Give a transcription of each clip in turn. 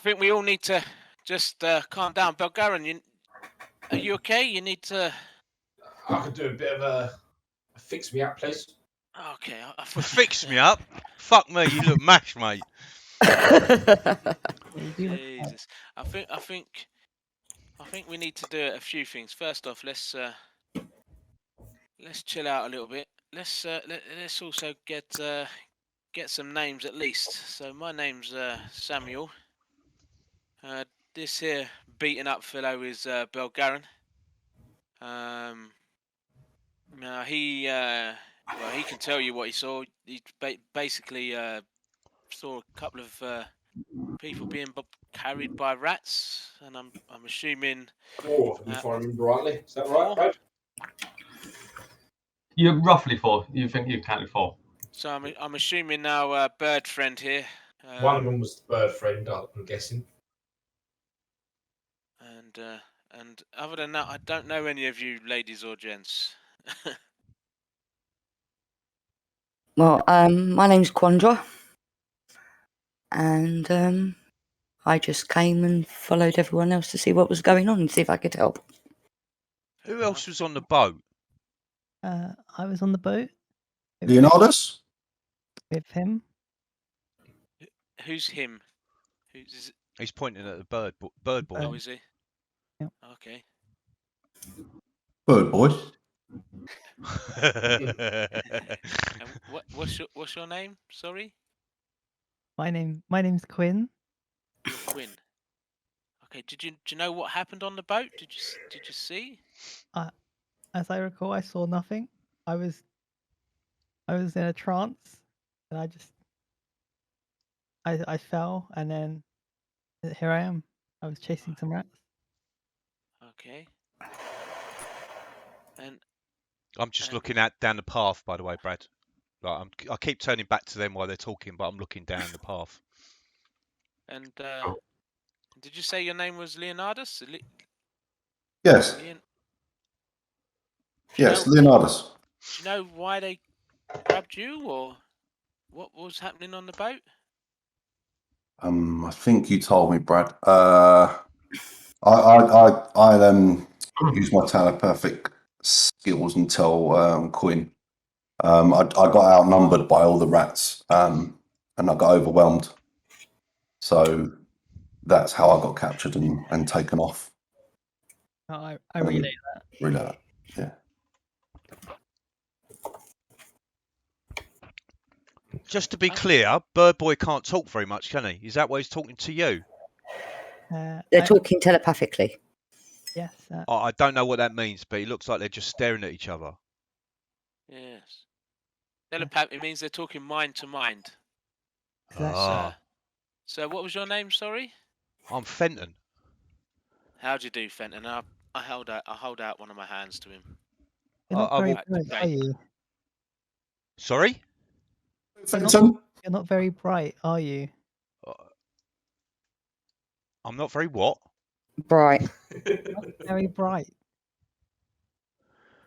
think we all need to just calm down. Belgarin, are you okay? You need to. I could do a bit of a fix me up, please. Okay. Fix me up. Fuck me, you look mashed, mate. Jesus. I think we need to do a few things. First off, let's chill out a little bit. Let's also get some names at least. So my name's Samuel. This here beaten up fellow is Belgarin. Now he can tell you what he saw. He basically saw a couple of people being carried by rats, and I'm assuming 4 of them, if I remember rightly. Is that right, Brad? You're roughly 4. You think you've counted 4. So I'm assuming now Bird Friend here. One of them was the Bird Friend, I'm guessing. And other than that, I don't know any of you ladies or gents. Well, my name's Quandra, and I just came and followed everyone else to see what was going on and see if I could help. Who else was on the boat? I was on the boat. Leonardus? With him. Who's him? He's pointing at the bird boy. Oh, is he? Yep. Okay. Bird boy. What's your name? Sorry. My name's Quinn. You're Quinn. Okay. Do you know what happened on the boat? Did you see? As I recall, I saw nothing. I was in a trance, and I fell, and then here I am. I was chasing some rats. Okay. And I'm just looking down the path, by the way, Brad. Like I keep turning back to them while they're talking, but I'm looking down the path. And did you say your name was Leonardus? Yes. Yes, Leonardus. Do you know why they grabbed you, or what was happening on the boat? I think you told me, Brad. I used my telepathic skills and tell Quinn. I got outnumbered by all the rats, and I got overwhelmed. So that's how I got captured and taken off. I relay that. Relay that, yeah. Just to be clear, Bird Boy can't talk very much, can he? Is that why he's talking to you? They're talking telepathically. Yes. I don't know what that means, but it looks like they're just staring at each other. Yes. Telepathy means they're talking mind to mind. Exactly. So what was your name? Sorry. I'm Fenton. How'd you do, Fenton? I hold out one of my hands to him. You're not very bright, are you? Sorry? Fenton? You're not very bright, are you? I'm not very what? Bright. Not very bright.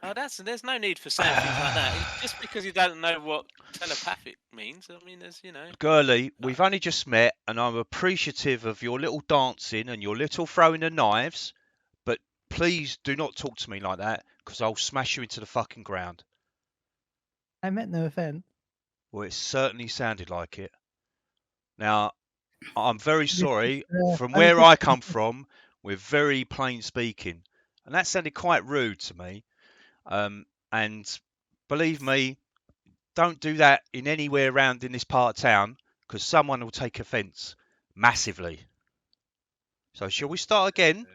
Oh, there's no need for saying things like that. Just because you don't know what telepathic means, I mean, there's Girlie, we've only just met, and I'm appreciative of your little dancing and your little throwing of knives, but please do not talk to me like that, because I'll smash you into the fucking ground. I meant no offense. Well, it certainly sounded like it. Now, I'm very sorry. From where I come from, we're very plain speaking, and that sounded quite rude to me. And believe me, don't do that in anywhere around in this part of town, because someone will take offence massively. So shall we start again?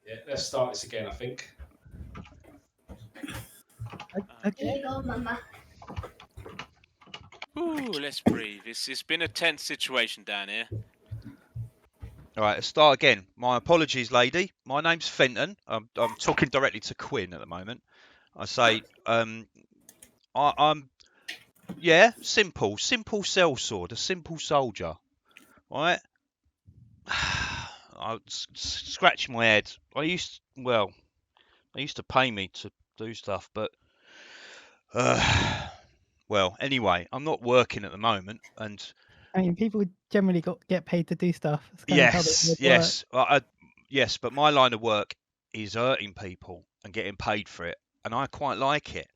Yeah, let's start this again, I think. Okay. Here you go, Mama. Ooh, let's breathe. It's been a tense situation down here. All right, let's start again. My apologies, lady. My name's Fenton. I'm talking directly to Quinn at the moment. I say, I'm simple sellsword, a simple soldier. All right. I scratch my head. I used to pay me to do stuff, but well, anyway, I'm not working at the moment, and I mean, people generally get paid to do stuff. It's kind of how they would Yes. Yes, but my line of work is hurting people and getting paid for it, and I quite like it.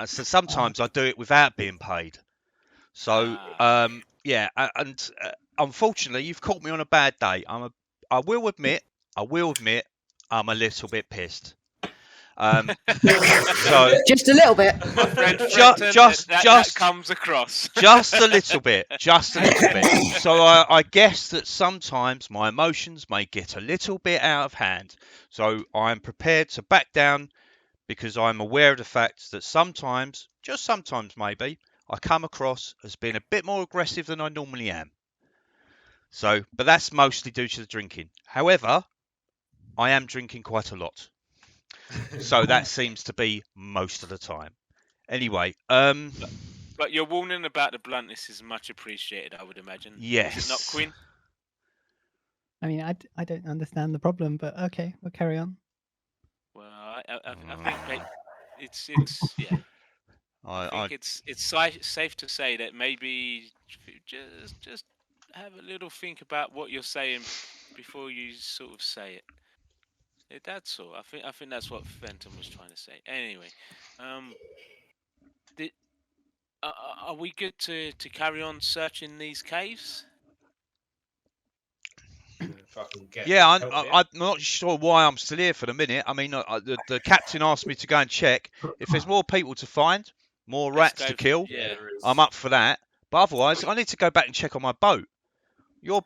And so sometimes I do it without being paid. So yeah, and unfortunately, you've caught me on a bad day. I will admit, I'm a little bit pissed. So Just a little bit. My friend Fenton, that comes across. just a little bit. So I guess that sometimes my emotions may get a little bit out of hand. So I'm prepared to back down because I'm aware of the fact that sometimes, just sometimes maybe, I come across as being a bit more aggressive than I normally am. So, but that's mostly due to the drinking. However, I am drinking quite a lot. So that seems to be most of the time. Anyway, But your warning about the bluntness is much appreciated, I would imagine. Yes. Is it not, Quinn? I mean, I don't understand the problem, but okay, we'll carry on. Well, I think it's yeah. I think it's safe to say that maybe just have a little think about what you're saying before you sort of say it. That's all. I think that's what Fenton was trying to say. Anyway, are we good to carry on searching these caves? Yeah, I'm not sure why I'm still here for the minute. I mean, the captain asked me to go and check. If there's more people to find, more rats to kill, I'm up for that. But otherwise, I need to go back and check on my boat.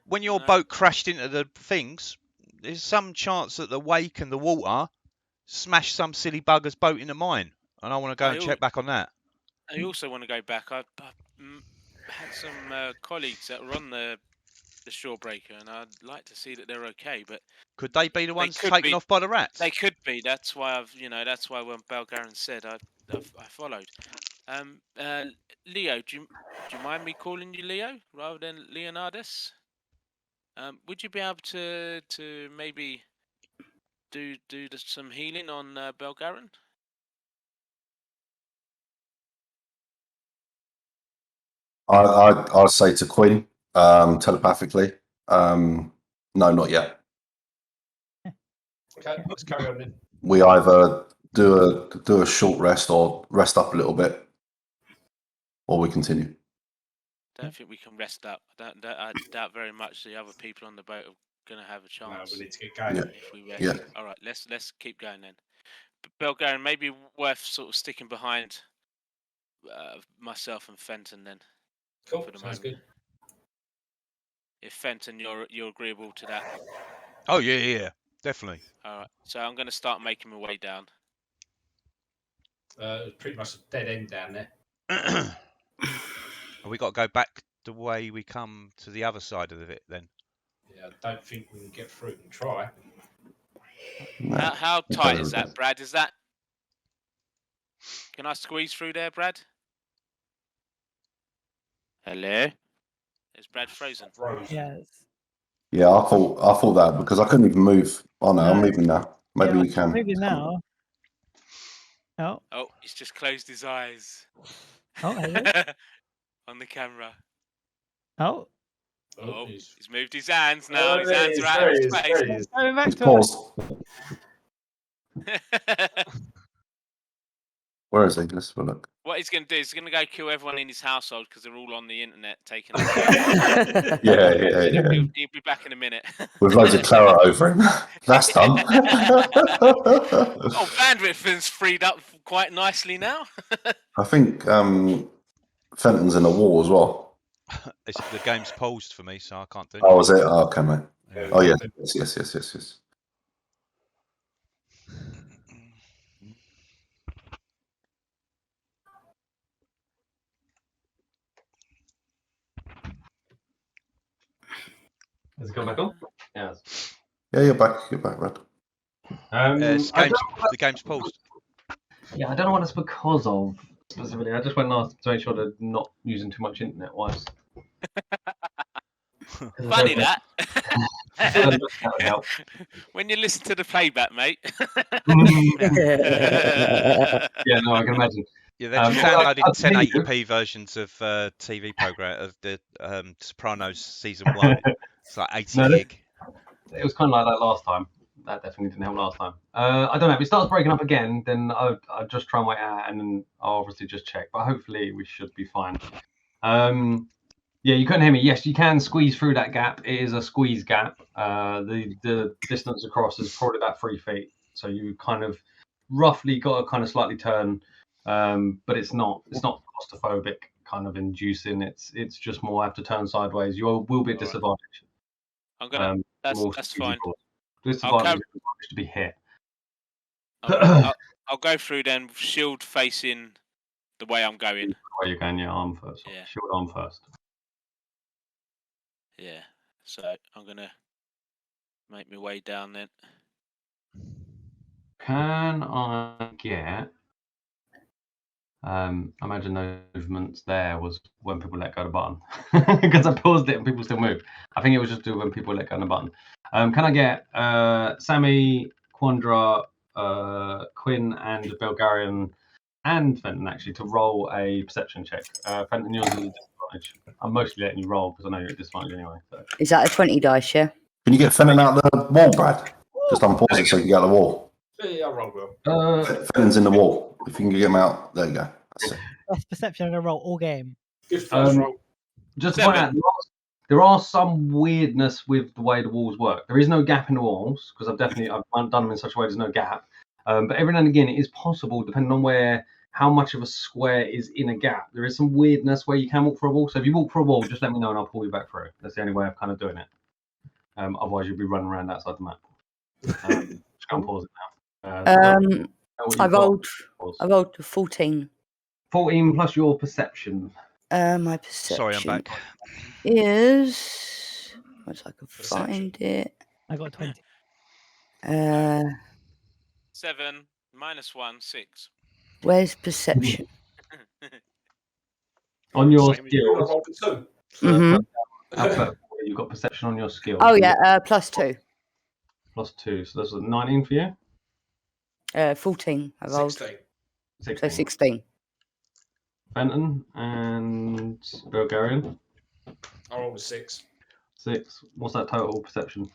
When your boat crashed into the things, there's some chance that the wake and the water smashed some silly bugger's boat into mine, and I want to go and check back on that. I also want to go back. I had some colleagues that were on the Shorebreaker, and I'd like to see that they're okay. But could they be the ones taken off by the rats? They could be. That's why that's why when Belgaren said, I followed. Leo, do you mind me calling you Leo rather than Leonardus? Would you be able to maybe do some healing on Belgaren? I'd say to Quinn telepathically, no, not yet. Okay, let's carry on then. We either do a short rest or rest up a little bit, or we continue. I don't think we can rest up. I doubt very much the other people on the boat are going to have a chance. No, we need to get going. If we rest. Yeah. All right, let's keep going then. But Belgaren, maybe worth sort of sticking behind myself and Fenton then. Cool, sounds good. If Fenton, you're agreeable to that. Oh yeah, definitely. All right, so I'm going to start making my way down. Pretty much a dead end down there. We got to go back the way we come to the other side of it then. Yeah, I don't think we can get through it and try. No. How tight is that, Brad? Is that? Can I squeeze through there, Brad? Hello? Is Brad frozen? Yes. Yeah, I thought that because I couldn't even move. Oh no, I'm moving now. Maybe you can. Maybe now. Oh. Oh, he's just closed his eyes. Oh, hello. On the camera. Oh. Oh, he's moved his hands now. His hands are out of his face. Going back to Pause. Where is he? Let's have a look. What he's going to do is he's going to go kill everyone in his household because they're all on the internet taking. Yeah. He'll be back in a minute. With loads of claret over him. That's done. Oh, bandwidth is freed up quite nicely now. I think Fenton's in a war as well. The game's paused for me, so I can't do it. Oh, is it? Oh, okay, mate. Yeah. Oh, yeah. Yes. Has it gone back on? Yes. Yeah, you're back. You're back, Brad. The game's paused. Yeah, I don't know what it's because of specifically. I just went and asked to make sure they're not using too much internet-wise. Funny that. That would help. When you listen to the playback, mate. Yeah, no, I can imagine. Yeah, they're just Well, downloading I've seen you. 1080p versions of TV program of the Sopranos season 1. It's like 80 No, gig. It was kind of like that last time. That definitely didn't help last time. I don't know. If it starts breaking up again, then I'll just try and wait out, and then I'll obviously just check. But hopefully we should be fine. Yeah, you couldn't hear me. Yes, you can squeeze through that gap. It is a squeeze gap. The distance across is probably about 3 feet. So you kind of roughly got to kind of slightly turn, but it's not claustrophobic kind of inducing. It's just more have to turn sideways. You will be at disadvantage. I'm gonna. That's fine. Disadvantage is to be hit. I'll go through then, shield facing the way I'm going. Where you can, arm first. Yeah. Shield arm first. Yeah. So I'm gonna make my way down then. Can I get? Imagine those movements there was when people let go of the button because I paused it and people still move. I think it was just when people let go of the button. Can I get Sammy, Quandra, Quinn, and Bulgarian, and Fenton actually to roll a perception check? Fenton, yours is a disadvantage. I'm mostly letting you roll because I know you're at disadvantage anyway. So. Is that a 20 dice, yeah? Can you get Fenton out of the wall, Brad? Just unpause it so you can get out of the wall. Yeah, I'll roll well. Fenton's in the wall. If you can get him out, there you go. That's it. That's perception. I'm gonna roll all game. Good first roll. Just to point out, there are some weirdness with the way the walls work. There is no gap in the walls because I've done them in such a way there's no gap. But every now and again, it is possible, depending on how much of a square is in a gap. There is some weirdness where you can walk through a wall. So if you walk through a wall, just let me know and I'll pull you back through. That's the only way of kind of doing it. Otherwise, you'll be running around outside the map. Just go and pause it now. I rolled 14. 14 plus your perception. My perception. Sorry, I'm back. Is once I can find it. I got 20. 7 minus 1, 6. Where's perception? On your You skills. rolled a 2. Mm-hmm. You've got perception on your skills. Oh yeah, +2. +2. So that's a 19 for you? 14. I rolled. 16. So 16. Fenton and Bulgarian. I rolled a 6. 6. What's that total perception?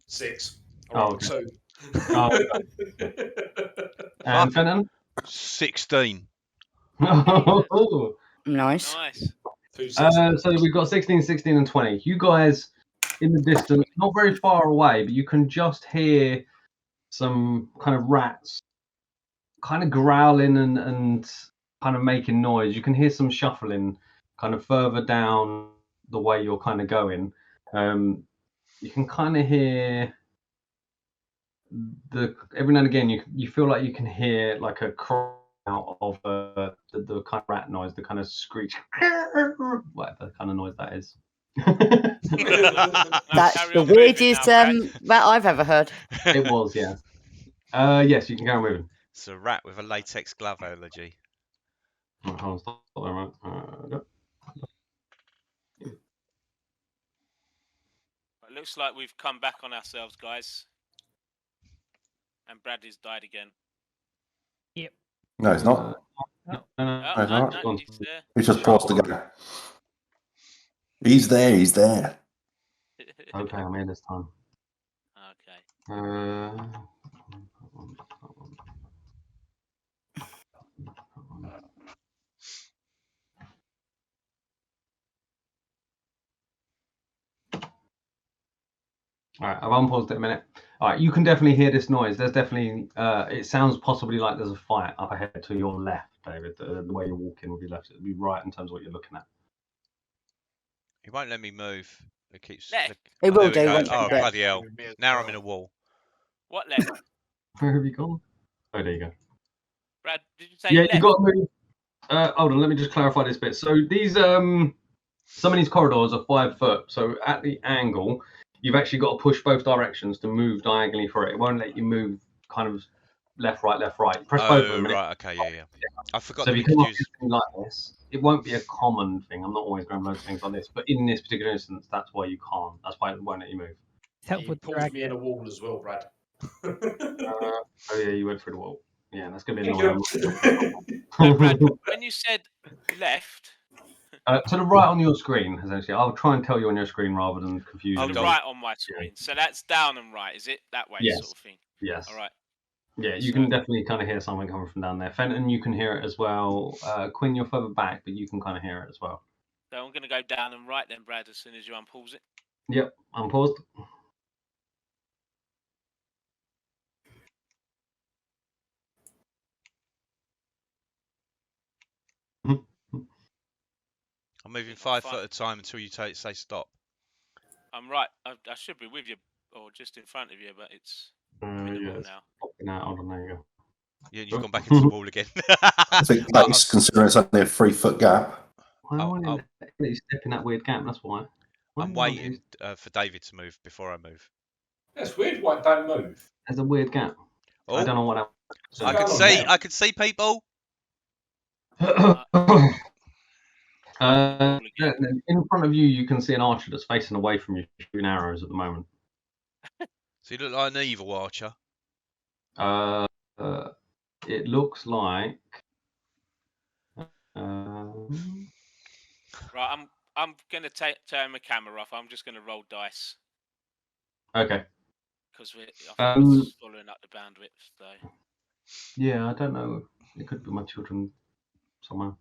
6. I Oh, rolled a 2. Oh, and Fenton? 16. Nice. Nice. So we've got 16, 16, and 20. You guys in the distance, not very far away, but you can just hear some kind of rats kind of growling and kind of making noise. You can hear some shuffling kind of further down the way you're kind of going. You can kind of hear every now and again you feel like you can hear like a cry out of the kind of rat noise, the kind of screech, whatever kind of noise that is. That's the weirdest rat I've ever heard. It was, yeah. Yes, you can go on moving. It's a rat with a latex glove allergy. Right, hold on, stop there, right. Go. It looks like we've come back on ourselves, guys. And Bradley's died again. Yep. No, it's not. No, he's there. He's just paused again. He's there. He's there. Okay, I'm here this time. Okay. All right, I've unpaused it a minute. All right, you can definitely hear this noise. There's definitely, it sounds possibly like there's a fight up ahead to your left, David. The way you're walking will be left. It'll be right in terms of what you're looking at. He won't let me move. It keeps. Left. It will do. Oh, bloody hell. Now I'm in a wall. What left? Where have you gone? Oh, there you go. Brad, did you say Yeah, left? you got to move. Hold on, let me just clarify this bit. So these, some of these corridors are 5 foot. So at the angle, you've actually got to push both directions to move diagonally for it. It won't let you move kind of left, right, left, right. Press both of them. Right, okay, yeah. I forgot So that if we you could come up use. with something like this, it won't be a common thing. I'm not always going to most things like this, but in this particular instance, that's why you can't. That's why it won't let you move. It's helpful You to pulled drag me in a wall as well, Brad. Oh yeah, you went through the wall. Yeah, that's going to be Thank annoying. you. So, Brad, when you said left, To the right on your screen, essentially. I'll try and tell you on your screen rather than confuse to Hold the you. on. right on my screen. So that's down and right, is it? That way, Yes. sort of thing. Yes. All right. Yeah, you So- can definitely kind of hear something coming from down there. Fenton, you can hear it as well. Quinn, you're further back, but you can kind of hear it as well. So I'm going to go down and right then, Brad, as soon as you unpause it. Yep, I'm paused. I'm moving think 5 I'm foot at a time until you say stop. I'm right. I should be with you, or just in front of you, but it's I'm in the Yeah, wall it's now. popping out. Hold on, there you go. Yeah, you've gone back into the wall again. I think pace, considering it's only a 3 foot gap. Why Oh, am I you step in that weird gap? That's why. I'm waiting for David to move before I move. That's weird. Why don't move? There's a weird gap. I Oh, don't know what that. I Go can on, see. yeah. I can see people. Wall again. In front of you, you can see an archer that's facing away from you, shooting arrows at the moment. So you look like an evil archer. It looks like. Right, I'm going to turn my camera off. I'm just going to roll dice Okay. because I think it's following up the bandwidth. So Yeah, I don't know. It could be my children somewhere.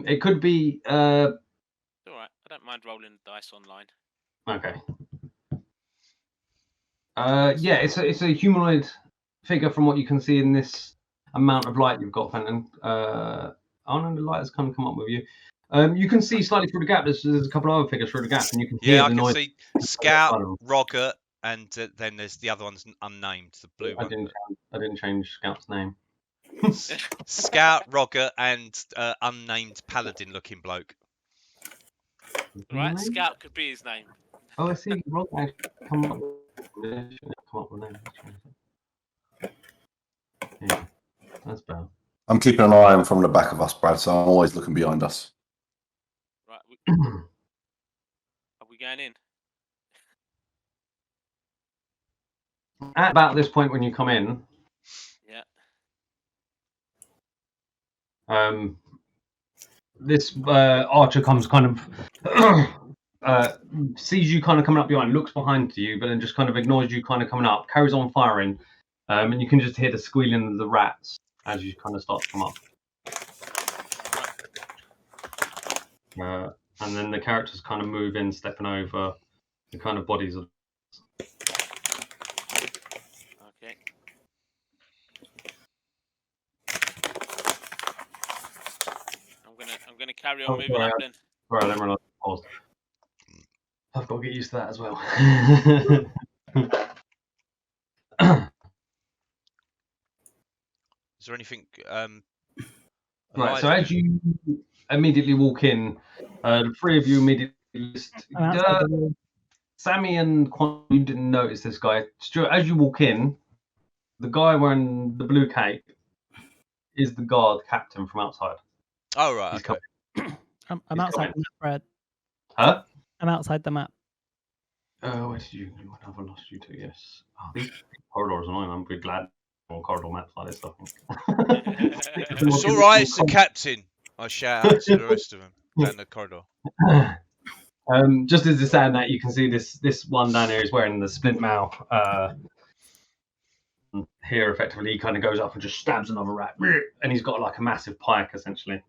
It could be. it's all right. I don't mind rolling dice online. Okay. Yeah, it's a humanoid figure from what you can see in this amount of light you've got, Fenton. Oh no, the light has kind of come up with you. You can see slightly through the gap. There's a couple of other figures through the gap, and you can hear Yeah, I the can noise. see Scout, Rocket, and then there's the other one's unnamed, the blue I one. didn't change Scout's name. Scout, Rocket, and unnamed paladin-looking bloke. Right, Name? Scout could be his name. Oh, I see. Rock actually come up with a name. Yeah, that's better. I'm keeping an eye on from the back of us, Brad, so I'm always looking behind us. Right, are we going in? At about this point when you come in, Yeah. This archer comes kind of sees you kind of coming up behind, looks behind you, but then just kind of ignores you kind of coming up, carries on firing, and you can just hear the squealing of the rats as you kind of start to come up. And then the characters kind of move in, stepping over the kind of bodies of. Okay. I'm gonna carry on moving up then. Sorry, I didn't realise I paused. I've got to get used to that as well. Is there anything? Right, so as you immediately walk in, the three of you immediately. Sammy and Quan, you didn't notice this guy. Stuart, as you walk in, the guy wearing the blue cape is the guard captain from outside. Oh, right. Okay. I'm outside the map, Brad. Huh? I'm outside the map. Where did you? Where have I lost you to? Yes. Oh, these corridors are annoying. I'm pretty glad on corridor maps like this stuff. It's all right. It's the captain. I shout out to the rest of them down the corridor. Just as it's saying that, you can see this one down here is wearing the splint mail. Here, effectively, he kind of goes up and just stabs another rat, and he's got like a massive pike essentially,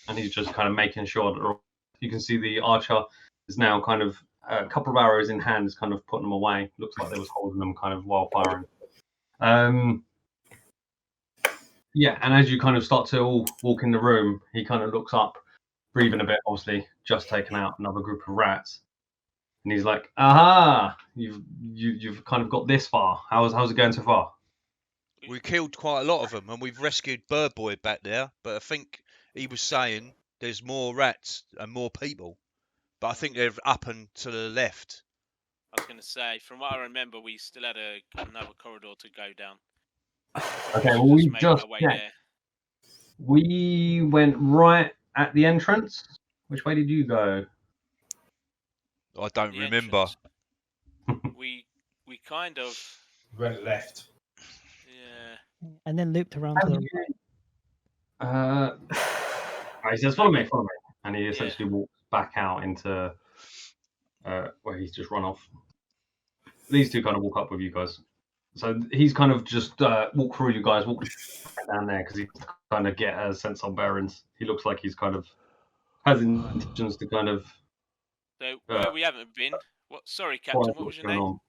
and he's just kind of making sure that you can see the archer is now kind of a couple of arrows in hand, is kind of putting them away. Looks like they was holding them kind of while firing. Yeah, and as you kind of start to all walk in the room, he kind of looks up, breathing a bit, obviously, just taken out another group of rats. And he's like, "Aha! You've kind of got this far. How's it going so far?" We killed quite a lot of them, and we've rescued Bird Boy back there. But I think he was saying there's more rats and more people. But I think they're up and to the left. I was going to say, from what I remember, we still had another corridor to go down. Okay, well, we just there. We went right at the entrance. Which way did you go? I don't remember. We kind of went left. Yeah. and then looped around to the right. He says, follow me, and he essentially walks back out into where he's just run off. These two kind of walk up with you guys. So he's kind of just walk through you guys, walk down there because he's kind of get a sense of bearings. He looks like he's kind of has intentions to kind of. So where we haven't been. What? Sorry, Captain. What was your name? On.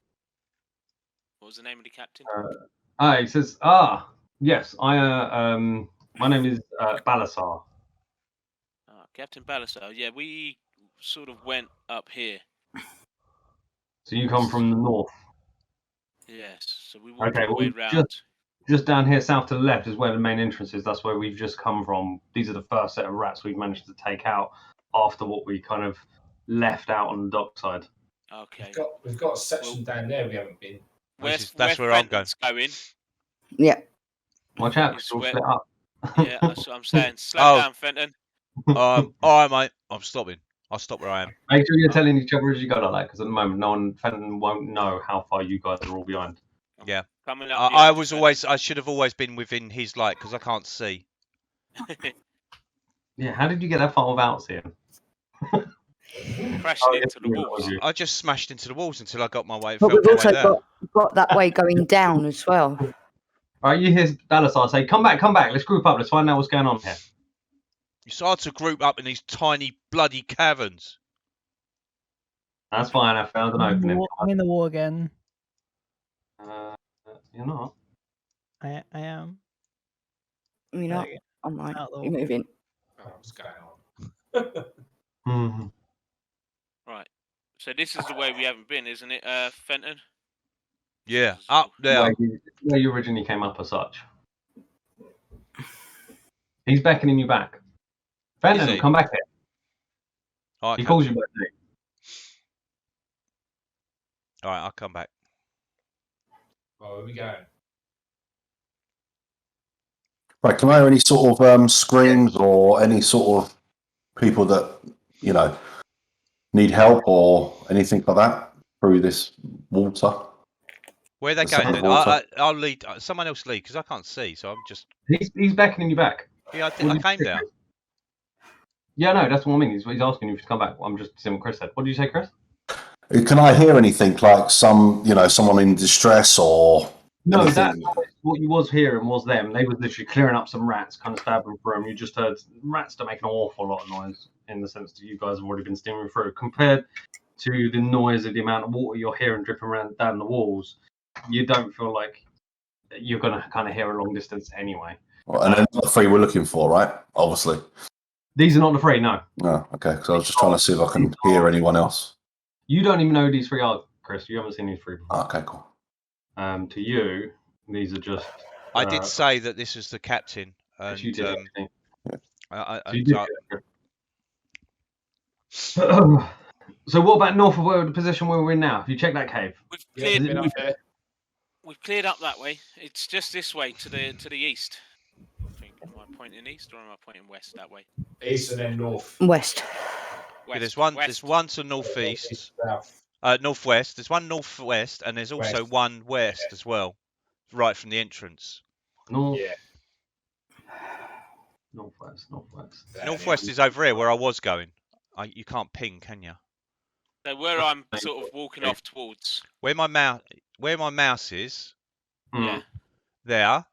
What was the name of the captain? He says, yes, my name is Balasar. Captain Balasar. Yeah, we sort of went up here. So you come from the north. Yes. So we walked Okay, all the way well, round. Just down here, south to the left, is where the main entrance is. That's where we've just come from. These are the first set of rats we've managed to take out after what we kind of left out on the dock side. Okay. We've got a section down there we haven't been. That's where I'm going. going. Yeah. My chap, It's we'll where- split up. Yeah, that's what I'm saying. Slow down, Fenton. All right, mate. I'm stopping. I'll stop where I am. Make sure you're telling each other as you go like that, because at the moment, Fenton won't know how far you guys are all behind. Yeah. Coming up. I should have always been within his light because I can't see. Yeah, how did you get that far without seeing? Crashed into the walls. I just smashed into the walls until I got my way. But Felt we've my way also there. got that way going down as well. All right, you hear Balasar say, come back, let's group up, let's find out what's going on here. You start to group up in these tiny bloody caverns. That's fine, I found an opening. I'm in the wall again. You're not. I am. You know, I'm right. Out the You're wall. moving. Oh, what's going on? Right. So this is the way we haven't been, isn't it, Fenton? Yeah, up there. Where you originally came up as such. He's beckoning you back. Fenton, come back here. All right, he calls you back there. All right, I'll come back. Oh, where are we going? Right, can I hear any sort of screams or any sort of people that, you know, need help or anything like that through this water? Where are they The going solid then? water. I'll lead. Someone else lead because I can't see, so I'm just. He's beckoning you back. Yeah, I came there. Yeah, no, that's what I mean. He's asking you to come back. I'm just saying what Chris said. What did you say, Chris? Can I hear anything like someone in distress or No, anything? that's what you was hearing was them. They was literally clearing up some rats, kind of stabbing through them. You just heard rats that make an awful lot of noise in the sense that you guys have already been steaming through. Compared to the noise of the amount of water you're hearing dripping around down the walls, you don't feel like you're going to kind of hear a long distance anyway. Well, and then the three we're looking for, right? Obviously. These are not the three, no. No, okay. Because I was just trying to see if I can hear anyone else. You don't even know who these three are, Chris. You haven't seen these three before. Okay, cool. To you, these are just. I did say that this is the captain, and you did. So what about north of where the position where we're in now? Have you checked that cave? We've cleared up that way. It's just this way to the east. I think, am I pointing east or am I pointing west that way? East and then north. West. Yeah, there's one to northeast, northwest. There's one northwest, and there's also one west as well, right from the entrance. North. Yeah. Northwest. Northwest is over here where I was going. You can't ping, can you? So where I'm sort of walking off towards. Where my mouse is. Yeah. There,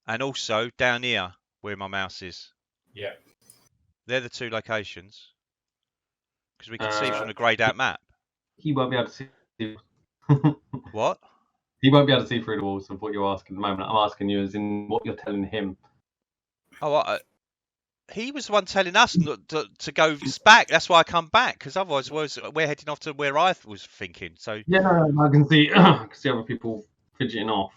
and also down here where my mouse is. Yeah. They're the two locations. Because we can see from the greyed out map. He won't be able to see. What? He won't be able to see through the walls of what you're asking at the moment. I'm asking you as in what you're telling him. Oh, he was the one telling us not to go back. That's why I come back, because otherwise we're heading off to where I was thinking. So yeah, no, I can see other people fidgeting off.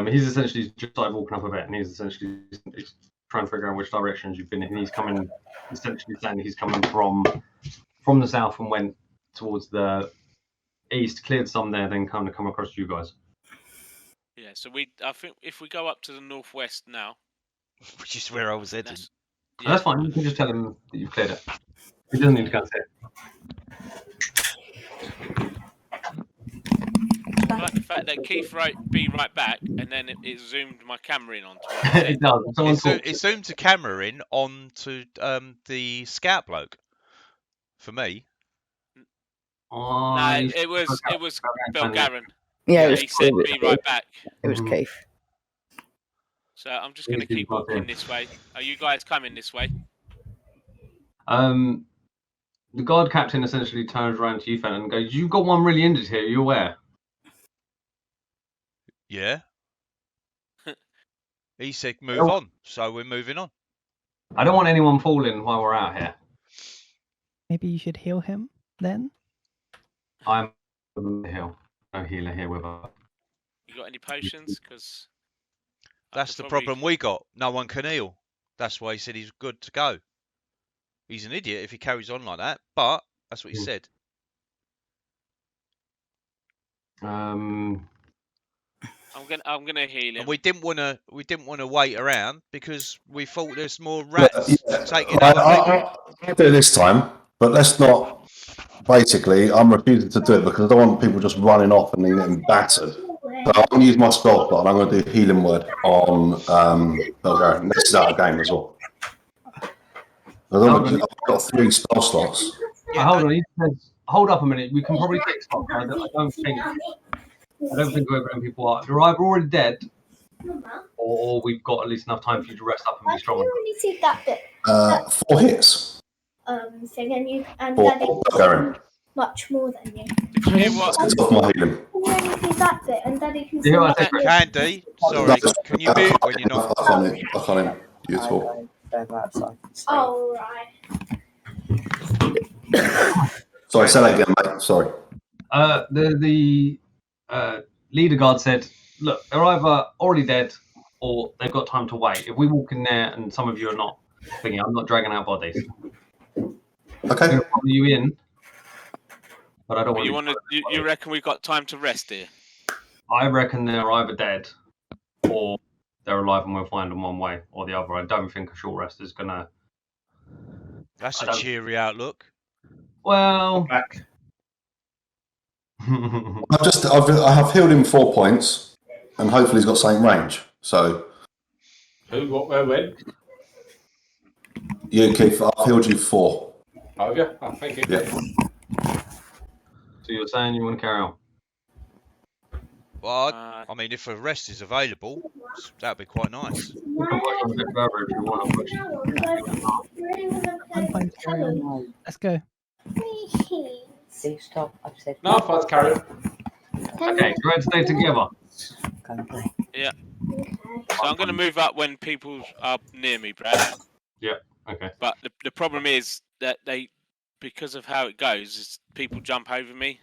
He's essentially just started walking up a bit, and he's essentially trying to figure out which directions you've been in. He's coming, essentially saying he's coming from the south and went towards the east, cleared some there, then kind of come across to you guys. Yeah, so I think if we go up to the northwest now, which is where I was heading. That's fine. You can just tell him that you've cleared it. He doesn't need to go and say it. Right, like the fact that Keith wrote "be right back" and then it zoomed my camera in onto what he said. It does. Someone talks. It zoomed the camera in onto the scout bloke. For me, No, it was Belgaren. Yeah, Yeah, it was, He said it was, "be right back." it was Mhm. Keith. So I'm just going to keep walking this way. Are you guys coming this way? The guard captain essentially turns around to you, Fenton, and goes, "You've got one really injured here. You aware?" yeah. He said move Oh. on, so we're moving on. I don't want anyone falling while we're out here. Maybe you should heal him then. I'm on the hill. No healer here with us. You got any potions? Because That's the problem we got. No one can heal. That's why he said he's good to go. He's an idiot if he carries on like that, but that's what he said. Um, I'm gonna heal him. And we didn't want to wait around because we thought there's more rats Yeah. taking other people. I'll do it this time, but let's not. Basically, I'm refusing to do it because I don't want people just running off and then getting battered. So I'm going to use my spell slot and I'm going to do healing word on Belgarian. This is out of game as well. I've got 3 spell slots. Yeah, hold on. He says, hold up a minute. We can probably take stock. I don't think we're when people are. They're either already dead, or we've got at least enough time for you to rest up and be strong. I only see that bit. 4 hits. Thing, and For Daddy Belgarian. much more than you. Did you hear what? It's off my healing. Can you only see that bit, and Daddy can see Yeah, I much think- more. Candy, sorry, can you mute when you're not? I can't Useful. Oh, right. Sorry, say that again, mate. Sorry. The leader guard said, "Look, they're either already dead, or they've got time to wait. If we walk in there and some of you are not thinking, I'm not dragging out bodies. Okay. I'm gonna follow you in, but I don't You want. you reckon we've got time to rest here? I reckon they're either dead, or they're alive, and we'll find them one way or the other. I don't think a short rest is gonna. That's a cheery outlook. Well, Back. I have healed him 4 points, and hopefully he's got same range. So Who, what, where, when? you, Keith, I've healed you 4. Oh, have you? Oh, thank you. Yeah. so you're saying you want to carry on? Well, I mean, if a rest is available, that'd be quite nice. We can push on a bit further if you want to push. I'm fine to carry on. Let's go. See, stop. I've said No, fine, carry on. Okay, go ahead and stay together. go and play. Yeah. So I'm going to move up when people are near me, Brad. Okay. But the problem is that because of how it goes, is people jump over me.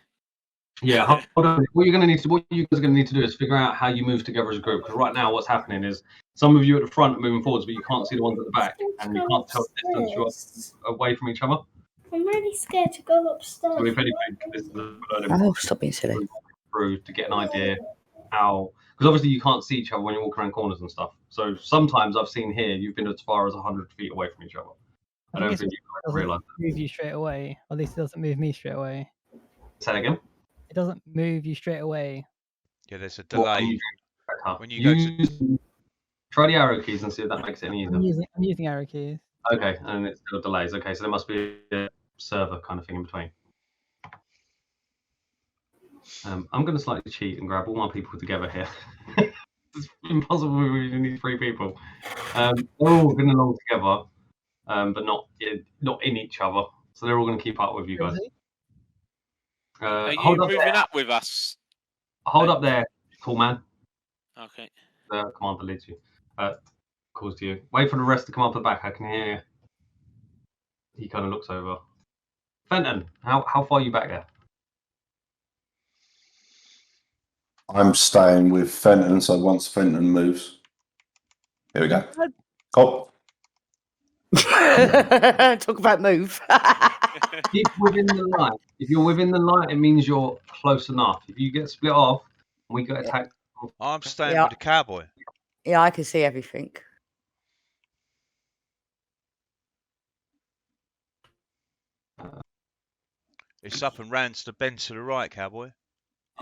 Yeah, hold on. What you guys are going to need to do is figure out how you move together as a group. Because right now, what's happening is some of you at the front are moving forwards, but you can't see the ones at the back, and you can't tell the distance you're away from each other. I'm really scared to go upstairs. So if anything, this is a Oh, stop being silly. through to get an idea how, because obviously you can't see each other when you walk around corners and stuff. So sometimes I've seen here you've been as far as 100 feet away from each other. I don't think you guys doesn't realise. move you straight away. Or at least it doesn't move me straight away. Say that again. It doesn't move you straight away. Yeah, there's a What, delay. when when you go to- try the arrow keys and see if that makes it any easier. I'm using arrow keys. Okay, and it still delays. Okay, so there must be a server kind of thing in between. I'm going to slightly cheat and grab all my people together here. It's impossible. We need 3 people. They're all going along together, but not in each other. So they're all going to keep up with you guys. Are you Hold up moving there. up with us? Hold up there, tall man. Okay. The commander leads you. Calls to you. Wait for the rest to come up the back. I can hear you. He kind of looks over. Fenton, how far are you back there? I'm staying with Fenton, so once Fenton moves. Here we go. Oh, Talk about move. Keep within the light. If you're within the light, it means you're close enough. If you get split off, and we get attacked. I'm staying Yeah. with the cowboy. Yeah, I can see everything. It's up and round to the bend to the right, cowboy.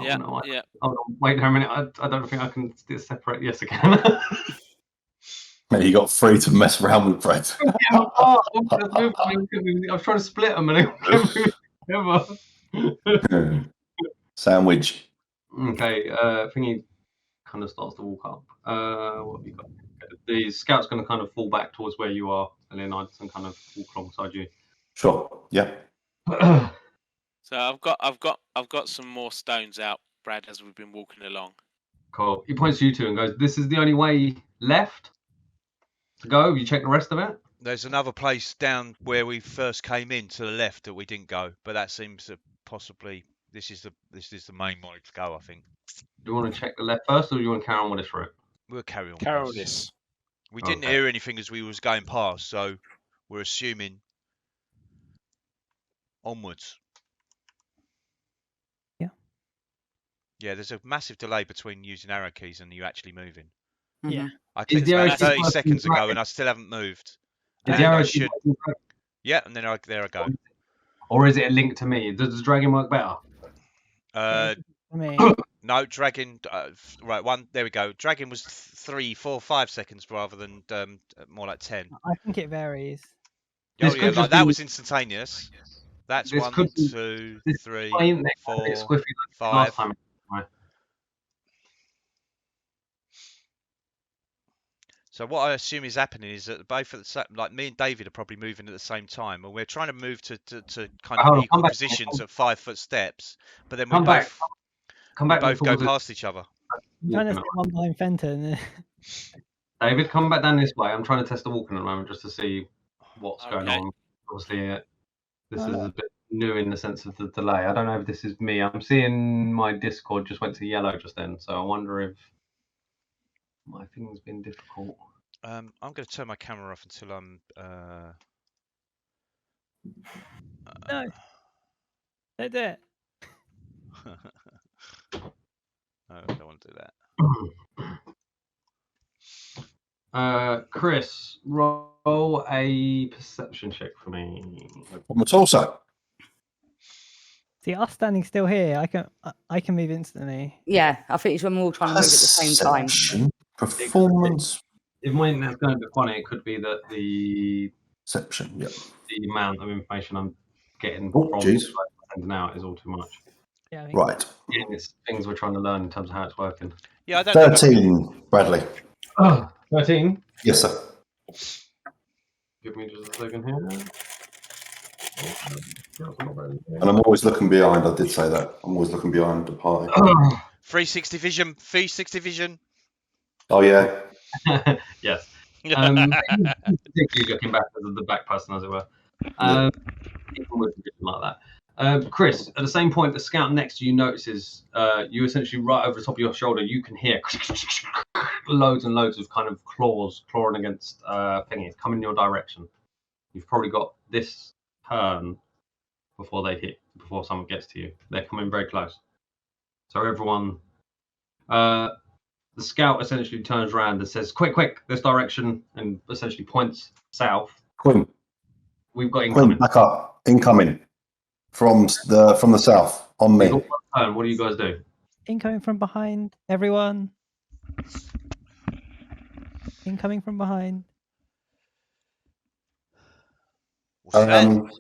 Yeah, no, yeah. Hold on, wait there a minute. I don't think I can separate. Yes, I can. You got 3 to mess around with, Brad. I was trying to split them and it kept moving together. Sandwich. Okay, thingy kind of starts to walk up. What have you got? The scout's going to kind of fall back towards where you are, Leonidas, and kind of walk alongside you. Sure. Yeah. So I've got some more stones out, Brad, as we've been walking along. Cool. He points to you two and goes, "This is the only way left to go. Have you checked the rest of it?" There's another place down where we first came in to the left that we didn't go, but that seems to possibly this is the main way to go. I think. Do you want to check the left first, or do you want to carry on with this route? We'll carry on. Carol with this. this. We didn't Okay. hear anything as we was going past, so we're assuming onwards. Yeah. Yeah, there's a massive delay between using arrow keys and you actually moving. Yeah. I Is clicked the arrow about key 30 working seconds ago right? and I still haven't moved. Is And the arrow I key should. working right? Yeah, and then there I go. Or is it a link to me? Does the dragon work better? For me. No, dragon. Right, one. There we go. Dragon was 3, 4, 5 seconds rather than more like 10. I think it varies. Oh This yeah, could like just that be- was instantaneous. That's This 1, could be- 2, this 3, Playing next a 4, bit squiffy like 5. last time. So what I assume is happening is that both at the like me and David are probably moving at the same time, and we're trying to move to kind Hold of on, equal come back. positions at 5-foot steps, but then we Come back. both Come we back both go towards it. past each other. I'm trying to Walking sit one behind Fenton. David, come back down this way. I'm trying to test the walking at the moment just to see what's going Okay. on. Obviously, this Oh, is no. a bit new in the sense of the delay. I don't know if this is me. I'm seeing my Discord just went to yellow just then, so I wonder if my thing's been difficult. I'm going to turn my camera off until I'm. No. Don't do it. No, I don't want to do that. Chris, roll a perception check for me. On the torso. See, us standing still here, I can move instantly. Yeah, I think it's when we're all trying to move at the same time. Perception, performance. If mine is going to be funny, it could be that the Perception, yeah. amount of information I'm getting Oh, from jeez. sending out is all too much. Yeah, I think Right. Again, it's things we're trying to learn in terms of how it's working. Yeah, I don't know. 13, Bradley. 13. Yes, sir. Give me just a second here. And I'm always looking behind. I did say that. I'm always looking behind the party. 360 vision. 360 vision. Oh, yeah. Yes. Particularly looking back as the back person, as it were. People with vision like that. Chris, at the same point, the scout next to you notices you essentially right over the top of your shoulder. You can hear loads and loads of kind of claws clawing against thingies coming in your direction. You've probably got this turn before someone gets to you. They're coming very close. So everyone, the scout essentially turns around and says, "Quick, this direction," and essentially points south. Quinn, We've got incoming. back up. Incoming. From the south. On me. We've got one turn. What do you guys do? incoming from behind, everyone. Incoming from behind. What's that?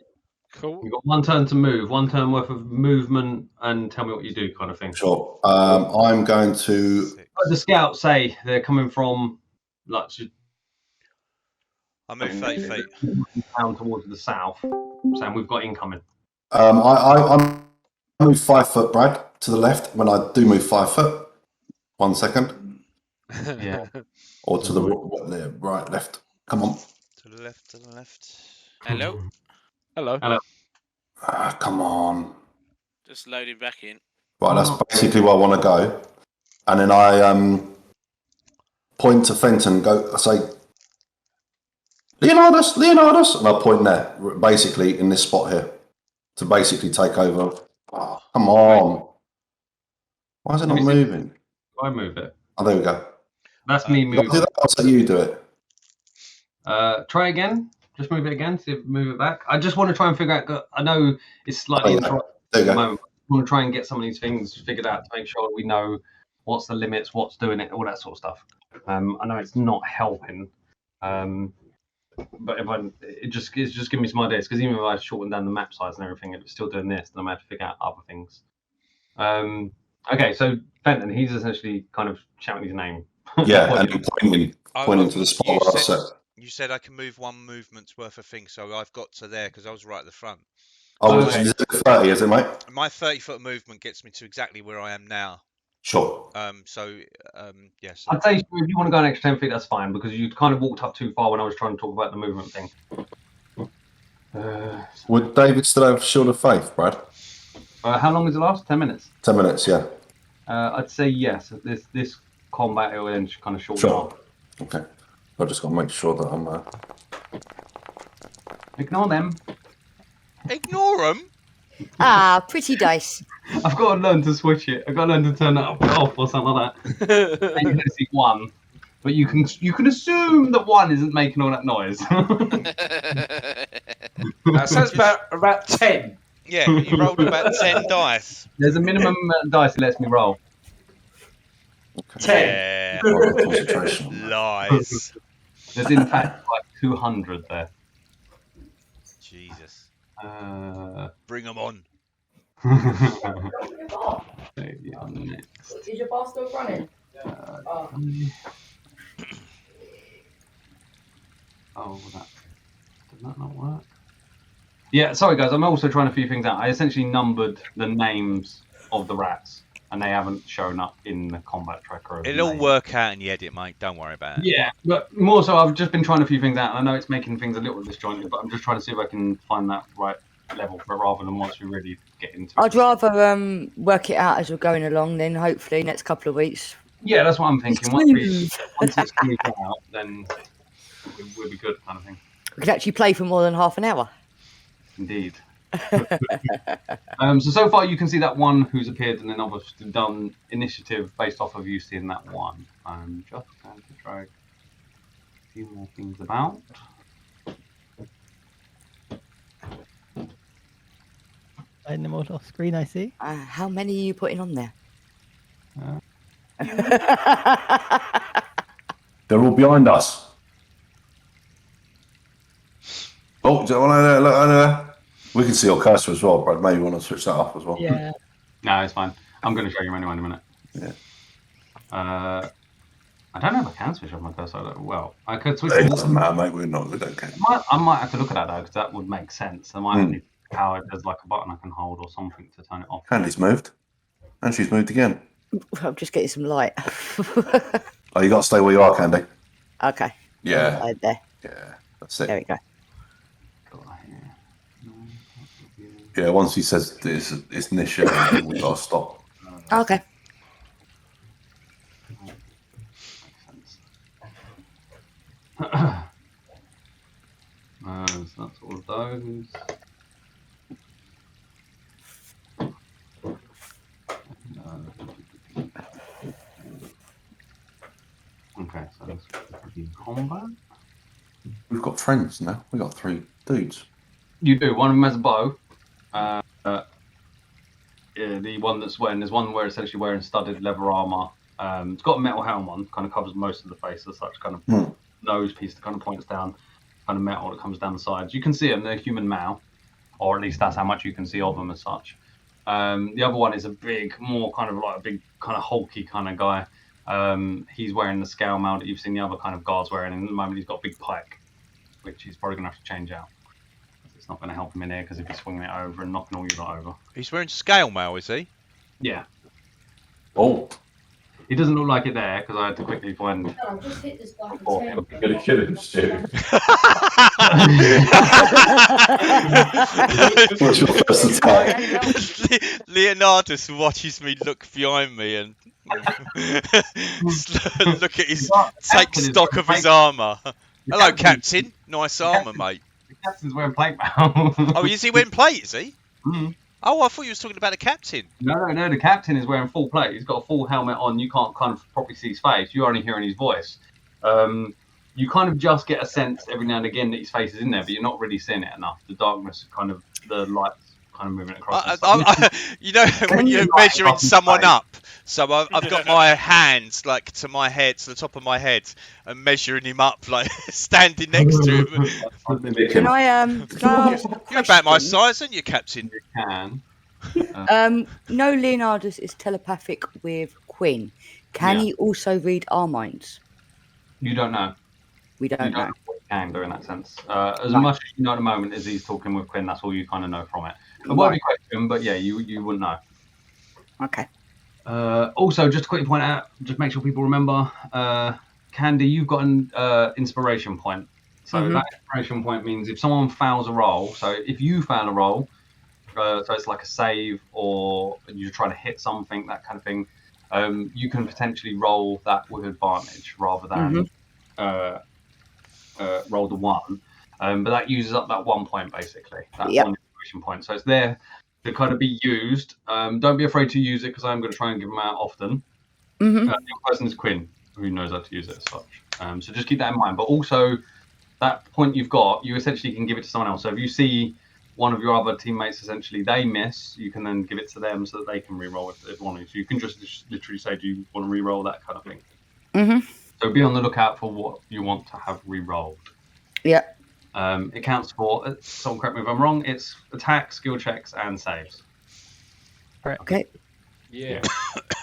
Cool. You've got one turn to move, one turn worth of movement, and tell me what you do, kind of thing. Sure. I'm going to. 6. The scouts say they're coming from like I move 30 feet. down towards the south, saying we've got incoming. I move 5 foot, Brad, to the left. When I do move 5 foot, 1 second. Yeah. Or to the right, left. Come on. To the left, to the left. Hello. Hello. Come on. Just loading back in. Right, that's basically where I want to go. And then I point to Fenton, I say, Leonidas, and I point there, basically in this spot here, to basically take over. Oh, come on. Why is it not moving? I move it. Oh, there we go. That's me I'll moving. do that. I'll let you do it. Try again. Just move it again. See if move it back. I just want to try and figure out. I know it's slightly Oh, yeah. interrupted There at you the go. moment. want to try and get some of these things figured out to make sure we know what's the limits, what's doing it, all that sort of stuff. I know it's not helping, but it's just giving me some ideas, because even if I shorten down the map size and everything, if it's still doing this, then I'm going to have to figure out other things. Okay, so Benton, he's essentially kind of shouting his name. Yeah, and pointing to the spot where I set. You said I can move 1 movement's worth of things, so I've got to there because I was right at the front. Oh, is it 30, is it, mate? My 30-foot movement gets me to exactly where I am now. Sure. Yes. I'd say if you want to go an extra 10 feet, that's fine, because you kind of walked up too far when I was trying to talk about the movement thing. Would David still have Shield of Faith, Brad? How long does it last? 10 minutes? 10 minutes, yeah. I'd say yes. This combat will then kind of shorten Sure. up. Okay. I've just got to make sure that I'm... Ignore them. Ignore them? Ah, pretty dice. I've got to learn to switch it. I've got to learn to turn that off or something like that. And you can see 1. But you can assume that 1 isn't making all that noise. That sounds about 10. Yeah, you rolled about 10 dice. There's a minimum amount of dice it lets me roll. 10. Yeah. Concentration. Lies. There's in fact like 200 there. Jesus. Bring them on. Maybe on next. Is your bar still running? Did that not work? Yeah, sorry guys, I'm also trying a few things out. I essentially numbered the names of the rats, and they haven't shown up in the combat tracker. It'll all work out in the edit, mate. Don't worry about it. Yeah, but more so, I've just been trying a few things out, and I know it's making things a little disjointed, but I'm just trying to see if I can find that right level, rather than once we really get into it. I'd rather work it out as we're going along, then hopefully next couple of weeks. Yeah, that's what I'm thinking. Once it's smoothed out, then we'll be good, kind of thing. We could actually play for more than half an hour. Indeed. So far you can see that 1 who's appeared, and then obviously done initiative based off of you seeing that 1. I'm just going to drag a few more things about. In the model screen, I see. How many are you putting on there? They're all behind us. Oh, is that one over there? Look over there. We can see your cursor as well, Brad. Maybe you want to switch that off as well. Yeah. No, it's fine. I'm going to show you anyway in a minute. Yeah. I don't know if I can switch off my cursor that well. I could switch. It doesn't matter, mate. We don't care. I might have to look at that though, because that would make sense. I might need power. There's like a button I can hold or something to turn it off. Candy's moved. And she's moved again. I'm just getting some light. Oh, you got to stay where you are, Candy. Okay. Yeah. Right there. Yeah, that's it. There we go. Yeah, once he says it's Nisha, we've got to stop. Okay. So that's all of those. Okay, so that's in combat. We've got friends now. We've got 3 dudes. You do. One of them has a bow. The one that's wearing, there's one where essentially wearing studded leather armor. It's got a metal helm on, kind of covers most of the face as such, kind of nose piece that kind of points down, kind of metal that comes down the sides. You can see them, they're human male, or at least that's how much you can see of them as such. The other one is a big, more kind of like a big, kind of hulky kind of guy. He's wearing the scale mail that you've seen the other kind of guards wearing, and at the moment he's got a big pike, which he's probably going to have to change out. It's not going to help him in here, because if he's swinging it over and knocking all you lot over. He's wearing scale mail, is he? Yeah. Oh. He doesn't look like it there, because I had to quickly find... No, just hit this button. You're going to kill him, Stu. What's your first attack? Leonardus watches me look behind me and look at his, take stock of his armour. Hello, Captain. Nice armour, mate. The captain's wearing plate mail. Oh, is he wearing plate, is he? Mm. Oh, I thought you was talking about the captain. No, the captain is wearing full plate. He's got a full helmet on. You can't kind of properly see his face. You're only hearing his voice. You kind of just get a sense every now and again that his face is in there, but you're not really seeing it enough. The darkness, kind of, the lights kind of moving it across. You know, when you're measuring someone up, so I've got my hands like to my head, to the top of my head, and measuring him up, like standing next to him. Can I ask a You're about my question? size, aren't you, Captain? You can. No, Leonardus is telepathic with Quinn. Can he also read our minds? You don't know. We don't know. What he can do in that sense. As much as you know at the moment as he's talking with Quinn, that's all you kind of know from it. It won't be a question, but yeah, you wouldn't know. Okay. Also, just to quickly point out, just make sure people remember, Candy, you've got an inspiration point. So that inspiration point means if someone fails a roll, so if you fail a roll, so it's like a save or you're trying to hit something, that kind of thing, you can potentially roll that with advantage rather than roll the 1. But that uses up that 1 point, basically. That 1 inspiration point. So it's there to kind of be used. Don't be afraid to use it because I'm going to try and give them out often. The person is Quinn, who knows how to use it as such. So just keep that in mind. But also, that point you've got, you essentially can give it to someone else. So if you see one of your other teammates, essentially, they miss, you can then give it to them so that they can re-roll if they want to. So you can just literally say, do you want to re-roll, that kind of thing. So be on the lookout for what you want to have re-rolled. Yeah. It counts for, someone correct me if I'm wrong, it's attacks, skill checks, and saves. Correct. Okay. Yeah.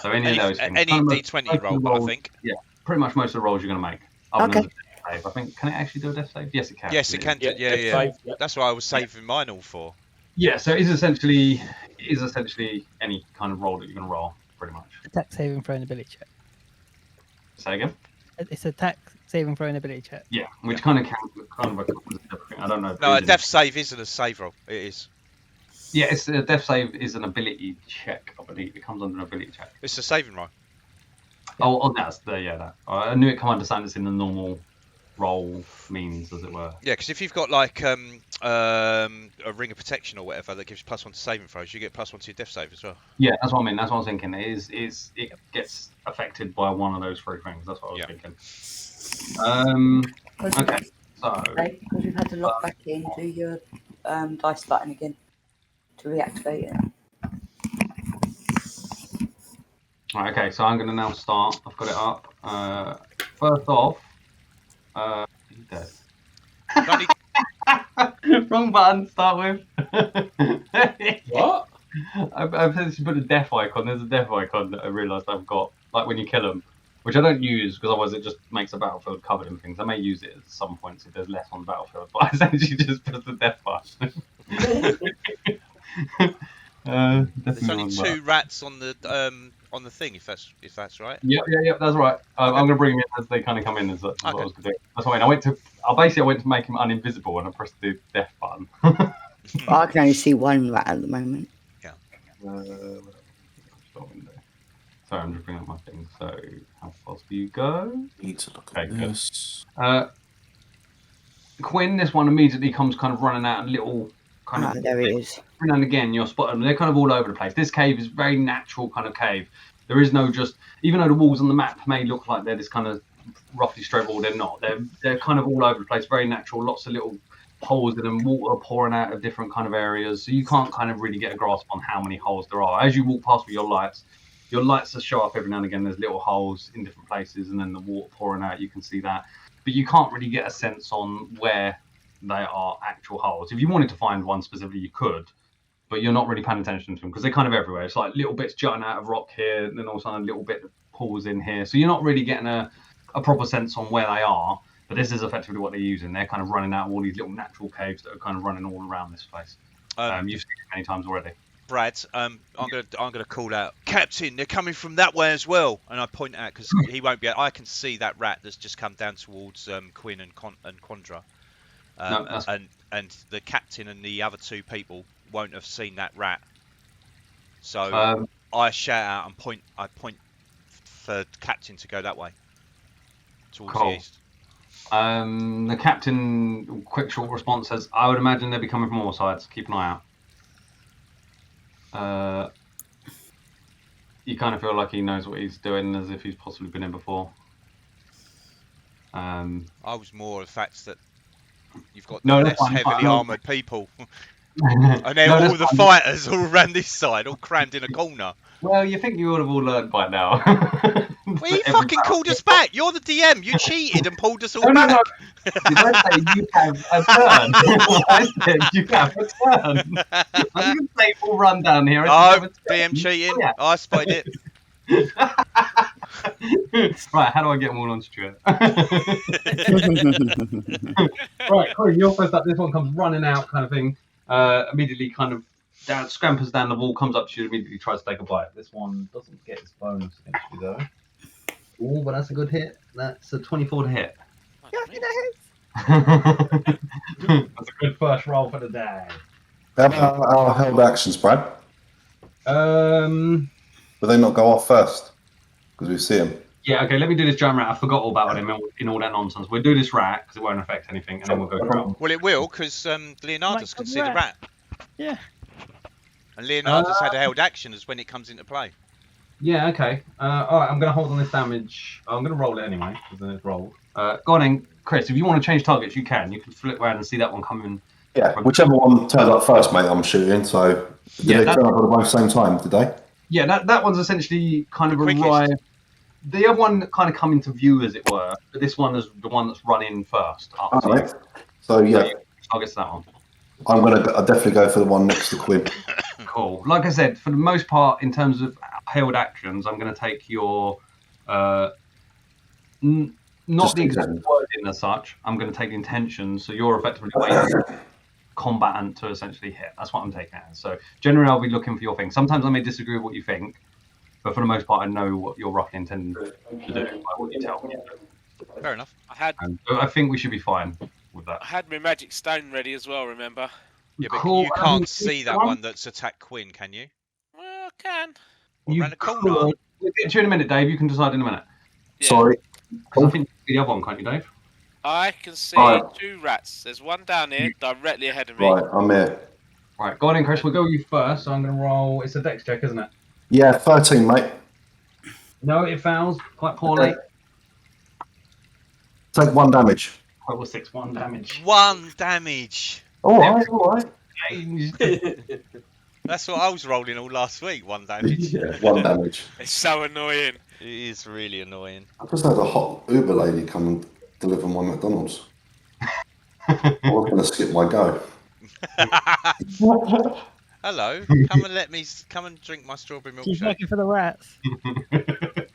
So any of those things. Any D20 roll, I think. Yeah, pretty much most of the rolls you're going to make. Other than the death save. I think, can it actually do a death save? Yes, it can. Yes, it can. Yeah. Save, yeah. That's why I was saving mine all for. Yeah, so it is essentially any kind of roll that you're going to roll, pretty much. Attack, saving, throw, and ability check. Say again? It's attack, saving, throw, and ability check. Yeah, which kind of counts kind of a everything. I don't know. No, a death save isn't a save roll. It is. Yeah, it's a death save is an ability check. I believe it comes under an ability check. It's a saving roll. Oh, that's that. I knew it come under something that's in the normal roll means, as it were. Yeah, because if you've got like a ring of protection or whatever that gives you +1 to saving throws, you get +1 to your death save as well. Yeah, that's what I mean. That's what I was thinking. It gets affected by one of those 3 things. That's what I was thinking. Okay, so Because we've had to log back in, do your dice button again to reactivate it. Right, okay, so I'm going to now start. I've got it up. First off, he's dead. Wrong button to start with. What? I've essentially put a death icon. There's a death icon that I realised I've got, like when you kill them, which I don't use because otherwise it just makes a battlefield covered in things. I may use it at some points if there's less on the battlefield, but I essentially just press the death button. There's only 2 rats on the thing, if that's right. Yep, that's right. I'm going to bring them in as they kind of come in. That's what I was going to do. That's what I mean. I went to make him uninvisible and I pressed the death button. I can only see 1 rat at the moment. Yeah. Sorry, I'm just bringing up my thing. So, how fast do you go? Need to look at this. Quinn, this one immediately comes kind of running out, little kind of. There it is. And again, you're spotting them. They're kind of all over the place. This cave is a very natural kind of cave. There is no even though the walls on the map may look like they're this kind of roughly straight wall, they're not. They're kind of all over the place, very natural. Lots of little holes in them, water pouring out of different kind of areas. So you can't kind of really get a grasp on how many holes there are. As you walk past with your lights will show up every now and again. There's little holes in different places, and then the water pouring out. You can see that, but you can't really get a sense on where they are actual holes. If you wanted to find one specifically, you could. But you're not really paying attention to them because they're kind of everywhere. It's like little bits jutting out of rock here, and then also a little bit pulls in here. So you're not really getting a proper sense on where they are. But this is effectively what they're using. They're kind of running out of all these little natural caves that are kind of running all around this place. You've seen it many times already. Brad, I'm gonna call out, Captain. They're coming from that way as well, and I point out because he won't be. I can see that rat that's just come down towards Quinn and Quandra, and the captain and the other 2 people won't have seen that rat. So I shout out and point. I point for captain to go that way towards the east. The captain, quick short response says, "I would imagine they'll be coming from all sides. Keep an eye out." You kind of feel like he knows what he's doing, as if he's possibly been in before. I was more the fact that you've got No, less that's fine, heavily armoured people. And then No, all that's the fine. fighters all around this side, all crammed in a corner. Well, you think you would have all learned by now. Well, you fucking called us back. You're the DM. You cheated and pulled us all No, no, back. Did I say you have a turn? I said you have a turn. I didn't say full run down here. I No, said you have DM a turn. cheating. Yeah. I spotted it. Right, how do I get them all on Stuart? Right, Corey, you're first up. This one comes running out, kind of thing. Immediately, kind of scampers down the wall, comes up to you, immediately tries to take a bite. This one doesn't get its bonus against you though. Oh, but that's a good hit. That's a 24 to hit. That's a good first roll for the day. How about our held actions, Brad? Will they not go off first? Because we see them. Yeah, okay, let me do this giant rat. I forgot all about him in all that nonsense. We'll do this rat because it won't affect anything, and then we'll go through. Well, it will, because Leonardus can see the rat. Yeah. And Leonardus had a held action as when it comes into play. Yeah, okay. All right, I'm going to hold on this damage. I'm going to roll it anyway, because then it's rolled. Go on then, Chris, if you want to change targets, you can. You can flip around and see that one coming. Yeah, whichever one turns up first, mate, I'm shooting. So, did they turn up at the same time, did they? Yeah, that one's essentially kind of arrived. The other one kind of come into view, as it were, but this one is the one that's running first. All right. So, yeah. Targets that one. I'll definitely go for the one next to Quinn. Cool. Like I said, for the most part, in terms of held actions, I'm going to take your not Just the exact wording as such. I'm going to take the intention. So you're effectively waiting combatant to essentially hit. That's what I'm taking it as. So generally, I'll be looking for your thing. Sometimes I may disagree with what you think, but for the most part, I know what you're roughly intending to do by what you tell me. Fair enough. I think we should be fine with that. I had my magic stone ready as well. Remember? Yeah, but Cool. you can't see that one that's attacked Quinn, can you? Well, I can. Well, You around the corner. could. We'll get to you in a minute, Dave. You can decide in a minute. Yeah. Sorry. Because I think you can see the other one, can't you, Dave? I can see Right. 2 rats. There's one down here, directly ahead of me. Right, I'm here. Right, go on in, Chris. We'll go with you first. So I'm going to roll. It's a dex check, isn't it? Yeah, 13, mate. No, it fails quite poorly. Take 1 damage. Total 6-1 damage. 1 damage. All right, all right. That's what I was rolling all last week. 1 damage. Yeah, 1 damage. It's so annoying. It is really annoying. I just had a hot Uber lady come and deliver my McDonald's. I was going to skip my go. Hello. Come and drink my strawberry She's milkshake. looking for the rats.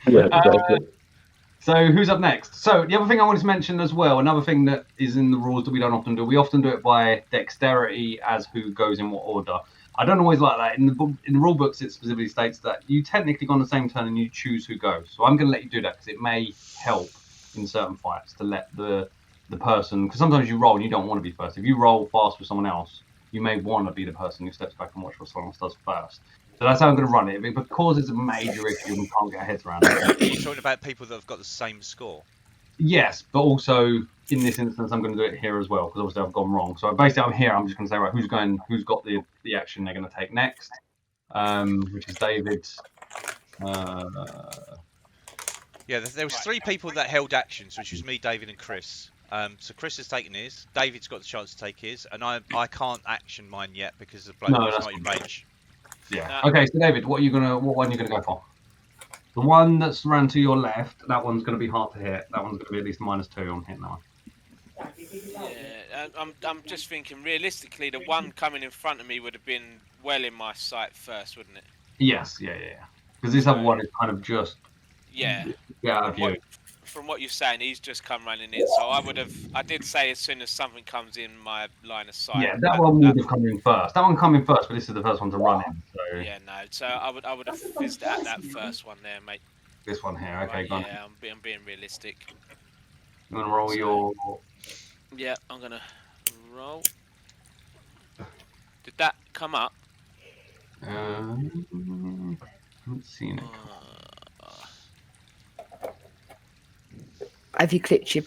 Yeah, exactly. So who's up next? So the other thing I wanted to mention as well, another thing that is in the rules that we don't often do, we often do it by dexterity as who goes in what order. I don't always like that. In the rule books, it specifically states that you technically go on the same turn and you choose who goes. So I'm going to let you do that because it may help in certain fights to let the person, because sometimes you roll and you don't want to be first. If you roll fast with someone else, you may want to be the person who steps back and watch what someone else does first. So that's how I'm going to run it. Because it's a major issue and we can't get our heads around it. You're talking about people that have got the same score. Yes, but also in this instance, I'm going to do it here as well because obviously I've gone wrong. So basically, I'm here. I'm just going to say, right, who's got the action they're going to take next, which is David. Yeah, there was 3 people that held actions, which was me, David, and Chris. So Chris has taken his. David's got the chance to take his, and I can't action mine yet because the bloke is not in range. Yeah. Okay, so David, what one are you gonna go for? The one that's around to your left. That one's gonna be hard to hit. That one's gonna be at least -2 on hit now. Yeah, I'm just thinking realistically, the one coming in front of me would have been well in my sight first, wouldn't it? Yes, yeah. Because this other one is kind of just Yeah. out of view. From what you're saying, he's just come running in. So I did say as soon as something comes in my line of sight. Yeah, that one would have come in first. That one come in first, but this is the first one to run in. So Yeah, no. So I would have fizzed at that first one there, mate. this one here. Okay, Right, go on. yeah, I'm being realistic. I'm gonna roll your. Yeah, I'm gonna roll. Did that come up? Haven't seen it. Have you clicked your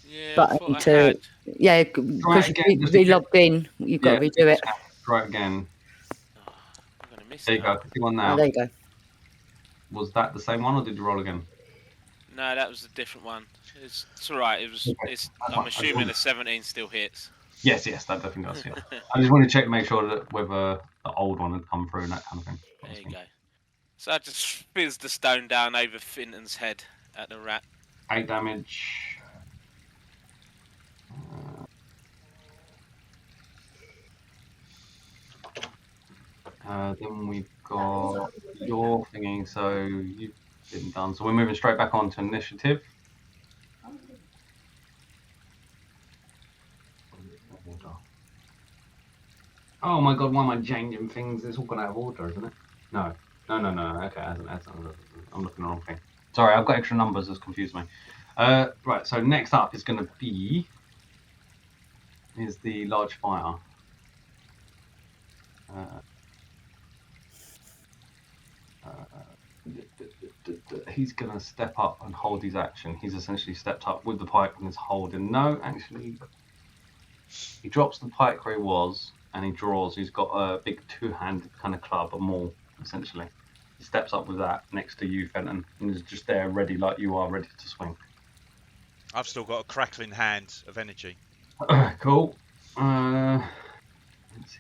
Yeah, I button thought I to? had. Yeah, Try because it again, you just to re-logged in. You've got to redo it. Try it again. Oh, I'm gonna miss There it. you go. See one Oh, now. there you go. Was that the same one, or did you roll again? No, that was a different one. It's all right. Okay. I'm assuming a 17 still hits. Yes, that definitely does. Yeah. I just want to check to make sure that whether the old one had come through and that kind of thing. There you go. So I just fizz the stone down over Finton's head at the rat. 8 damage. Then we've got your thingy, so you've been done. So we're moving straight back on to initiative. Oh my god, why am I changing things? It's all gone out of order, isn't it? No. Okay, I'm looking at the wrong thing. Sorry, I've got extra numbers that's confused me. Right, so next up is going to be the large fire. He's going to step up and hold his action. He's essentially stepped up with the pike and is holding. No, actually, he drops the pike where he was and he draws. He's got a big two-handed kind of club, a maul, essentially. He steps up with that next to you, Fenton, and is just there ready like you are, ready to swing. I've still got a crackling hand of energy. Cool. Let's see.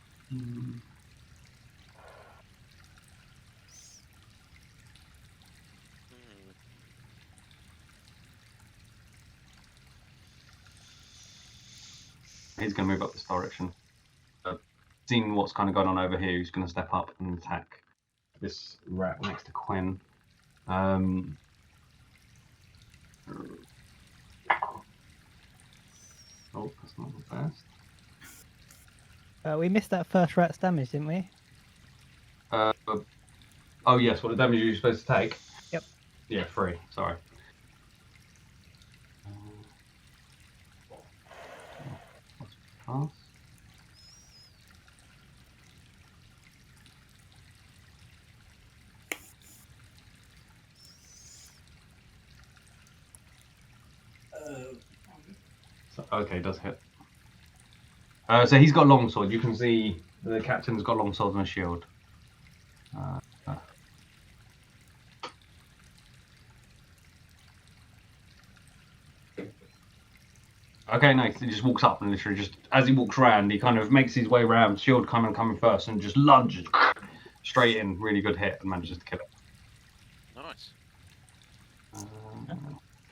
He's going to move up this direction. Seeing what's kind of going on over here, he's going to step up and attack this rat next to Quinn. Oh, that's not the best. We missed that first rat's damage, didn't we? Oh yes, what the damage you're supposed to take? Yep. Yeah, 3. Sorry. Pass. So, okay, does hit. So he's got longsword. You can see the captain's got longsword and a shield. Okay, nice. He just walks up and literally just as he walks around, he kind of makes his way around, shield coming first, and just lunges straight in. Really good hit and manages to kill it. Nice.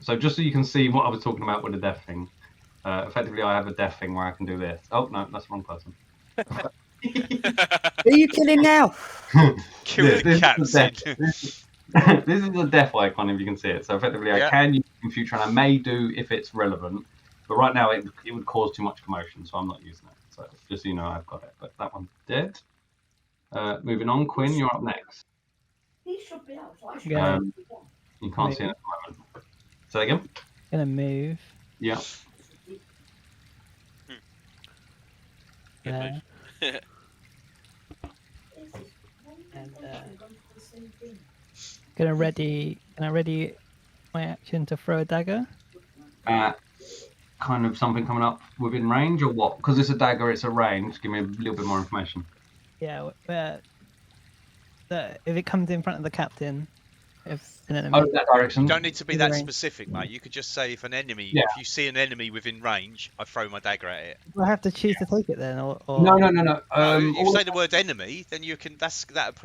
So just so you can see what I was talking about with the death thing, effectively I have a death thing where I can do this. Oh no, that's the wrong person. Who are you killing now? Kill the captain. This is a death icon if you can see it. So effectively I can use it in future and I may do if it's relevant. But right now it would cause too much commotion, so I'm not using it. So just so you know I've got it. But that one's dead. Moving on, Quinn, you're up next. He should be able to. You can't see it at the moment. Say again? Gonna move. Yeah. And, gonna ready my action to throw a dagger. Kind of something coming up within range or what? Because it's a dagger, it's a range. Give me a little bit more information. Yeah, if it comes in front of the captain, if an enemy. Oh, that direction. You don't need to be In that range. specific, mate. You could just say if an enemy, Yeah. if you see an enemy within range, I throw my dagger at it. Do I have to choose to take it then, or? No. If you all say the word enemy, then you can. That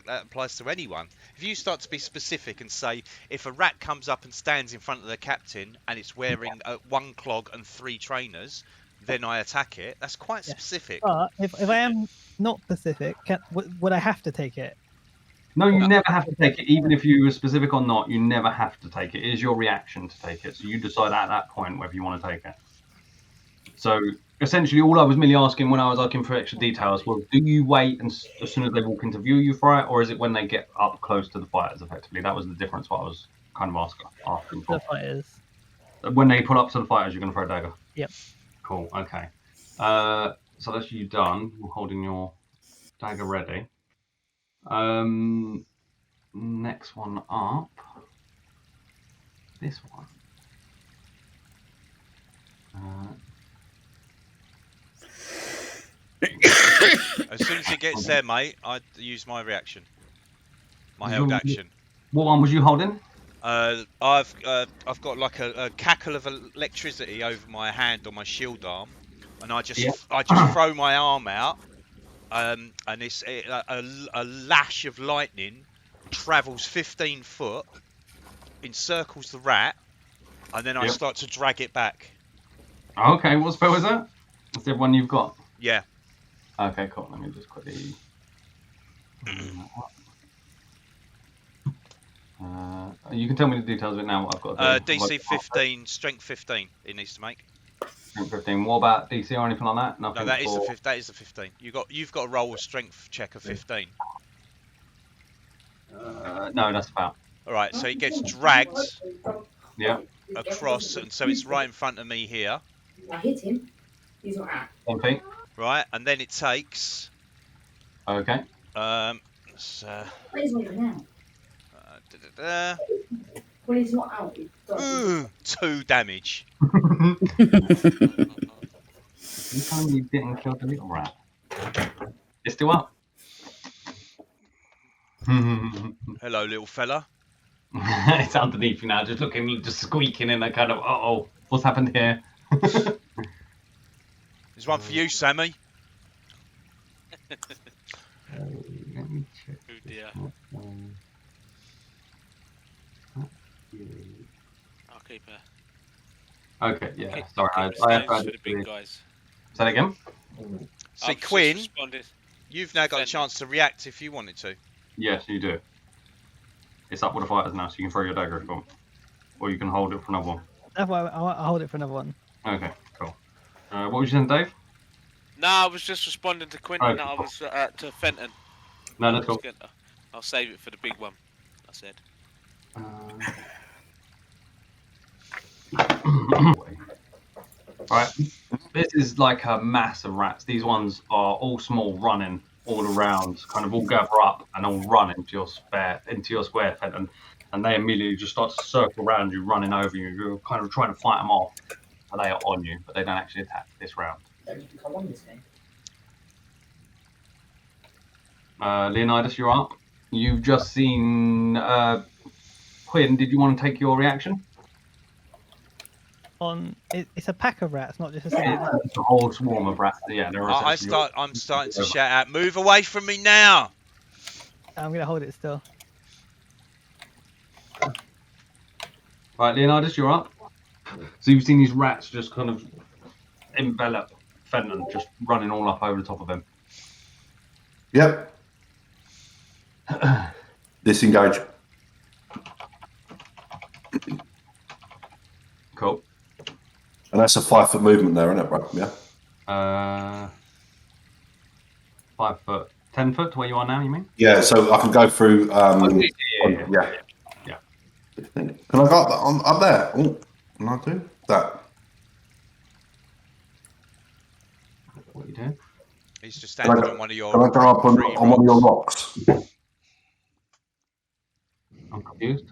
applies to anyone. If you start to be specific and say if a rat comes up and stands in front of the captain and it's wearing 1 clog and 3 trainers, then I attack it. That's quite specific. But if I am not specific, would I have to take it? No, you never have to take it. Even if you were specific or not, you never have to take it. It is your reaction to take it. So you decide at that point whether you want to take it. So essentially, all I was merely asking when I was asking for extra details was, do you wait and as soon as they walk into view, you fire it, or is it when they get up close to the fighters, effectively? That was the difference what I was kind of asking for. The fighters. When they pull up to the fighters, you're going to throw a dagger? Yep. Cool, okay. So that's you done. You're holding your dagger ready. Next one up. This one. As soon as it gets there, mate, I use my reaction, my held action. What one was you holding? I've got like a cackle of electricity over my hand on my shield arm, and I just Yeah. throw my arm out, and it's a lash of lightning travels 15 foot, encircles the rat, and then I Yep. start to drag it back. Okay, what spell is that? That's the one you've got. Yeah. Okay, cool. Let me just quickly. You can tell me the details of it now. What I've got to do. DC 15, strength 15. It needs to make. Strength 15. What about DC or anything like that? Nothing. No, that is for... the 15. You've got to roll a strength check of 15. No, that's about. All right, so it gets dragged Yeah. across, and so it's right in front of me here. I hit him. He's not out. 10 feet. Right, and then it takes. Okay. So, He's not even out. When he's not out, he does. 2 damage. You telling me you didn't kill the little rat? It's still up. Hello, little fella. It's underneath you now, just looking, just squeaking in a kind of, uh-oh, what's happened here? There's one for you, Sammy. Let me check. Oh dear. I'll keep her. Okay, yeah, sorry. I Keep have for to the big guys. say that again? See, I've just Quinn, responded. you've now got a Defend. chance to react if you wanted to. Yes, you do. It's up with the fighters now, so you can throw your dagger if you want. Or you can hold it for another one. I'll hold it for another one. Okay, cool. What was you saying, Dave? No, I was just responding to Quinton. Okay. I was to Fenton. No, that's cool. I'll save it for the big one. I said. Right, this is like a mass of rats. These ones are all small, running all around, kind of all gather up and all run into your square, Fenton, and they immediately just start to circle around you, running over you. You're kind of trying to fight them off, and they are on you, but they don't actually attack this round. Don't you come on this game? Leonidas, you're up. You've just seen Quinn. Did you want to take your reaction? It's a pack of rats, not just a single rat. It's a whole swarm of rats. Yeah, I'm starting to shout out, move away from me now! I'm gonna hold it still. Right, Leonidas, you're up. So you've seen these rats just kind of envelop Fenton, just running all up over the top of him. Yep. Disengage. Cool. And that's a 5 foot movement there, isn't it, bro? Yeah. 5 foot, 10 foot to where you are now, you mean? Yeah, so I can go through. Yeah. Can I go up there? Oh, can I do that? What are you doing? He's just standing on one of your. Can I go up on one of your rocks? I'm confused.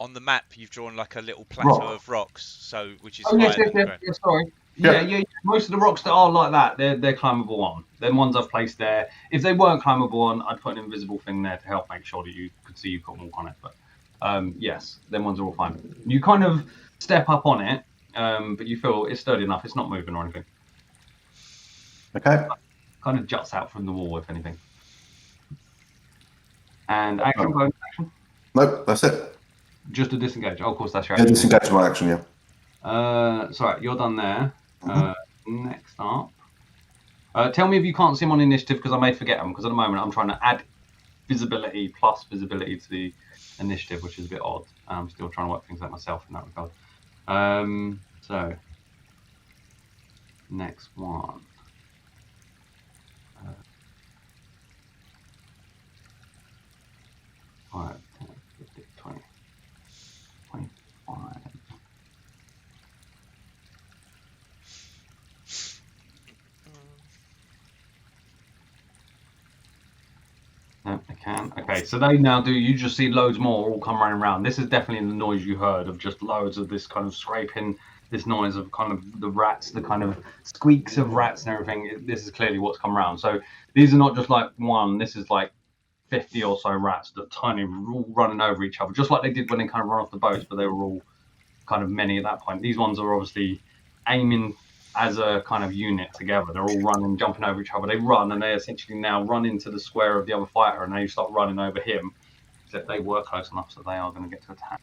On the map, you've drawn like a little plateau of rocks, so which is higher Yes, than the ground. sorry. Yeah. Most of the rocks that are like that, they're climbable on. Them ones I've placed there. If they weren't climbable on, I'd put an invisible thing there to help make sure that you could see you've got walk on it. But yes, them ones are all fine. You kind of step up on it, but you feel it's sturdy enough. It's not moving or anything. Okay. Kind of juts out from the wall, if anything. And action, bonus action. Nope, that's it. Just a disengage. Oh, of course, that's your Yeah, action. disengage my action, yeah. Sorry, you're done there. Next up. Tell me if you can't see them on initiative, because I may forget them, because at the moment I'm trying to add visibility plus visibility to the initiative, which is a bit odd. I'm still trying to work things out myself in that regard. So, next one. 5, 10, 15, 20, 25. No, I can. Okay, so they now do. You just see loads more all come running around. This is definitely the noise you heard of just loads of this kind of scraping, this noise of kind of the rats, the kind of squeaks of rats and everything. This is clearly what's come around. So these are not just like one. This is like 50 or so rats that tiny, all running over each other, just like they did when they kind of run off the boats, but they were all kind of many at that point. These ones are obviously aiming as a kind of unit together. They're all running, jumping over each other. They run, and they essentially now run into the square of the other fighter, and they start running over him. Except they were close enough, so they are going to get to attack.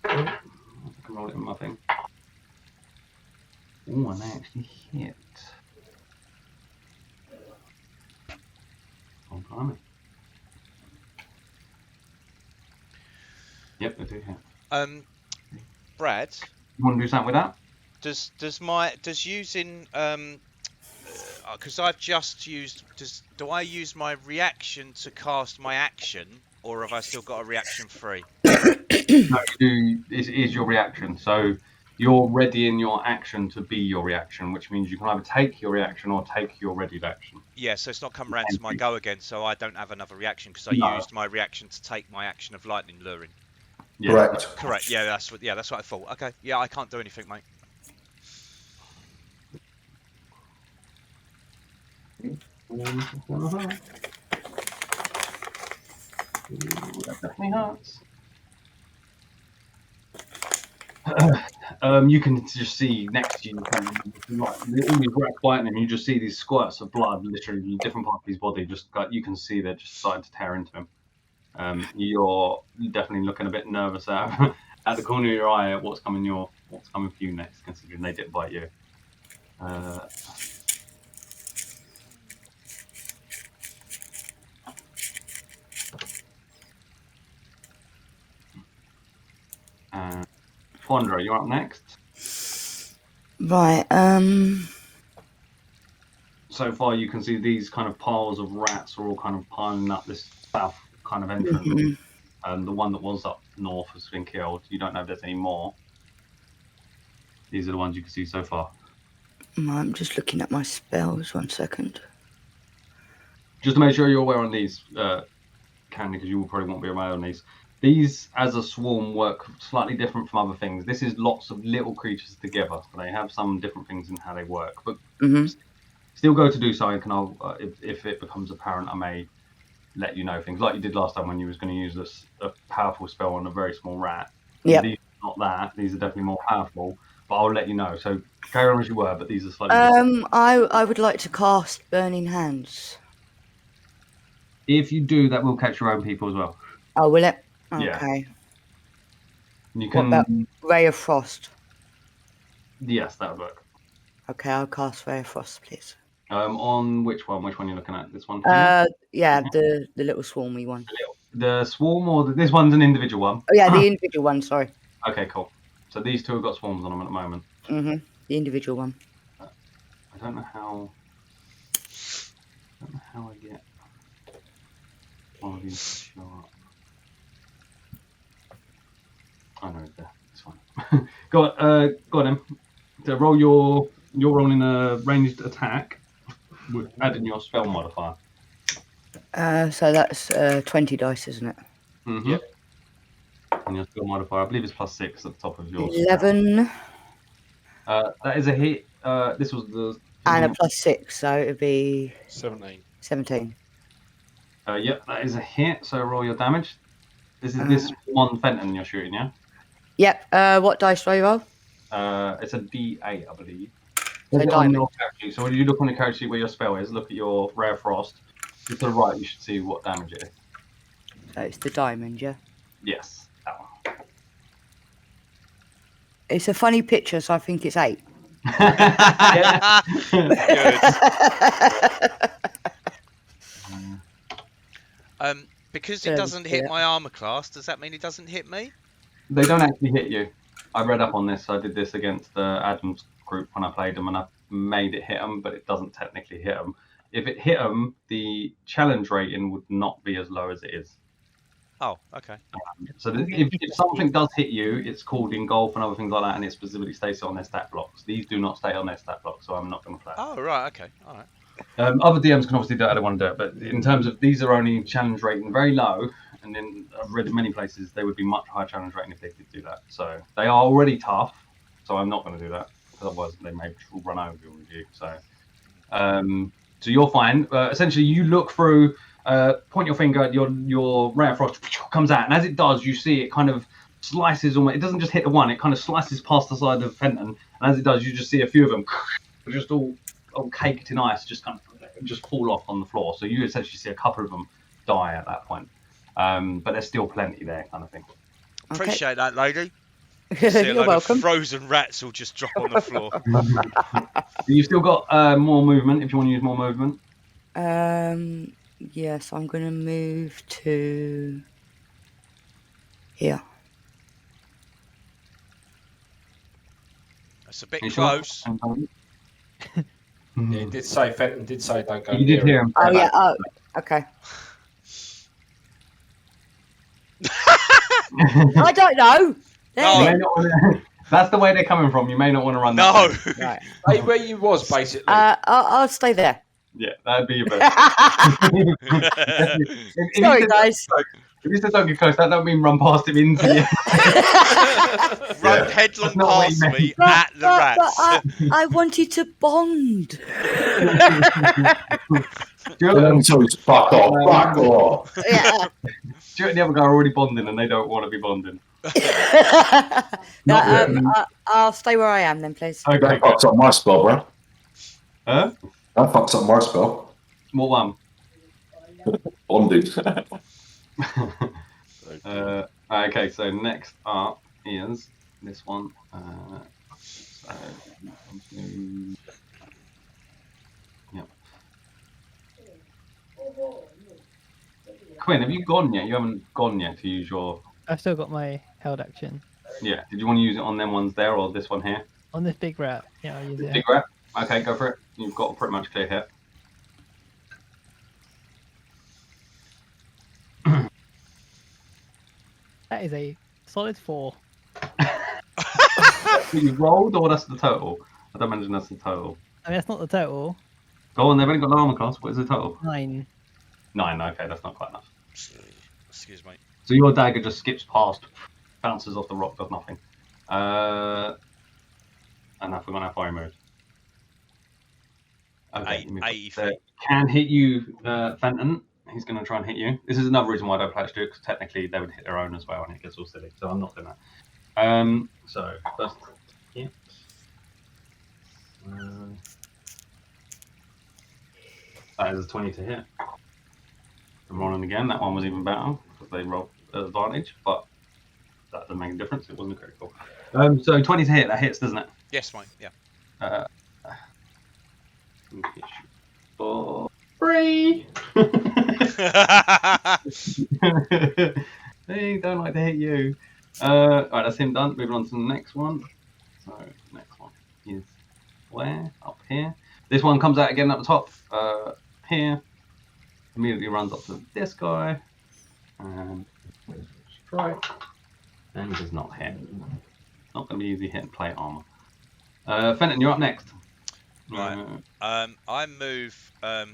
I can roll it in my thing. Oh, and they actually hit. Oh, blimey. Yep, they do hit. Brad, You want to do something with that? does using because I've just used do I use my reaction to cast my action, or have I still got a reaction free? No, it is your reaction. So you're readying your action to be your reaction, which means you can either take your reaction or take your readied action. Yeah, so it's not come round to my go again, so I don't have another reaction because I No. used my reaction to take my action of lightning luring. Yeah. Correct. Correct. Yeah, that's what I thought. Okay. Yeah, I can't do anything, mate. That definitely hurts. You can just see next to you, all these rats biting him. You just see these squirts of blood, literally in different parts of his body. Just you can see they're just starting to tear into him. You're definitely looking a bit nervous at the corner of your eye at what's coming for you next, considering they didn't bite you. Fondra, you're up next. Right. So far, you can see these kind of piles of rats are all kind of piling up this south kind of entrance. Mhm. And the one that was up north has been killed. You don't know if there's any more. These are the ones you can see so far. I'm just looking at my spells. 1 second. Just to make sure you're aware on these, Candy, because you probably won't be aware on these. These, as a swarm, work slightly different from other things. This is lots of little creatures together. So they have some different things in how they work. But still go to do something, and I'll, if it becomes apparent, I may let you know things. Like you did last time when you was going to use a powerful spell on a very small rat. Yeah. These are not that. These are definitely more powerful. But I'll let you know. So carry on as you were, but these are slightly different. I would like to cast Burning Hands. If you do, that will catch your own people as well. Oh, will it? Yeah. Okay. You What can. about Ray of Frost? Yes, that would work. Okay, I'll cast Ray of Frost, please. On which one? Which one are you looking at? This one? Yeah, the little swarmy one. The swarm, or this one's an individual one? Oh, yeah, the individual one. Sorry. Okay, cool. So these two have got swarms on them at the moment. The individual one. I don't know how I get all of these to show up. I know it's there. It's fine. Go on then. So roll you're rolling a ranged attack with adding your spell modifier. So that's 20 dice, isn't it? Mm-hmm. Yep. And your skill modifier, I believe, is +6 at the top of yours. 11. That is a hit. This was the. And a +6, so it would be 17. Yep, that is a hit. So roll your damage. This is this one Fenton you're shooting, yeah? Yep. What dice do I roll? It's a D8, I believe. So On your character sheet. So when you look on the character sheet where your spell is, look at your Rare Frost. To the right, you should see what damage it is. So it's the diamond, yeah? Yes, that one. It's a funny picture, so I think it's 8. Good. Because it doesn't hit my armor class, does that mean it doesn't hit me? They don't actually hit you. I read up on this. I did this against the Adams group when I played them, and I made it hit them, but it doesn't technically hit them. If it hit them, the challenge rating would not be as low as it is. Oh, okay. So if something does hit you, it's called engulf and other things like that, and it specifically states it on their stat blocks. These do not stay on their stat blocks, so I'm not going to play. Oh, right, okay, all right. Other DMs can obviously do it how they want to do it, but in terms of these are only challenge rating very low, and then I've read in many places they would be much higher challenge rating if they did do that. So they are already tough, so I'm not going to do that, because otherwise they may run over you with you. So you're fine. Essentially, you look through, point your finger at your Ray of Frost, comes out, and as it does, you see it kind of slices almost. It doesn't just hit the one; it kind of slices past the side of Fenton, and as it does, you just see a few of them just all caked in ice, just kind of just fall off on the floor. So you essentially see a couple of them die at that point, but there's still plenty there, kind of thing. Appreciate that, lady. See a You're load welcome. of frozen rats will just drop on the floor. You've still got more movement if you want to use more movement. Yes, I'm gonna move to here. That's a bit You sure? close. Yeah, it did say Fenton did say don't go You near did hear him. him. Oh yeah. Oh, okay. I don't know. There No. You we may not wanna- That's the way they're coming from. You may not want to run that No. way. go. Right. Hey, where you was basically. I'll stay there. Yeah, that'd be your best. Sorry, guys. If you said don't get close, that don't mean run past him into you. Run Yeah. headlong That's not what he past meant. me at the rats. I wanted to bond. Tell him to fuck off. Fuck off. Yeah. Stuart and the other guy are already bonding, and they don't want to be bonding. No, Yeah. I'll stay where I am then, please. Okay. That fucks up my spell, bro. Huh? That fucks up my spell. What one? Bonded. Okay, so next up is this one. Yep. Quinn, have you gone yet? You haven't gone yet to use your. I've still got my held action Yeah. Did you want to use it on them ones there or this one here? on this big rat. Yeah, I'll use it. Big rat. Okay, go for it. You've got a pretty much clear hit. That is a solid 4. You rolled, or that's the total? I don't imagine that's the total. I mean, that's not the total. Go on, they've only got the armor class. What is the total? 9. 9. Okay, that's not quite enough. Excuse me. So your dagger just skips past, bounces off the rock, does nothing. And I forgot how far he moved. Okay, 80 so feet. can hit you, Fenton. He's going to try and hit you. This is another reason why I don't play Stuart, because technically they would hit their own as well, and it gets all silly. So I'm not doing that. So first hit. That is a 20 to hit. I'm rolling again. That one was even better because they rolled at advantage, but that doesn't make a difference. It wasn't critical. So 20 to hit. That hits, doesn't it? Yes, mate. Yeah. For free. They don't like to hit you. Alright, that's him done. Moving on to the next one. So next one is where? Up here. This one comes out again at the top. Here. Immediately runs up to this guy. And strike. And does not hit. Not going to be easy hitting plate armor. Fenton, you're up next. Right. I move. No.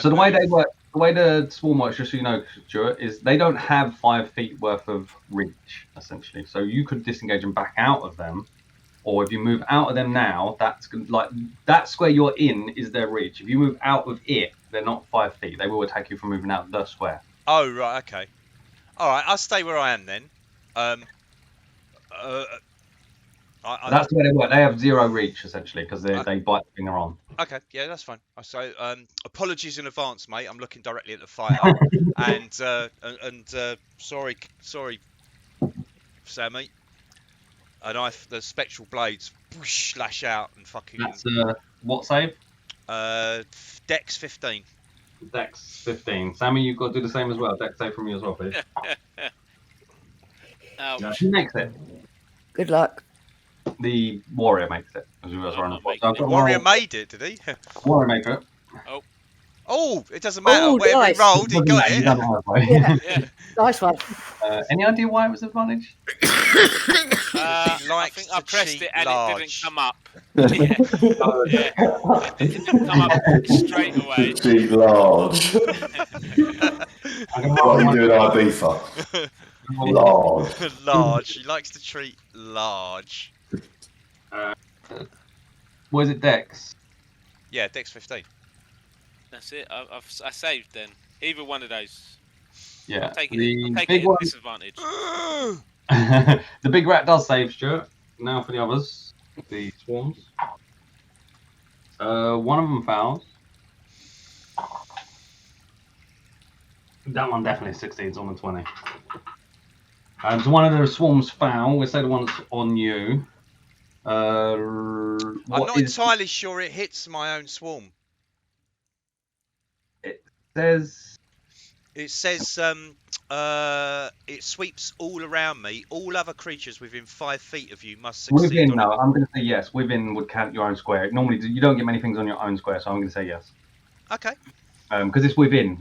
So the way they work, the way the swarm works, just so you know, Stuart, is they don't have 5 feet worth of reach, essentially. So you could disengage and back out of them, or if you move out of them now, like that square you're in is their reach. If you move out of it, they're not 5 feet. They will attack you from moving out of the square. Oh right. Okay. All right. I'll stay where I am then. That's the way they work. They have 0 reach essentially because they bite the thing they're on. Okay, yeah, that's fine. So, apologies in advance, mate. I'm looking directly at the fighter, and sorry, Sammy. And the spectral blades whoosh, lash out and fucking. That's what save? Dex 15. Dex 15. Sammy, you've got to do the same as well. Dex save from you as well, please. Ouch. Who makes it? Good luck. The warrior makes it. As we were running. The warrior made it, did he? Warrior make it. Oh, it doesn't matter. Oh, Whatever nice. he rolled, he got You it. done it halfway. Yeah. Yeah. Nice one. Any idea why it was advantage? I likes think to I pressed cheat it and large. it didn't come up. Yeah. It didn't come up straight away. Gee, large. What are you doing, Ibiza? Large. Large. He likes to treat large. What is it, Dex? Yeah, Dex 15. That's it. I saved then. Either one of those. Yeah. I'll take the it big at one. disadvantage. The big rat does save, Stuart. Now for the others, the swarms. One of them fails. That one definitely succeeds on the 20. So one of the swarms foul. We'll say the one that's on you. I'm not entirely sure it hits my own swarm. It says. It says it sweeps all around me. All other creatures within 5 feet of you must succeed. Within, on no, I'm going to say yes. Within would count your own square. Normally, you don't get many things on your own square, so I'm going to say yes. Okay. Because it's within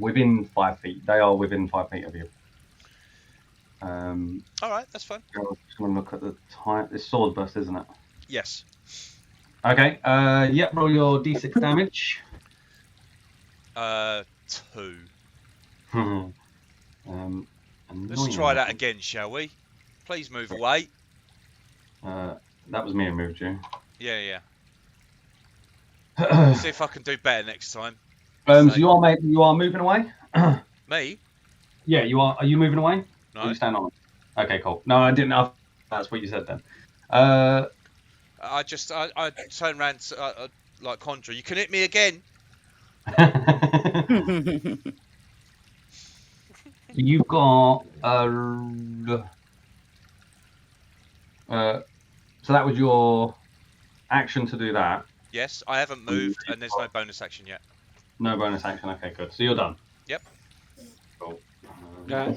5 feet. They are within 5 feet of you. All right, that's fine. I'm just going to look at the time. It's sword burst, isn't it? Yes. Okay. Yep. Roll your d6 damage. 2. Let's Let's try that again, shall we? Please move away. That was me who moved you. Yeah. We'll see if I can do better next time. So you are moving away. Me? Yeah, you are. Are you moving away? No. Or you stand on it? Okay, cool. No, I didn't know. That's what you said then. I turn around like Contra. You can hit me again. You've got so that was your action to do that. Yes, I haven't moved, and there's no bonus action yet. No bonus action. Okay, good. So you're done. Yep. Cool. Yeah.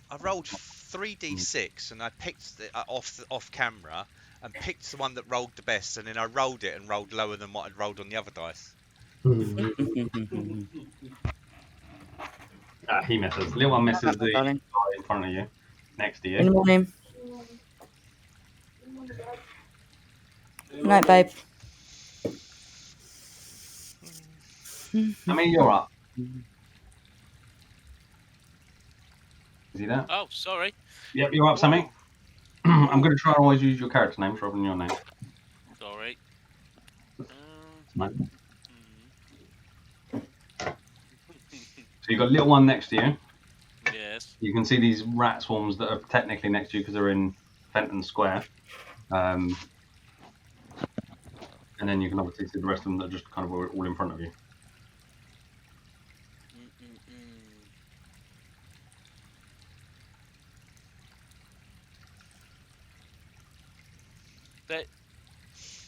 I rolled 3d6 and I picked it off camera and picked the one that rolled the best, and then I rolled it and rolled lower than what I'd rolled on the other dice. He misses. Little one misses the guy in front of you, next to you. In the morning. Night, babe. I mean, you're up. Is he there? Oh, sorry. Yep, you're up, Sammy. I'm going to try and always use your character names rather than your name. Sorry. No. So you've got a little one next to you. Yes. You can see these rat swarms that are technically next to you because they're in Fenton Square. And then you can obviously see the rest of them that are just kind of all in front of you.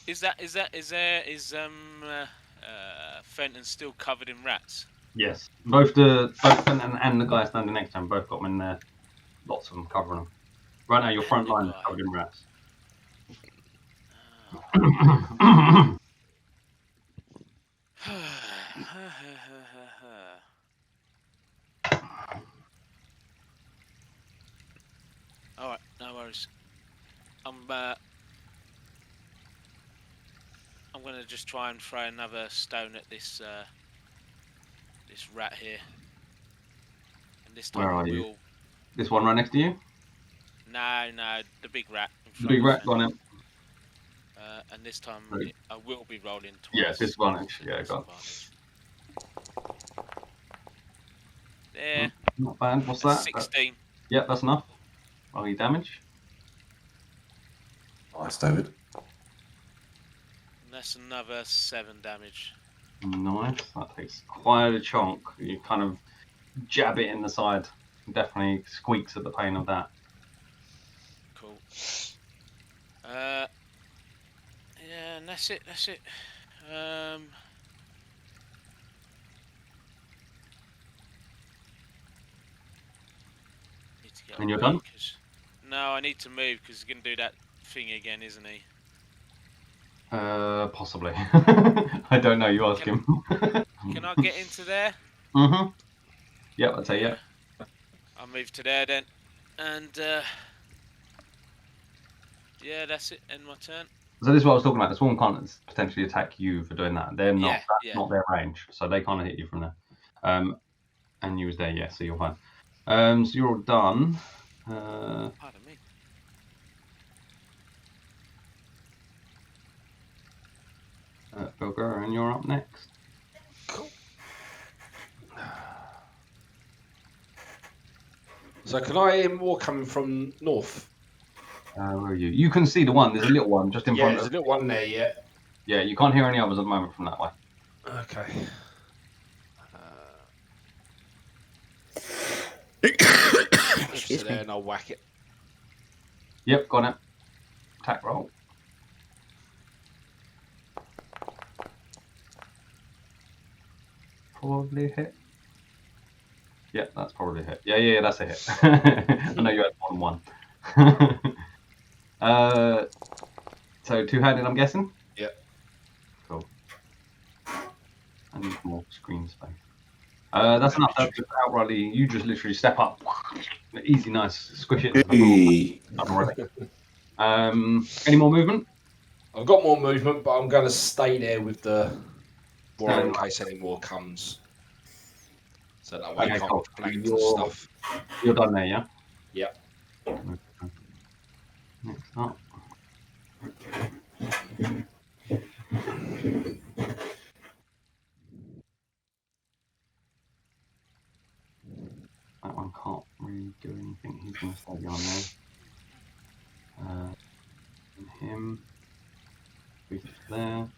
Is Fenton still covered in rats? Yes, both Fenton and the guy standing next to him both got them in there. Lots of them covering them. Right now, your front line is covered in rats. All right, no worries. I'm gonna just try and throw another stone at this this rat here. And this time Where are you? This one right next to you? No, the big rat. The big rat, go on in. And this time I will be rolling twice. Yeah, disadvantage. Yeah, got there. Not bad. What's that? 16. Yeah, that's enough. Roll your damage. Nice, David. And that's another 7 damage. Nice. That takes quite a chunk. You kind of jab it in the side. Definitely squeaks at the pain of that. Cool. Yeah, and that's it. Need to get And you're away done? No, I need to move because he's going to do that thing again, isn't he? Possibly. I don't know. You ask him. Can I get into there? Mm-hmm. Yeah, I'd say yeah. I'll move to there then. And, yeah, that's it. End my turn. So this is what I was talking about. The swarm can't potentially attack you for doing that. They're not. Yeah, That's yeah. not their range, so they can't hit you from there. And you was there, yeah. So you're fine. So you're all done. Pardon me. Bilger, and you're up next. Cool. So can I hear more coming from north? Where are you? You can see the one. There's a little one just in Yeah, front there's of. a little one there. Yeah. Yeah, you can't hear any others at the moment from that way. Okay. Excuse There me. and I'll whack it. Yep, got it. Attack roll. Probably hit. Yeah, that's probably a hit. Yeah, that's a hit. I know you had more than one. So two-handed, I'm guessing? Yep. Cool. I need more screen space. That's enough. That's just outrightly. You just literally step up. Easy, nice. Squish it. Hey. Done already. Any more movement? I've got more movement, but I'm going to stay there with the warrior in Stand case any more comes. So that way Okay, I can't cool. flank and You're- stuff. You're done there, yeah? Yep. Next up. That one can't really do anything. He's going to stay behind there. And him. He's there.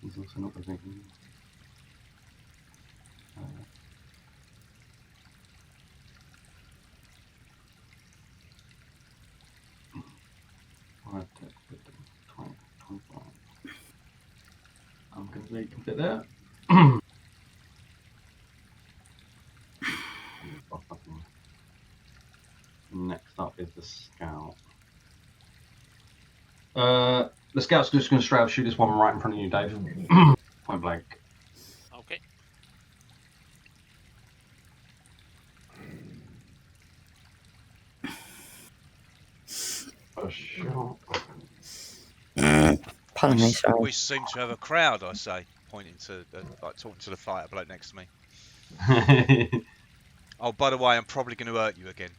He's also not going to. I'm going to say you can fit there. Next up is the scout. The scout's just going to straight up shoot this one right in front of you, Dave. Point blank. Okay. A shot. Pardon me, We sorry. seem to have a crowd, I say, pointing to, like talking to the fighter bloke next to me. Oh, by the way, I'm probably going to hurt you again.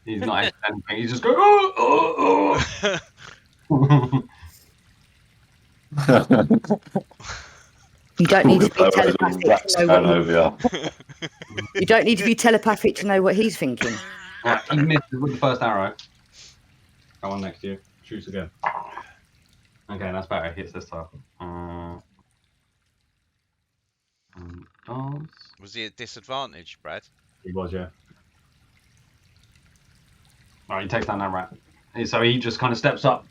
He's not anything. He's just going. Oh. You don't need to be telepathic Rats to know going what over you don't need to be telepathic to know what he's thinking. Right, he misses with the first arrow. Go on next to you. Shoots again. Okay, that's better. Hits this time. Does. Was he at disadvantage, Brad? He was, yeah. Alright, he takes down that rat. So he just kind of steps up,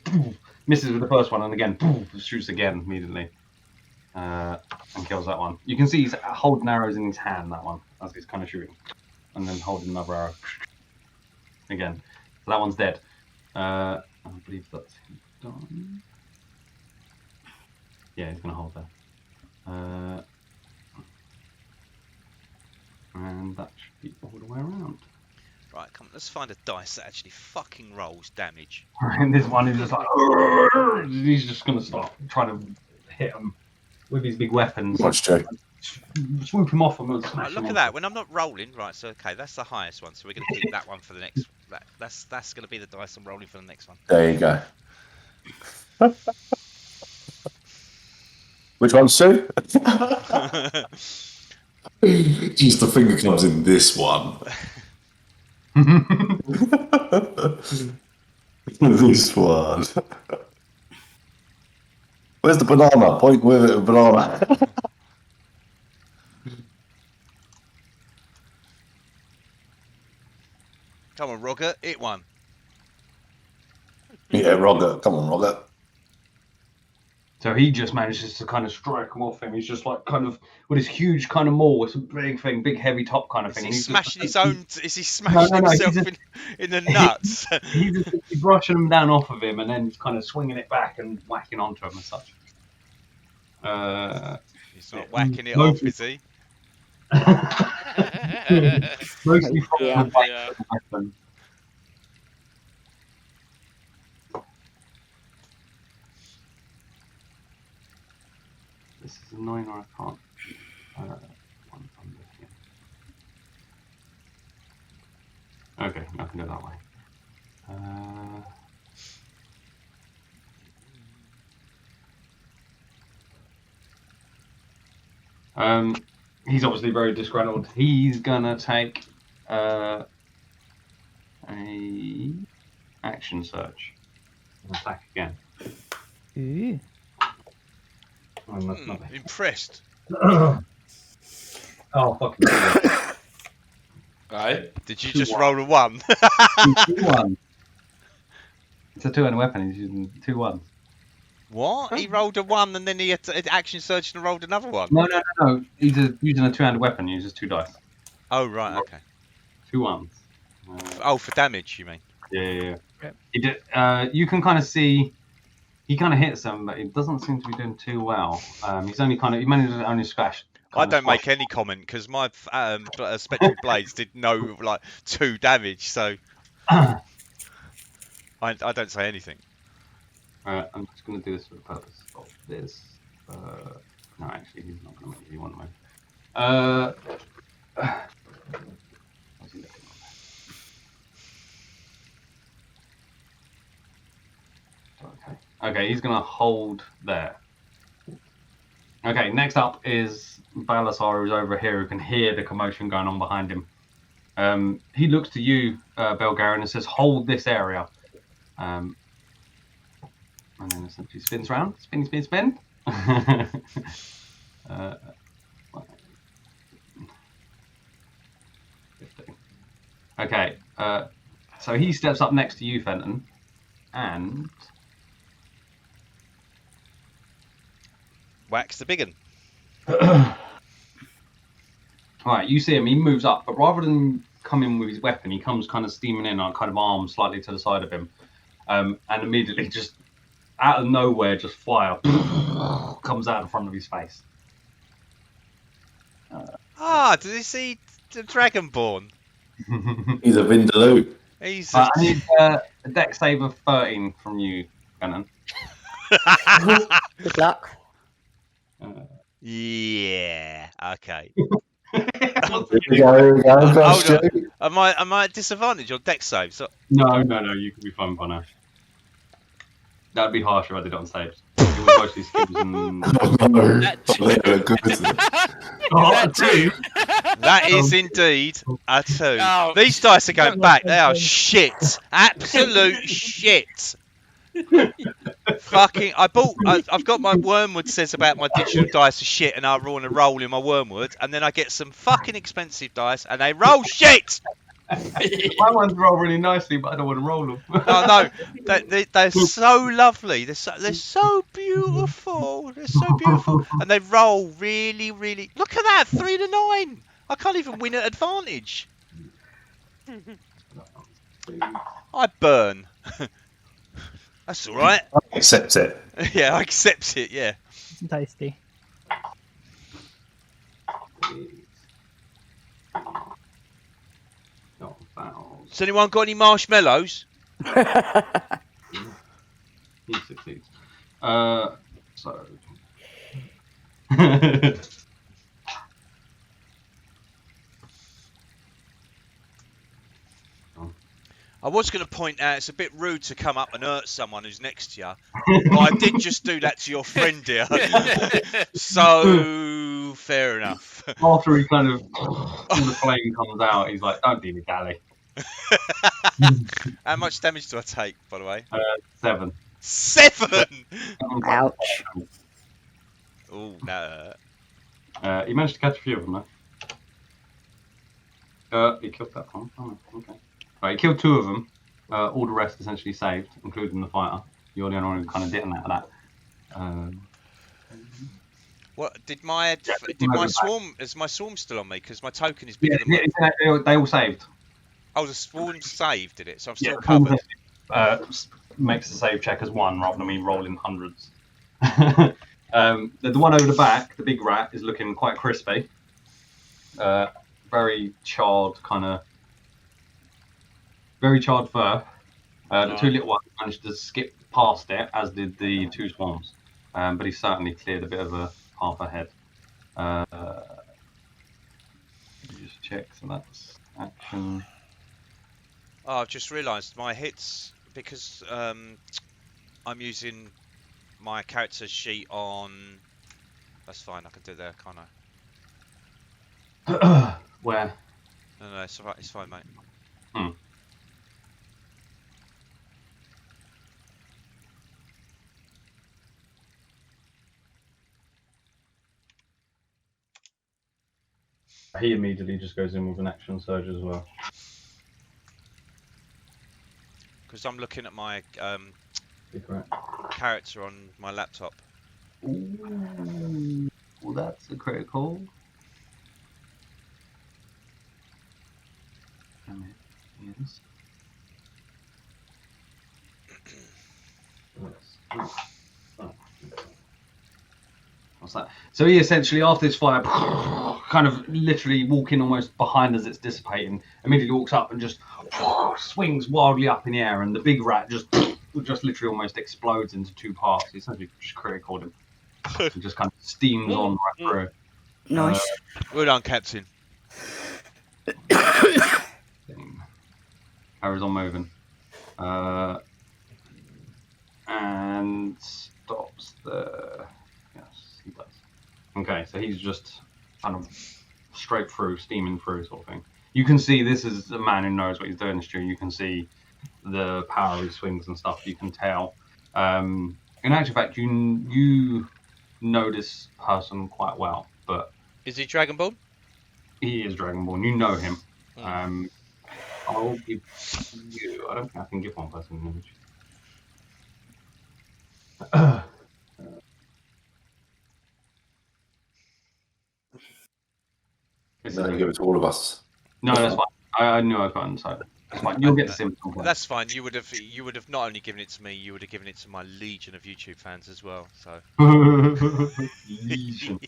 misses with the first one, and again, shoots again immediately. And kills that one. You can see he's holding arrows in his hand, that one, as he's kind of shooting. And then holding another arrow. Again. So that one's dead. I believe that's him done. Yeah, he's going to hold there. And that should be all the way around. Right, come on, let's find a dice that actually fucking rolls damage. And this one is just like, he's just going to start trying to hit him with his big weapons. Watch Joe. Swoop him off him and smash Right, him look at off. that. When I'm not rolling, right? So okay, that's the highest one. So we're going to keep that one for the next. That's going to be the dice I'm rolling for the next one. There you go. Which one, Sue? Just the finger clubs in this one. This one. Where's the banana? Point with it, banana. Come on, Roger, hit one. Yeah, Roger. Come on, Roger. So he just manages to kind of strike him off him. He's just like kind of with his huge kind of maul. It's a big thing, big heavy top kind of Is thing. he And he's smashing just, his own? Is he smashing no, himself he's in the nuts? he's brushing him down off of him and then kind of swinging it back and whacking onto him and such. He's not whacking it Mostly- off, is he? Mostly from Yeah. the back Yeah. of the weapon. This is a 9 or I can't. One under here. Okay, I can go that way. He's obviously very disgruntled. He's gonna take a action search and attack again. Ooh. Impressed. Oh fucking hell. Right. Did you 2-1. just roll a 1? 2-1. It's a two-handed weapon. He's using 2-1. What? He rolled a 1 and then he had to action search and rolled another one? No. He's using a two-handed weapon. He uses 2 dice. Oh, right, okay. 2 1s. Oh, for damage, you mean? Yeah. Yep. He did. You can kind of see. He kind of hits them, but he doesn't seem to be doing too well. He's only he managed to only scratch. I don't make any comment because my spectral blades did no 2 damage, so I don't say anything. I'm just going to do this for the purpose of this. No, actually, he's not going to make you one move. What's he looking at? Okay, he's going to hold there. Okay, next up is Balasar, who's over here, who can hear the commotion going on behind him. He looks to you, Belgarian, and says, hold this area. And then essentially spins around. Spin. Okay, so he steps up next to you, Fenton, and Whacks the big one. Alright, you see him, he moves up, but rather than come in with his weapon, he comes kind of steaming in on kind of arm slightly to the side of him. And immediately just out of nowhere, just fire comes out in front of his face. Did you see the Dragonborn? He's a Vindaloo. He's I need a dex save of 13 from you, Fenton. Good luck. Yeah, okay. Here we go. Hold on. Am I at disadvantage on dex saves? So... No, you can be fine by now. That'd be harsh if I did it on saves. It was mostly skills and... Oh, no. That too. That is indeed a 2. Oh. These dice are going back. They are shit. Absolute shit. Fucking, I've got my Wormwood says about my digital dice are shit and I want to roll in my Wormwood, and then I get some fucking expensive dice and they roll shit. My ones roll really nicely, but I don't want to roll them. No, they're so lovely. They're so beautiful. They're so beautiful, and they roll really, really. Look at that, 3 to 9. I can't even win at advantage. I burn. That's all right. Accept it. Yeah, I accept it. Yeah. It's tasty. Has anyone got any marshmallows? He succeeds. So. I was going to point out it's a bit rude to come up and hurt someone who's next to you, but I did just do that to your friend here. So fair enough. After he kind of all the flame comes out, he's like, "Don't do me, Gally." How much damage do I take, by the way? 7. 7. Ouch. Oh no. He managed to catch a few of them though. He killed that one. Oh, okay. Right, he killed 2 of them. All the rest essentially saved, including the fighter. You're the only one who kind of didn't out of that. What did my swarm? Is my swarm still on me? Because my token is bigger than my... They all saved. Oh, the swarm saved, did it? So I'm still covered. Makes the save check as 1 rather than me rolling hundreds. The one over the back, the big rat, is looking quite crispy. Very charred, very charred fur. The 2 little ones managed to skip past it, as did the 2 swarms. But he certainly cleared a bit of a path ahead. Just check, so that's action. Oh, I've just realised my hits, because I'm using my character sheet on. That's fine. I can do it there, can't I? Where? No, it's alright. It's fine, mate. He immediately just goes in with an action surge as well. Because I'm looking at my Secret. character on my laptop. Ooh, well, that's a critical. Damn it. Yes. What's that? So he essentially, after this fire, kind of literally walking almost behind as it's dissipating, immediately walks up and just swings wildly up in the air, and the big rat just literally almost explodes into two parts. He essentially just critical him. It just kind of steams on right through. Nice. Well done, Captain. Carries on moving. And stops there. Yes, he does. Okay, so he's just kind of straight through, steaming through sort of thing. You can see this is a man who knows what he's doing, Stu. You can see the power of his swings and stuff. You can tell. In actual fact, you know this person quite well, but Is he Dragonborn? he is Dragonborn. You know him. Mm. I'll give you. I don't think I can give one person an image. Then you give it to all of us. No, that's fine. I knew I got inside. That's fine. You'll get to see him. That's fine. You would have not only given it to me, you would have given it to my legion of YouTube fans as well. So. Legion.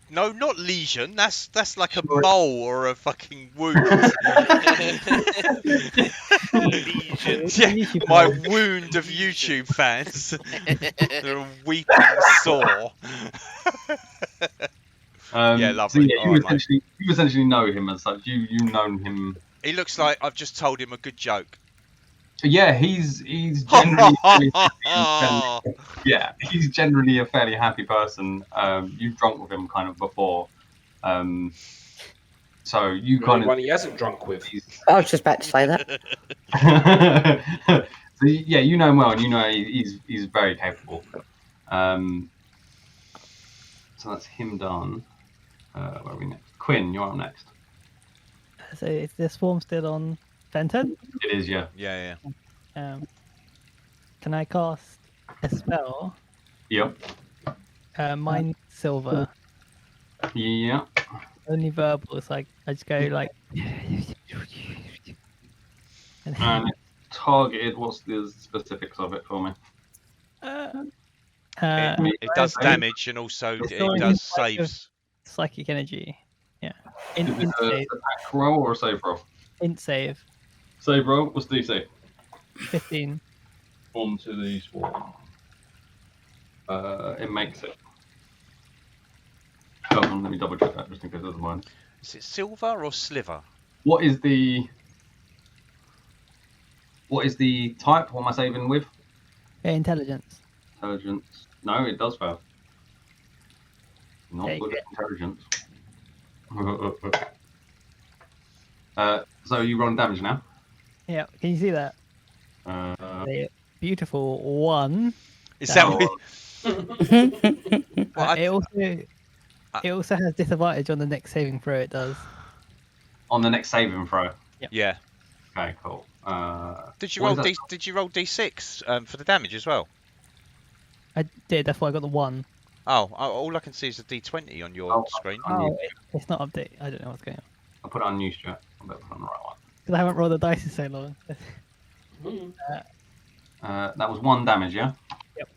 No, not lesion. That's like a mole or a fucking wound. Legion. Yeah, my wound of YouTube fans. They're a weeping sore. Yeah, lovely. So yeah, you essentially know him as such. You've known him. He looks like I've just told him a good joke. Yeah, he's generally yeah, he's generally a fairly happy person. You've drunk with him kind of before, so you kind of one he hasn't drunk with. I was just about to say that. So yeah, you know him well, and you know he's very capable. So that's him done. Where are we next? Quinn, you're up next. So is the swarm still on Fenton? It is, yeah. Yeah. Can I cast a spell? Yep. Mine silver. Yeah. Only verbal. It's like I just go like. And it's targeted. What's the specifics of it for me? It does damage and also it does saves. Psychic energy. Yeah. Is it an attack roll or a save roll? Int save. Save roll. What's DC? 15. Onto the swarm. It makes it. Hold on, let me double check that just in case it doesn't mind. Is it silver or sliver? What is the type? What am I saving with? Intelligence. Intelligence. No, it does fail. Not Take good it. at intelligence. So you roll damage now. Yeah. Can you see that? The beautiful 1. Is that what? It also has disadvantage on the next saving throw. It does. On the next saving throw. Yeah. Okay, cool. Did you roll D6 for the damage as well? I did. That's why I got the 1. Oh, all I can see is a D20 on your screen. Oh, it's not update. I don't know what's going on. I'll put it on news chat. I better put it on the right one. Because I haven't rolled the dice in so long. That was 1 damage, yeah? Yep.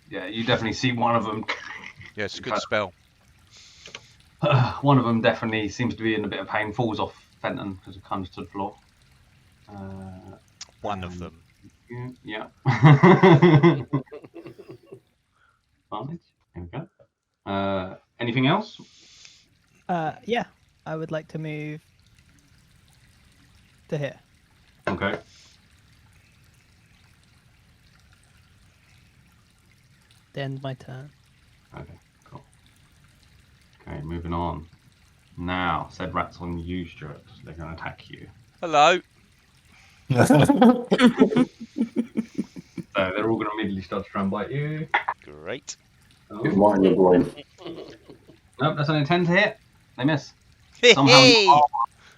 Yeah, you definitely see one of them. Yeah, it's a good spell. One of them definitely seems to be in a bit of pain, falls off Fenton because it comes to the floor. One of them. Yeah. Here we go. Anything else? Yeah. I would like to move to hit. Okay. Then my turn. Okay, cool. Okay, moving on. Now, said rats on you, Stuart. They're going to attack you. Hello. So they're all going to immediately start to try and bite you. Great. Oh. Get right in the groin. Nope, that's only 10 to hit. They miss. Hey, Somehow hey.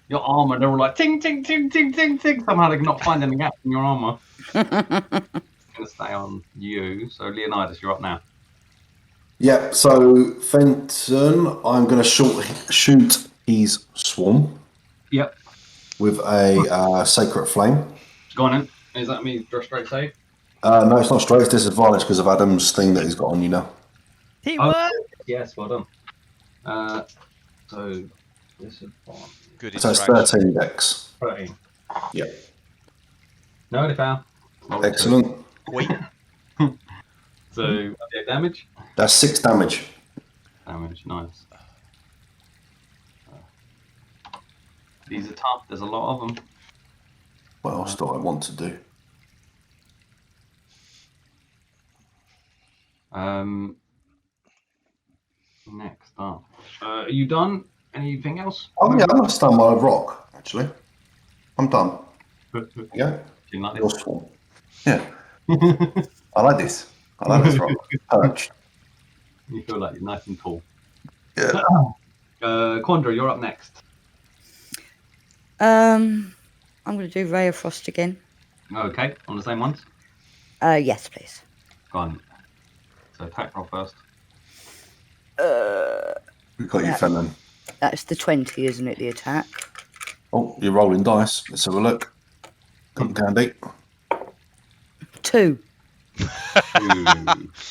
your armor, they're all like ting, ting, ting, ting, ting, ting. Somehow they cannot find any gaps in your armor. I'm going to stay on you. So, Leonidas, you're up now. Yeah, so Fenton, I'm going to shoot his swarm. Yep. With a Sacred Flame. Go on in. Is that me? Straight save? No, it's not straight. It's disadvantage because of Adam's thing that he's got on you now. Teamwork! Yes, well done. So, disadvantage. Good So it's interaction. 13 dex. 13. Yeah. No, they foul. Excellent. Wait. So, okay, damage? That's 6 damage. Damage, nice. These are tough. There's a lot of them. What else do I want to do? Next up. Are you done? Anything else? Oh, yeah, I'm going to stun my rock, actually. I'm done. Yeah? Do you like Your this? swarm. Yeah. I like this. I like this rock. Perched. You feel like you're nice and tall. Yeah. Quandra, you're up next. I'm going to do Ray of Frost again. Okay, on the same ones? Yes, please. Go on. So attack roll first. We've got you, Yeah. Fenton. That's the 20, isn't it, the attack? Oh, you're rolling dice. Let's have a look. Come, Candy. 2. 2,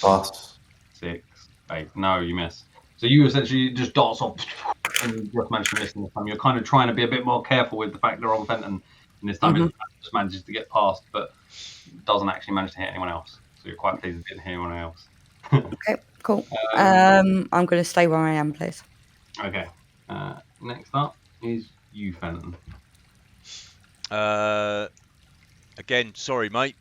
Pass. 6, 8. No, you miss. So you essentially just darts off and you just manage to miss this time. You're kind of trying to be a bit more careful with the fact they're on Fenton, and this time it just manages to get past, but doesn't actually manage to hit anyone else. So you're quite pleased it didn't hit anyone else. Okay, cool. I'm going to stay where I am, please. Okay. Next up is you, Fenton. Again, sorry, mate.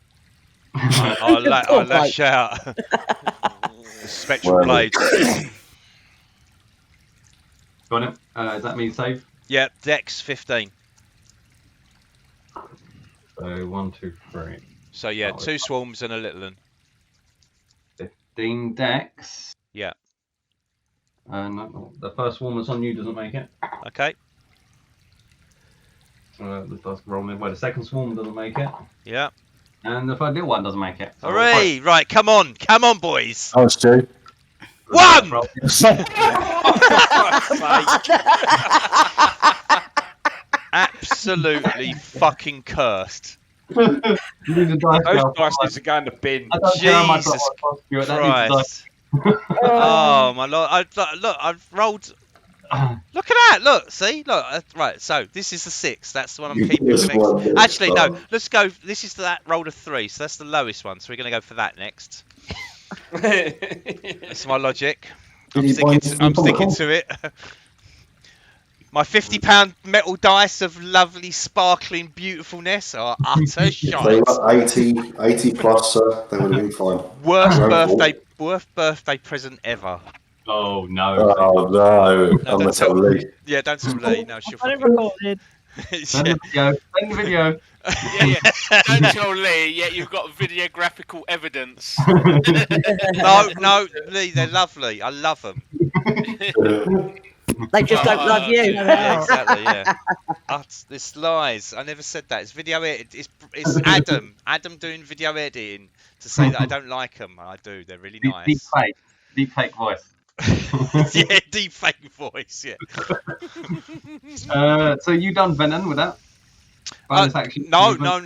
I'll lash out. The spectral Well, blades. Go on in. Is that me save? Yeah, Dex 15. So 1, 2, 3. So yeah, 2 swarms and a little one. 15 Dex. Yeah. No, the first one that's on you doesn't make it. Okay. This does roll midway. The second swarm doesn't make it. Yeah. And the third little one doesn't make it. So Hooray! Right, come on, boys. Oh, Stu. 1. Absolutely fucking cursed. You need to dice Those now. dice need to go in the bin. I don't care how much Jesus that costs you, that needs to dice. Christ. Oh my lord! I've rolled. Look at that! Look, see, look. Right, so this is the 6. That's the one I'm keeping for next. Actually, no. Let's go. This is that rolled a 3, so that's the lowest one. So we're gonna go for that next. That's my logic. I'm sticking to it. My £50 metal dice of lovely, sparkling beautifulness are utter If they shite. were 80 plus, they would have been fine. Worst birthday present ever. Oh no. Oh, no. I'm going don't to tell Lee. Yeah, don't tell Lee. No, she'll. I recorded. Send Yeah. the video. Send the video. Yeah. Don't tell Lee, yet you've got videographical evidence. No, Lee, they're lovely. I love them. They just don't love you. Yeah, exactly. Yeah. This lies. I never said that. It's video edit. It's Adam. Adam doing video editing to say that I don't like them. I do. They're really nice. Deep fake voice. Yeah, deep fake voice. Yeah. So you done Venom with that? Bonus action. No. I'm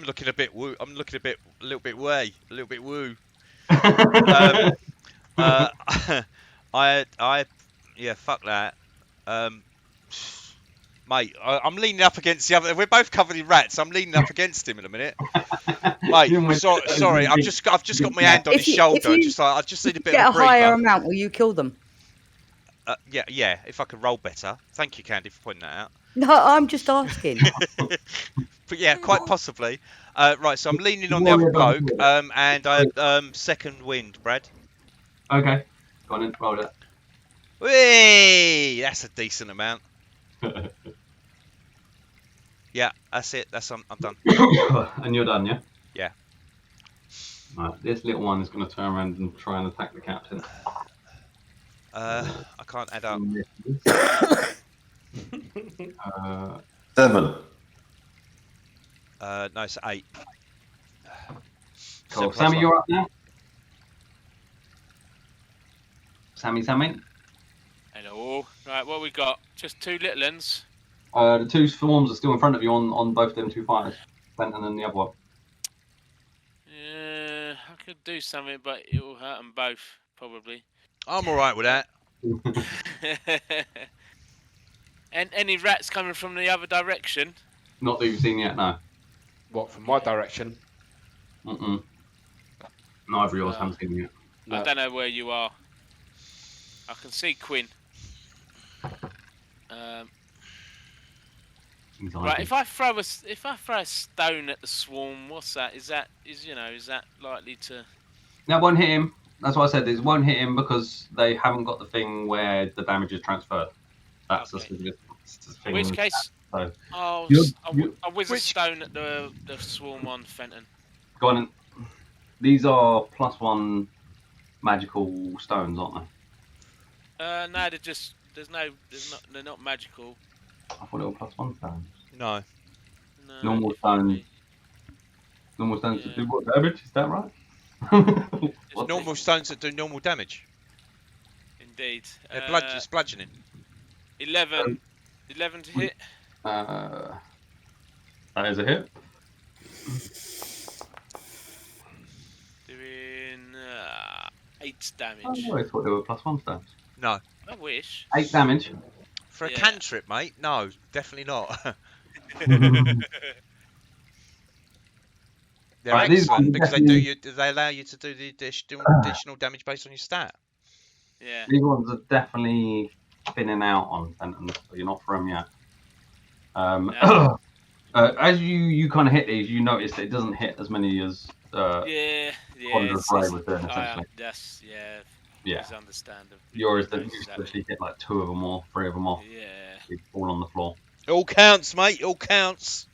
looking a bit woo. I'm looking a little bit woo. Yeah, fuck that. Mate, I'm leaning up against the other. We're both covered in rats. I'm leaning up against him in a minute. Mate, sorry. I've just got my hand on his shoulder. I just need a bit Get of a a higher breather. amount, will you kill them? Yeah. If I could roll better. Thank you, Candy, for pointing that out. No, I'm just asking. But yeah, quite possibly. Right, so I'm leaning on the Warrior other doesn't bloke, do it. and I second wind, Brad. Okay. Go on in, roll it. Whee! That's a decent amount. Yeah, that's it. I'm done. And you're done, yeah? Yeah. Right, this little one is going to turn around and try and attack the captain. I can't add up. Uh, 7. No, it's 8. cool. 7 plus Sammy, 1. you're up now. Sammy. Hello. Right, what we got? Just 2 little uns. The 2 swarms are still in front of you on both them 2 fighters, Fenton and the other one. Yeah, I could do something, but it will hurt them both, probably. I'm all right with that. And any rats coming from the other direction? Not that you've seen yet, no. What, from my direction? Mm-mm. Neither of yours No. haven't seen yet. I don't know where you are. I can see Quinn. Right, if I throw a stone at the swarm, what's that? Is that likely to? That won't hit him. That's what I said. It won't hit him because they haven't got the thing where the damage is transferred. That's Okay. the thing. In which case, So, I'll you- whiz a stone at the swarm on Fenton. go on. These are +1 magical stones, aren't they? No, they're not magical. I thought they were +1 stones. No. No, Normal if only. stones. Normal stones Yeah. that do what damage? Is that right? Just Normal stones that do normal damage. Indeed. It's bludgeoning. 11 to hit. That is a hit. Doing 8 damage. Oh, I thought they were +1 stones. No. I wish. 8 damage. For a Yeah. cantrip, mate? No, definitely not. They're Right, these excellent ones because definitely- they allow you to do the additional damage based on your stat. Yeah. These ones are definitely spinning out on Fenton, so you're not for them yet. No. As you kind of hit these, you notice that it doesn't hit as many as Yeah. Ponderous Ray was doing, essentially. That's Yeah. It's understandable. Yours that Knows you exactly. actually hit like 2 of them or 3 of them off. Yeah. They fall on the floor. It all counts, mate. It all counts.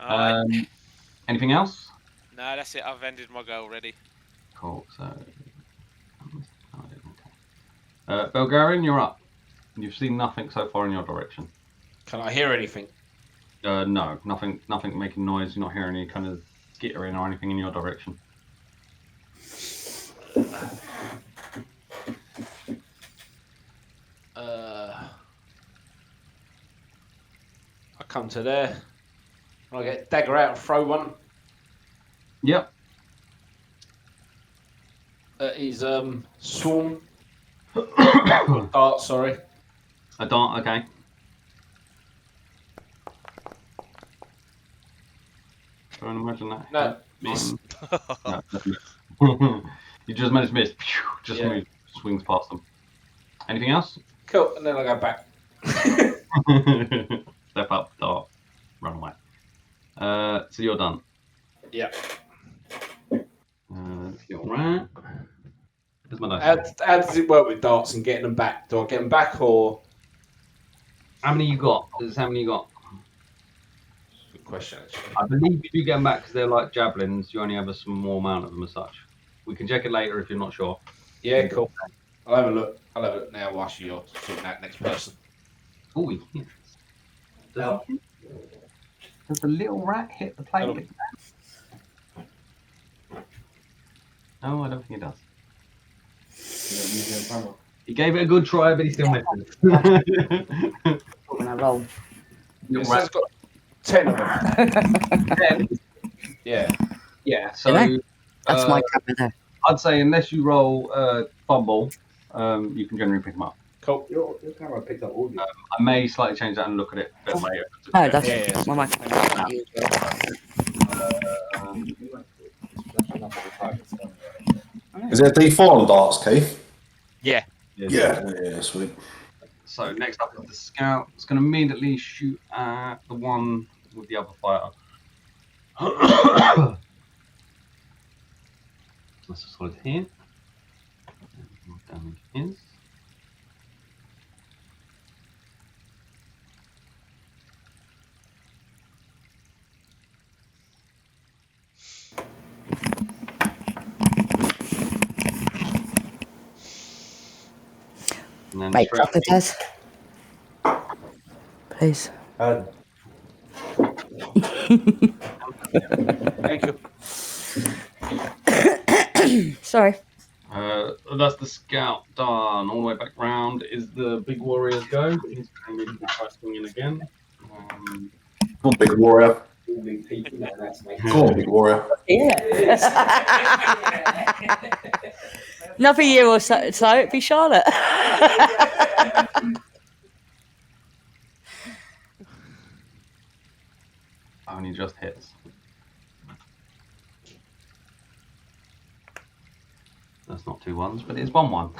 Alright. Anything else? No, that's it. I've ended my go already. Cool. So, Belgarian, you're up. You've seen nothing so far in your direction. Can I hear anything? No, nothing making noise. You're not hearing any kind of skittering or anything in your direction. I come to there. I get dagger out and throw one. Yep. He's swarm. Dart, sorry. A dart, okay. Try and imagine that. No, miss. No, no. You just managed to miss. Just Yeah. moves, swings past them. Anything else? Cool, and then I go back. Step up, dart, run away. So you're done. Yeah. You're right. Here's my dice. How does it work with darts and getting them back? Do I get them back or? How many you got? This is how many you got. Good question, actually. I believe you do get them back because they're like javelins. You only have a small amount of them as such. We can check it later if you're not sure. Yeah, cool. I'll have a look. I'll have a look now whilst you're sorting out next person. Oh, yes. Does the little rat hit the plate? Hello. with that? No, I don't think it does. He gave it a good try, but he still missed it. When I roll. This has got 10 of them. 10? Yeah. Yeah, so That's my camera there. I'd say unless you roll fumble, you can generally pick them up. cool. Your camera picked up all of you. I may slightly change that and look at it a bit later. No, that's Yeah. my mic. Is there D4 on darts, Keith? Yeah. Yeah, sweet. So next up is the scout. It's going to immediately shoot at the one with the other fighter. That's a solid hit. What damage is? And then Make straight chocolate us. Please. Thank you. Sorry. that's the scout done. All the way back round is the big warrior's go. He's going to try swinging again. Come on, big warrior. Come on, big warrior. Yeah. Another year or so, it'd be Charlotte. Only just hits. That's not 2 1s, but it's 1 1.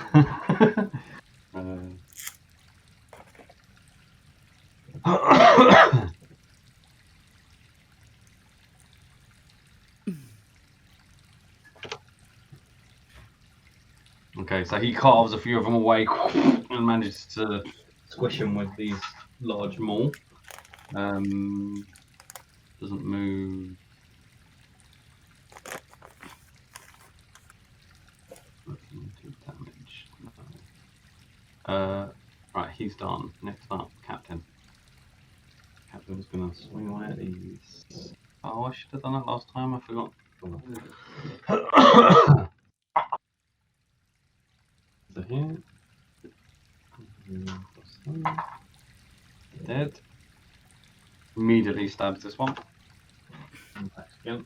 Okay, so he carves a few of them away and manages to squish them with these large maul. Doesn't move. Damage. No. Right, he's done. Next up, Captain. Captain's gonna swing away at these. Oh, I should have done that last time. I forgot. So here. Dead. Immediately stabs this one. Back again.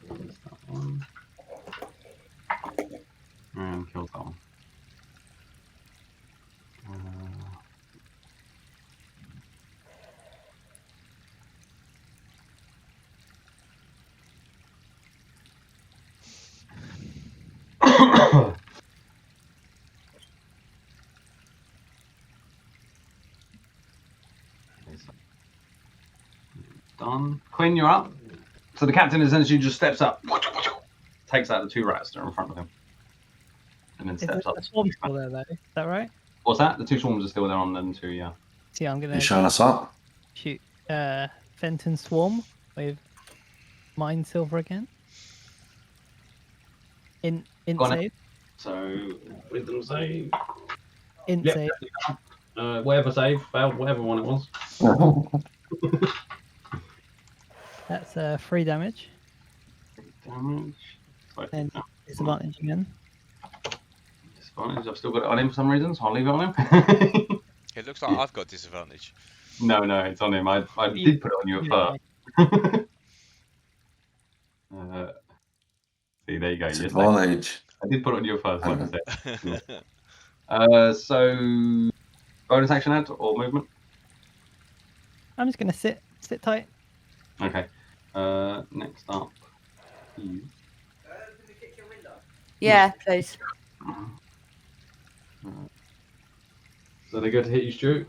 Kills that one. And kills that one. Done. Quinn, you're up. So the captain essentially just steps up, takes out the 2 rats that are in front of him, and then Is steps up. the swarm still there, though? Is that right? What's that? The 2 swarms are still there on them too, yeah. So yeah, I'm going You to showing us up? shoot Fenton Swarm with Mind Silver again. In Go on then. save. So, wisdom save. In Yep. save. Whatever save, failed, whatever one it was. That's 3 damage. Damage. And disadvantage again. Disadvantage. I've still got it on him for some reason, so I'll leave it on him. It looks like I've got disadvantage. No, it's on him. I did put it on you at first. See, there you go. Yes, Advantage. I did put it on you at first, like I said. So, bonus action add or movement? I'm just going to sit tight. Okay. Next up, you. Yeah, please. So they go to hit you, Stu.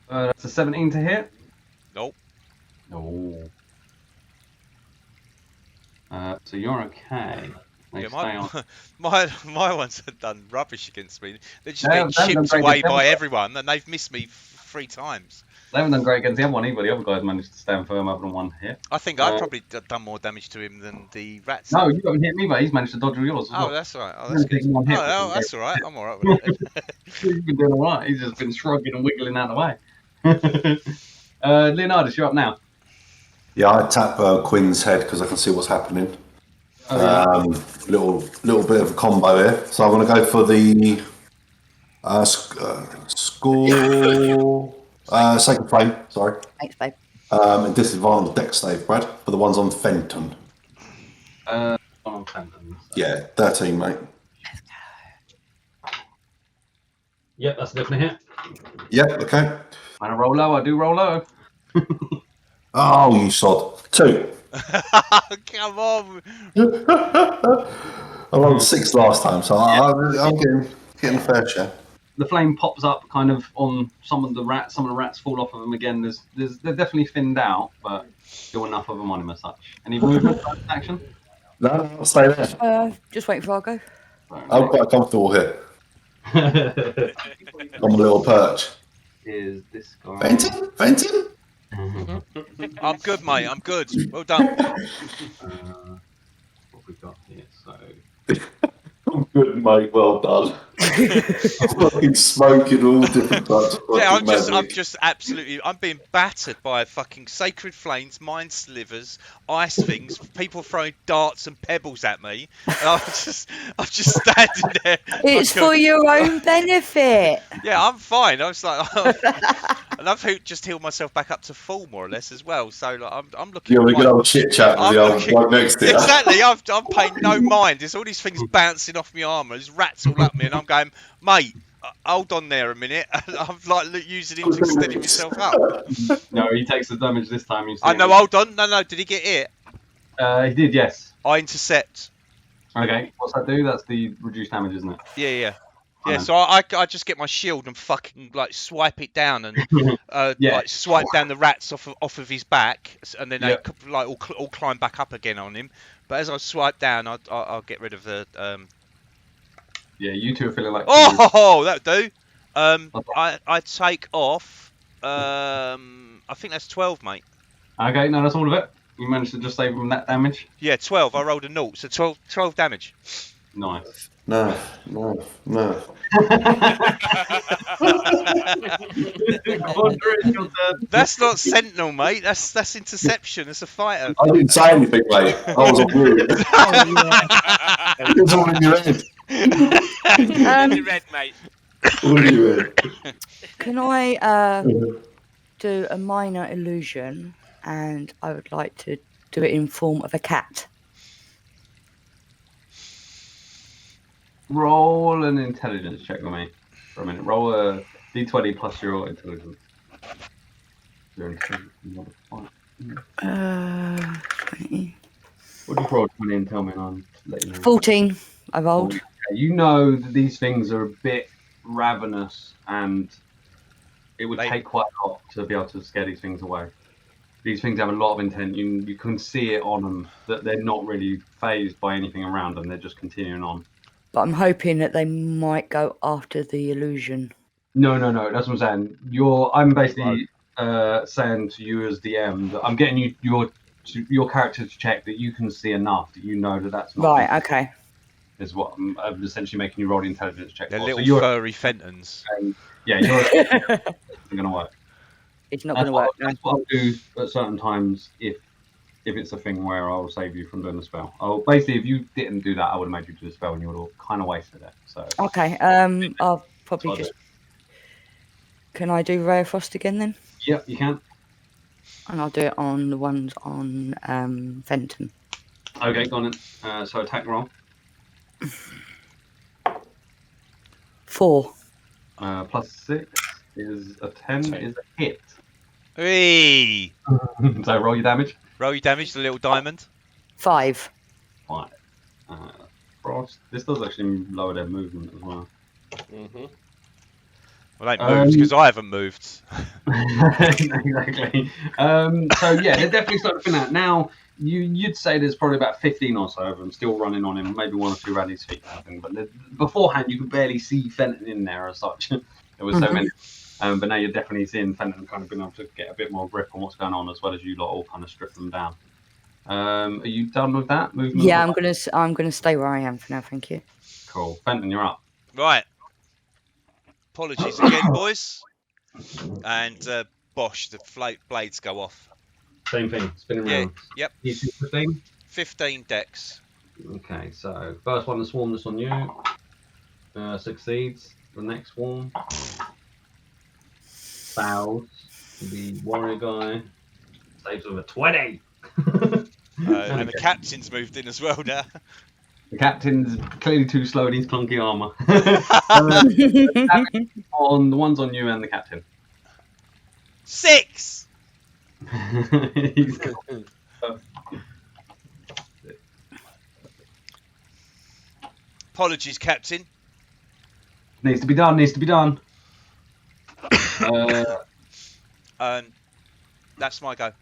That's a 17 to hit. Nope. No. So you're okay. They Yeah, stay on. my ones have done rubbish against me. They're just They being haven't done chipped great away against by them. everyone, and they've missed me 3 times. They haven't done great against the other one either. The other guys managed to stand firm other than 1 hit. I think I've probably done more damage to him than the rats. No, you haven't hit me, but he's managed to dodge all yours. As Oh, well. that's all right. Oh, that's good. One hit, Oh, which is that's all right. I'm all right with it. He's been doing all right. He's just been shrugging and wiggling out of the way. Leonardus, you're up now. Yeah, I tap Quinn's head because I can see what's happening. Little bit of a combo here. So I'm going to go for the score. Sacred Flame, sorry. Thanks, babe. And disadvantage dex save, Brad, for the ones on Fenton. On Fenton. So. Yeah, 13, mate. Yep, that's definitely hit. Yep, okay. When I roll low, I do roll low. Oh, you sod. 2. Come on. I rolled 6 last time, so I'm getting fair share. The flame pops up kind of on some of the rats. Some of the rats fall off of them again. They're definitely thinned out, but still enough of them on him as such. Any movement action? No, I'll stay there. Just waiting for Argo. I'm quite comfortable here. I'm a little perch. Is this guy? Venting? I'm good, mate. I'm good. Well done. What we got here? So I'm good, mate. Well done. Fucking smoking all different types of Yeah, fucking I'm magic. just absolutely. I'm being battered by fucking sacred flames, mind slivers, ice things, people throwing darts and pebbles at me. And I'm just standing there. It's like for your own benefit. Yeah, I'm fine. I was like, and I've just healed myself back up to full, more or less, as well. So like, I'm looking. You have a good old chit chat with the old bloke next to you. Exactly. I'm paying no mind. There's all these things bouncing off my armour. There's rats all up me, and I'm going, mate, hold on there a minute. I'm like using him to steady myself up. no, he takes the damage this time. You see I know. Hold on. No. Did he get hit? He did, yes. I intercept. Okay, what's that do? That's the reduced damage, isn't it? Yeah. So I just get my shield and fucking like swipe it down and like swipe down the rats off of his back, and then they like all climb back up again on him. But as I swipe down, I'll get rid of the. Yeah, you two are feeling like. Oh, that do. I take off. I think that's 12, mate. Okay, no, that's all of it. You managed to just save him that damage. Yeah, 12. I rolled a 0, so 12 damage. Nice. No. That's not sentinel, mate. That's interception. It's a fighter. I didn't say anything, mate. I was on mute. It was all in your head. In the red, mate. All in your head. Can I do a minor illusion, and I would like to do it in form of a cat. Roll an intelligence check with me for a minute. Roll a d20 plus your intelligence. Your intelligence modifier. 20. What do you roll 20 and tell me, and I'll let you know. 14. I rolled. Okay, you know that these things are a bit ravenous, and it would take quite a lot to be able to scare these things away. These things have a lot of intent. You can see it on them that they're not really phased by anything around them. They're just continuing on. But I'm hoping that they might go after the illusion. No. That's what I'm saying. I'm basically saying to you as DM that I'm getting your character to check that you can see enough that you know that that's not. Right. Okay. Is what I'm essentially making you roll the intelligence check. They're for. little So furry fentons. Yeah, it's not going to work. It's not going to work. That's what I'll do at certain times if it's a thing where I'll save you from doing the spell. Basically, if you didn't do that, I would have made you do the spell and you would have kind of wasted it. So. Okay. I'll probably just. Can I do Ray of Frost again then? Yeah, you can. And I'll do it on the ones on Fenton. Okay, go on then. So attack roll. 4. Plus 6 is a 10. Is a hit. Hey! So roll your damage. Roll your damage, the little diamond. 5. 5. Frost. This does actually lower their movement as well. Mm-hmm. Well, they moved because I haven't moved. Exactly. So yeah, they're definitely starting to fin out. Now, you'd say there's probably about 15 or so of them still running on him, maybe 1 or 2 around his feet. But beforehand, you could barely see Fenton in there as such. There was so many. But now you're definitely seeing Fenton kind of being able to get a bit more grip on what's going on, as well as you lot all kind of strip them down. Are you done with that movement? Yeah, I'm gonna stay where I am for now. Thank you. Cool. Fenton, you're up. Right. Apologies again, boys. And bosh, the blades go off. Same thing. Spinning Yeah. around. Yep. You see 15? 15 decks. Okay, so first one to swarm this on you. Succeeds. The next swarm fails. The warrior guy saves with a 20. And the captain's moved in as well now. The captain's clearly too slow in his clunky armor. On the ones on you and the captain. 6. He's got- Apologies, Captain. needs to be done. Needs to be done. That's my go.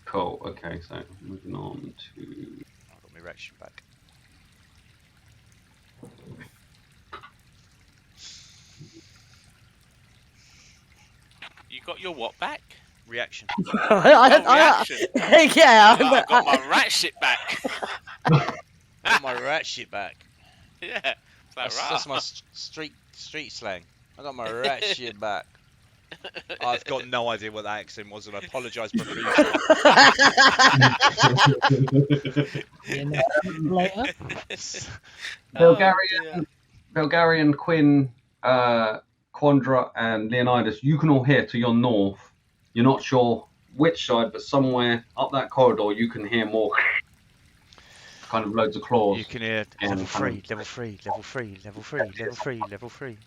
Cool. Okay, so moving on to. I've got my reaction back. You got your what back? Reaction. Reaction. Yeah, I got my rat shit back. I got my rat shit back. Yeah. It's like, That's my street slang. I got my rat shit back. I've got no idea what that accent was, and I apologise profusely. Later. Belgarian, Quinn, Quandra, and Leonidas, you can all hear to your north. You're not sure which side, but somewhere up that corridor, you can hear more kind of loads of claws. You can hear level 3, level 3, level 3, level 3, level 3, level 3.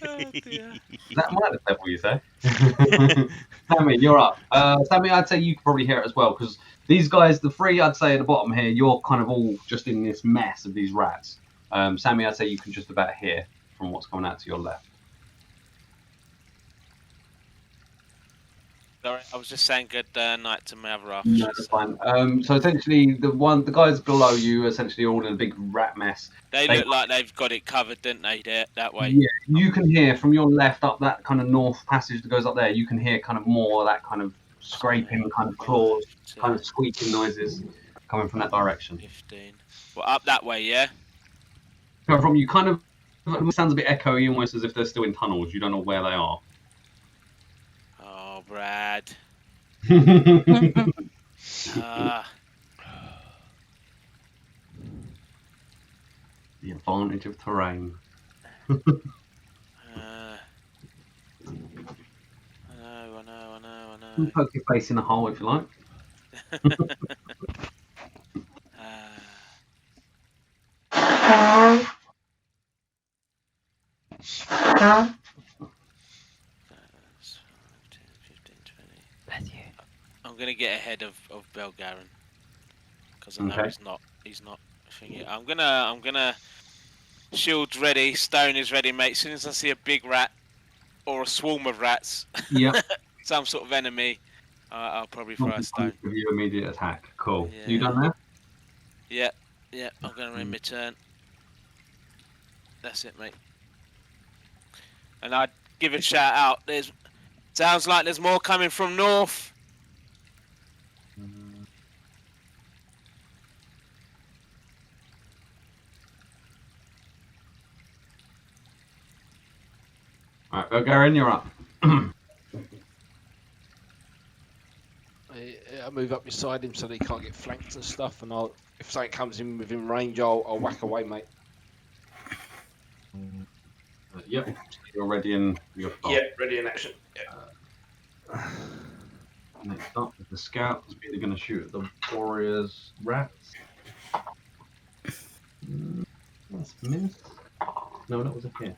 Oh, dear. Is that minus level, you say? Sammy, you're up. Sammy, I'd say you can probably hear it as well, because these guys, the three, I'd say at the bottom here, you're kind of all just in this mess of these rats. Sammy, I'd say you can just about hear from what's coming out to your left. Sorry, I was just saying good night to my other half. No, that's fine. So essentially, the guys below you essentially are all in a big rat mess. They look like they've got it covered, didn't they? That way. Yeah, you can hear from your left up that kind of north passage that goes up there. You can hear kind of more of that kind of scraping, kind of claws, kind of squeaking noises coming from that direction. 15. Well, up that way, yeah. So from you, kind of it sounds a bit echoey, almost as if they're still in tunnels. You don't know where they are. Oh, Brad. The advantage of terrain. I know. You can poke your face in a hole if you like. I'm gonna get ahead of Belgaren because I know he's not thinking. I'm gonna shields ready, stone is ready, mate. As soon as I see a big rat or a swarm of rats, Yep. some sort of enemy, I'll probably throw a stone. Give you immediate attack. Cool. Yeah. You done that? Yeah. I'm gonna end my turn. That's it, mate. And I'd give a shout out. Sounds like there's more coming from north. Alright, Belgarian, you're up. I'll move up beside him so that he can't get flanked and stuff, and if something comes in within range, I'll whack away, mate. Yep, you're ready in your spot. Yeah, ready in action. Next up is the scouts. They're going to shoot at the warriors' rats. That's a miss. No, that was a hit.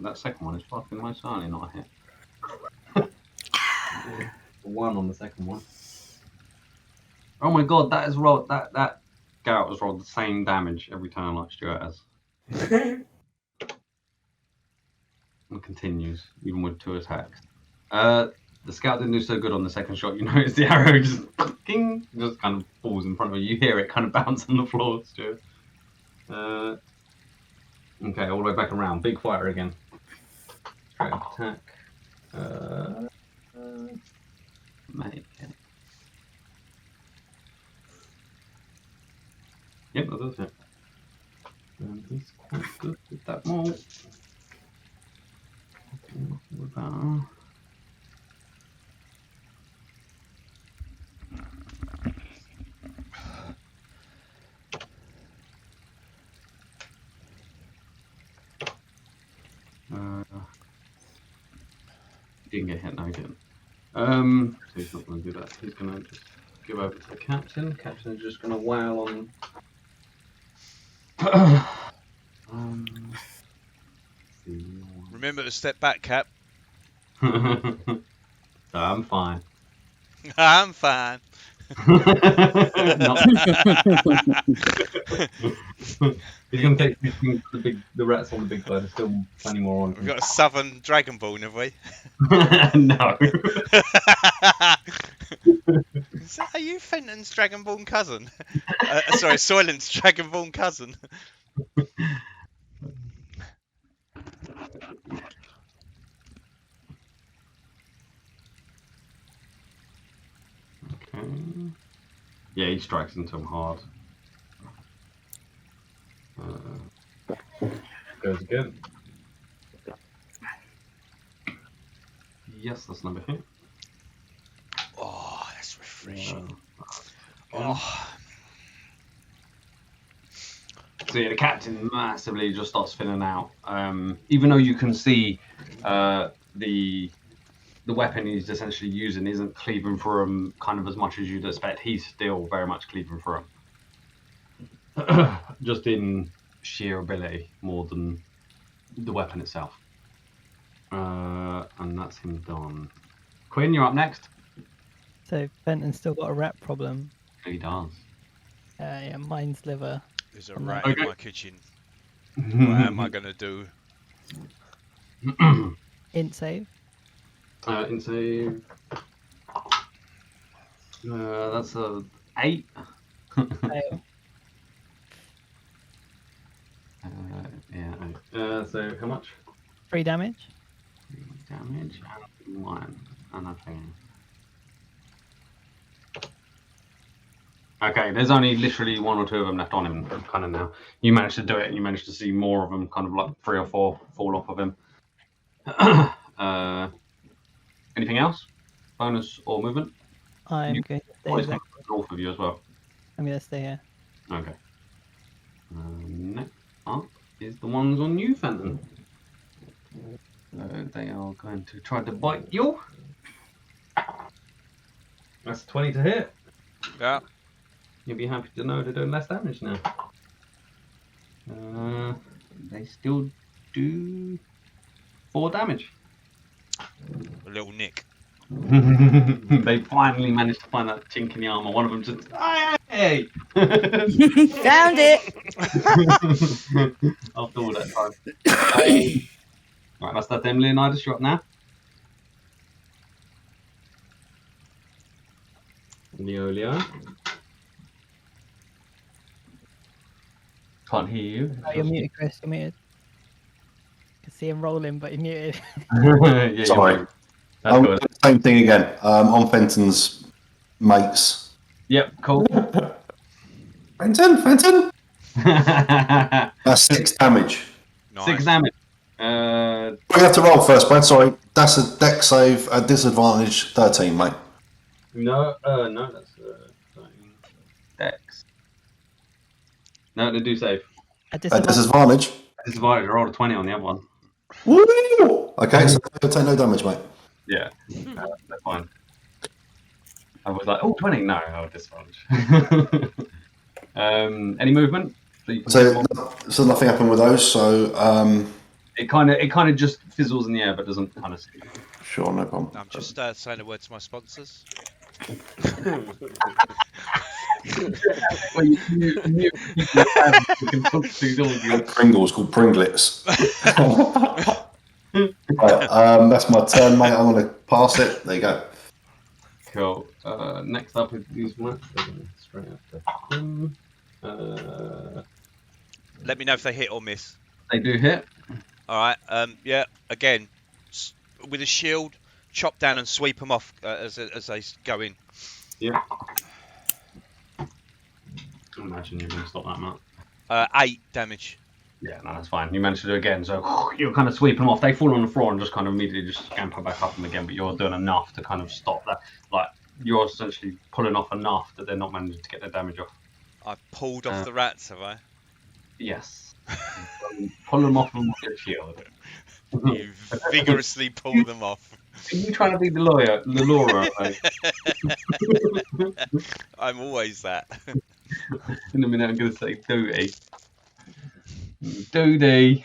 That second one is fucking most certainly not a hit. One on the second one. Oh my god, that is rolled. That scout has rolled the same damage every time like Stuart has. And continues, even with 2 attacks. The scout didn't do so good on the second shot. You notice the arrow just kind of falls in front of you. You hear it kind of bounce on the floor, Stuart. Okay, all the way back around. Big fighter again. Straight up attack. Make it. Yep, that does it. And he's quite good with that maul. He didn't get hit, no he didn't. So he's not going to do that. He's going to just give over to the captain. Captain's just going to wail on... Remember to step back, Cap. So I'm fine. I'm fine. Not- He's gonna take these things to the rats on the big guy. There's still plenty more on. We've got a southern Dragon Ball, have we? No. Are you Fenton's Dragonborn cousin? Sorry, Soylent's Dragonborn cousin. Okay. Yeah, he strikes into him hard. Goes again. Yes, that's number hit. Oh, that's refreshing. Oh. Oh, So yeah, the captain massively just starts thinning out. Even though you can see the weapon he's essentially using isn't cleaving through him kind of as much as you'd expect, he's still very much cleaving through him. Just in sheer ability more than the weapon itself. And that's him done. Quinn, you're up next. So Fenton's still got a rat problem. He does. Yeah, mine's liver. there's a I'm rat like- in my kitchen. What am I going to do? Int save. Into that's a 8. Fail. Yeah. So how much? 3 damage. 3 damage and 1 and a thing. Okay, there's only literally 1 or 2 of them left on him kind of now. You managed to do it and you managed to see more of them, kind of like 3 or 4 fall off of him. Anything else? Bonus or movement? I'm You- going to stay Or is there. that north of you as well? I'm going to stay here. Okay. Next up is the ones on you, Fenton. So they are going to try to bite you. That's 20 to hit. Yeah. You'll be happy to know they're doing less damage now. They still do 4 damage. A little nick. They finally managed to find that chink in the armor. One of them just, hey! Found it. After all that time. Right, that's that then, Leonidas, you're up now. Leo. Can't hear you. Oh, you're muted, Chris. You're muted. I can see him rolling, but you're muted. Yeah, you're Sorry. right. That's I'm good. doing the same thing again. On Fenton's mates. Yep, cool. Fenton! That's 6 damage. Nice. 6 damage. We have to roll first, Brad. Sorry. That's a deck save at disadvantage 13, mate. No, that's Dex. No, they do save. At At disadvantage. disadvantage. Disadvantage, I rolled a 20 on the other one. Woo! Okay, so take no damage, mate. Yeah, that's fine. I was like, oh, 20? No, disadvantage. Any movement? So, you can So nothing happened with those. So it kind of just fizzles in the air, but doesn't kind of stick. sure, no problem. I'm just saying a word to my sponsors. Well, you can talk to all your Pringles called Pringlets. Right, that's my turn, mate. I'm going to pass it. There you go. Cool. Next up is these ones. Straight after him. Let me know if they hit or miss. They do hit. All right. Yeah. Again, with a shield, chop down and sweep them off as they go in. Yeah. Imagine you're going to stop that much. 8 damage. Yeah, no, that's fine. You managed to do it again, so you're kind of sweeping them off. They fall on the floor and just kind of immediately just scamper back up them again, but you're doing enough to kind of stop that. Like, you're essentially pulling off enough that they're not managing to get their damage off. I've pulled off the rats, have I? Yes. Pull them off with your shield. You vigorously pull them off. Are you trying to be the Laura? I'm always that. In a minute, I'm going to say Duty. Duty.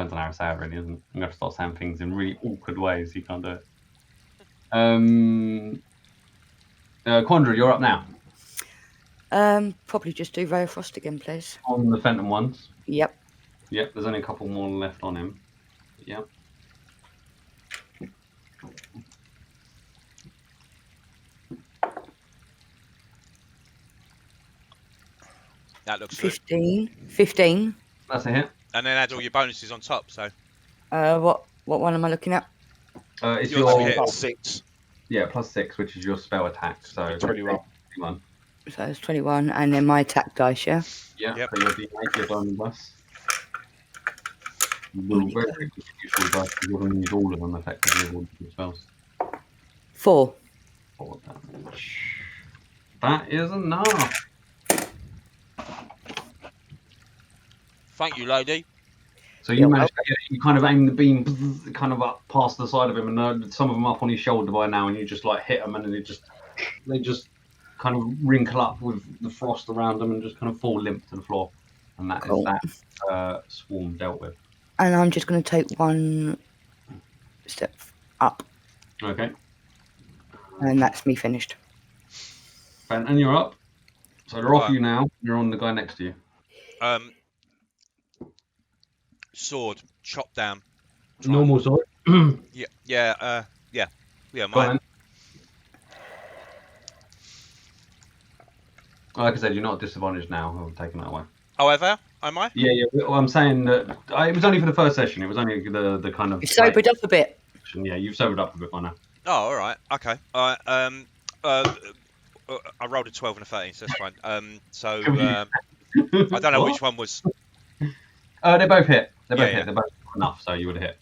Depends on how I say it, really, isn't it? I'm going to start saying things in really awkward ways. You can't do it. Quandra, you're up now. Probably just do Ray of Frost again, please. On the Phantom ones. Yep. Yep, there's only a couple more left on him. Yep. That looks good. 15. That's a hit. And then add all your bonuses on top. So What one am I looking at? It's Yours your hit. +6. Yeah, +6, which is your spell attack. So 21. 21. So it's 21, and then my attack dice, yeah? Yeah, Yep. so your D8, your diamond dice. You're very, very good use all the dice. You're going to use all of them effectively, all of your spells. 4. 4 damage. That is enough. thank you, lady. So you managed to get, you kind of aim the beam kind of up past the side of him, and some of them up on his shoulder by now, and you just like hit them, and they just kind of wrinkle up with the frost around them and just kind of fall limp to the floor. And that is that swarm dealt with. And I'm just going to take one step up, Okay. and that's me finished. And you're up. So they're off you now. You're on the guy next to you. Sword, chop down. Normal sword. Yeah. Go Mine. on. Like I said, you're not disadvantaged now. I've taken that away. However, am I? Yeah. Well, I'm saying that it was only for the first session. It was only the kind of. You sobered up a bit. Yeah, you've sobered up a bit by now. Oh, all right. Okay. All right. I rolled a 12 and a 13, so that's fine. I don't know which one was. They both hit. They both Yeah. hit. They're both enough, so you would have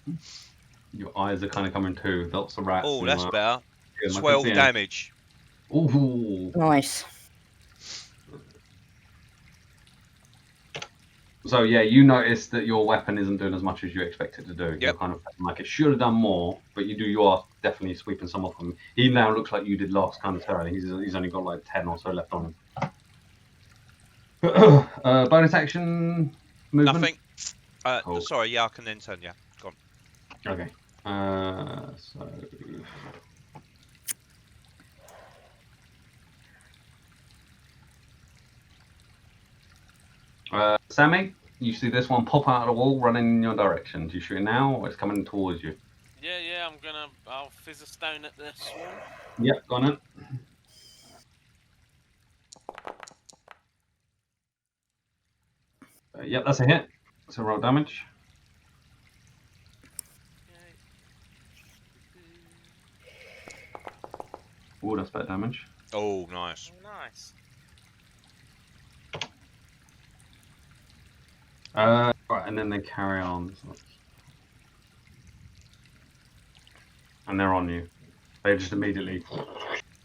hit. Your eyes are kind of coming too. Lots of rats. Oh, that's better. Yeah, 12 damage. Ooh. Nice. So yeah, you notice that your weapon isn't doing as much as you expect it to do. You're kind of like it should have done more, but you are definitely sweeping some off him. He now looks like you did last kind of turn. He's only got like 10 or so left on him. Bonus action movement. Nothing. Sorry, yeah, I can then turn. Yeah, go on. Okay. Sammy, you see this one pop out of the wall running in your direction. Do you shoot it now, or it's coming towards you? Yeah, I'll fizz a stone at the swarm. Yep, go on it. Yep, that's a hit. So roll damage. Oh, that's better damage. Oh, nice. Nice. Right, and then they carry on. And they're on you. They just immediately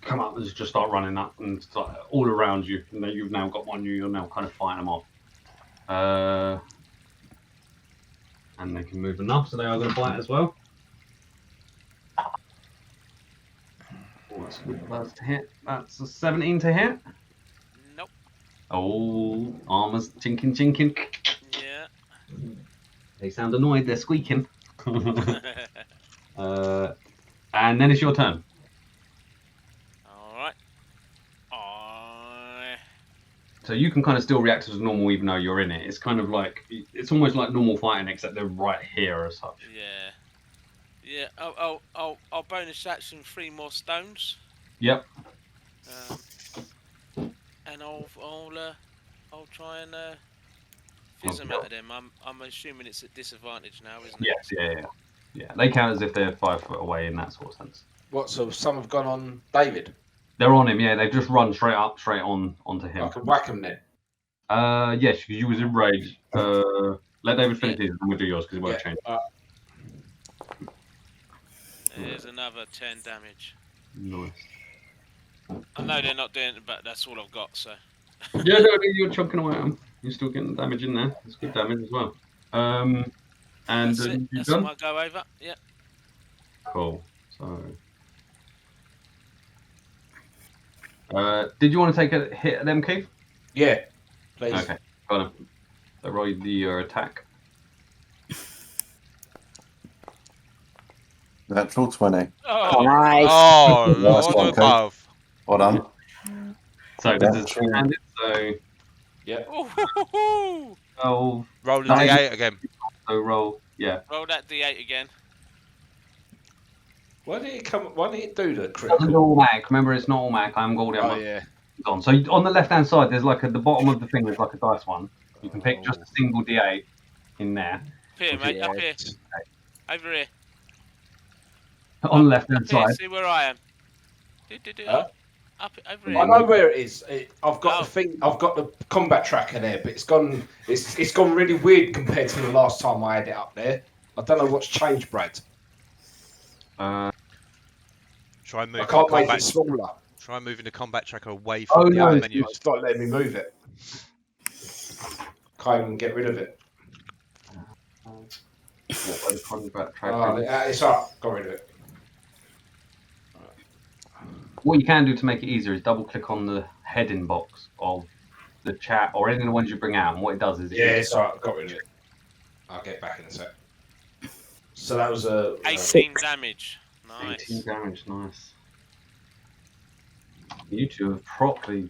come up and just start running up and start all around you. And you've now got one, you're now kind of fighting them off. And they can move enough, so they are going to bite as well. Oh, that's to hit. That's a 17 to hit. Nope. Oh, armor's chinking. Yeah. They sound annoyed, they're squeaking. And then it's your turn. Alright. So you can kind of still react as normal even though you're in it. It's kind of like, it's almost like normal fighting except they're right here as such. Yeah. I'll bonus action 3 more stones. Yep. And I'll try and fizz them out of them. I'm assuming it's at disadvantage now, isn't it? Yes, yeah. They count as if they're 5 foot away in that sort of sense. What? So some have gone on David. They're on him, yeah. They've just run straight onto him. I can whack him then. Yes, because you was in rage. Let David finish his, and we'll do yours because it won't change. There's another 10 damage. Nice. I know they're not doing it, but that's all I've got. So. Yeah, no, you're chunking away at them. You're still getting damage in there. It's good damage as well. And that's it. you've That's done? my go over. Yeah. Cool. So, did you want to take a hit at them, Keith? Yeah, please. Okay, got him. So roll your attack. Natural 20. Oh, Nice. Oh, Nice Lord one, above. Well done. So this is Natural. two-handed. So Yeah. ooh, 12. Roll the Nice. D8 again. So roll. Yeah. roll that D8 again. Why did it come? Why did it do the Doesn't do critical? automatic. Remember, it's not automatic. I'm Goldie. Oh yeah. Gone. So on the left-hand side, there's like at the bottom of the thing, there's like a dice one. You can pick just a single D8 in there. Up here, mate. Up here. Over here. On the left-hand Up here. side. See where I am. Huh? Up over I here. know where it is. I've got Oh. the thing. I've got the combat tracker there, but it's gone. It's gone really weird compared to the last time I had it up there. I don't know what's changed, Brad. Try and move I the can't make combat. it smaller. Try moving the combat tracker away Oh, from the no, other it's menus. It's not letting me move it. Can't even get rid of it. What way the combat Oh, tracker? it's up. Got rid of it. What you can do to make it easier is double-click on the heading box of the chat or any of the ones you bring out, and what it does is Yeah, it's alright. Got rid of it. I'll get back in a sec. So that was a 18 damage. 18 Nice. damage. Nice. You two have properly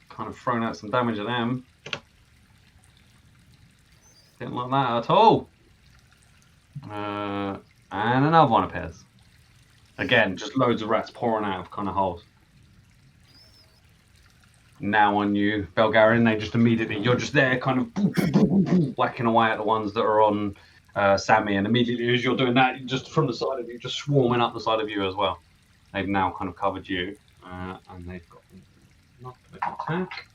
kind of thrown out some damage at them. Didn't like that at all. And another one appears. Again, just loads of rats pouring out of kind of holes. Now on you, Belgarian, they just immediately, you're just there kind of whacking away at the ones that are on Sammy, and immediately as you're doing that, just from the side of you, just swarming up the side of you as well. They've now kind of covered you, and they've got not an attack.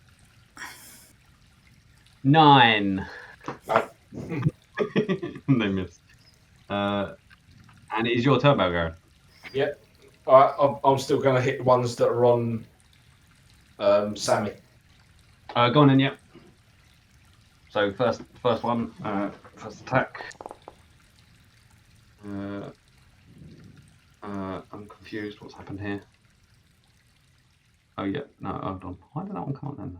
9. They missed. And it is your turn, Belgarian. Yep. I'm still going to hit the ones that are on Sammy. Go on then, yep. So first one, first attack. I'm confused. What's happened here? Oh yeah, no, hold on. Why did that one come on then?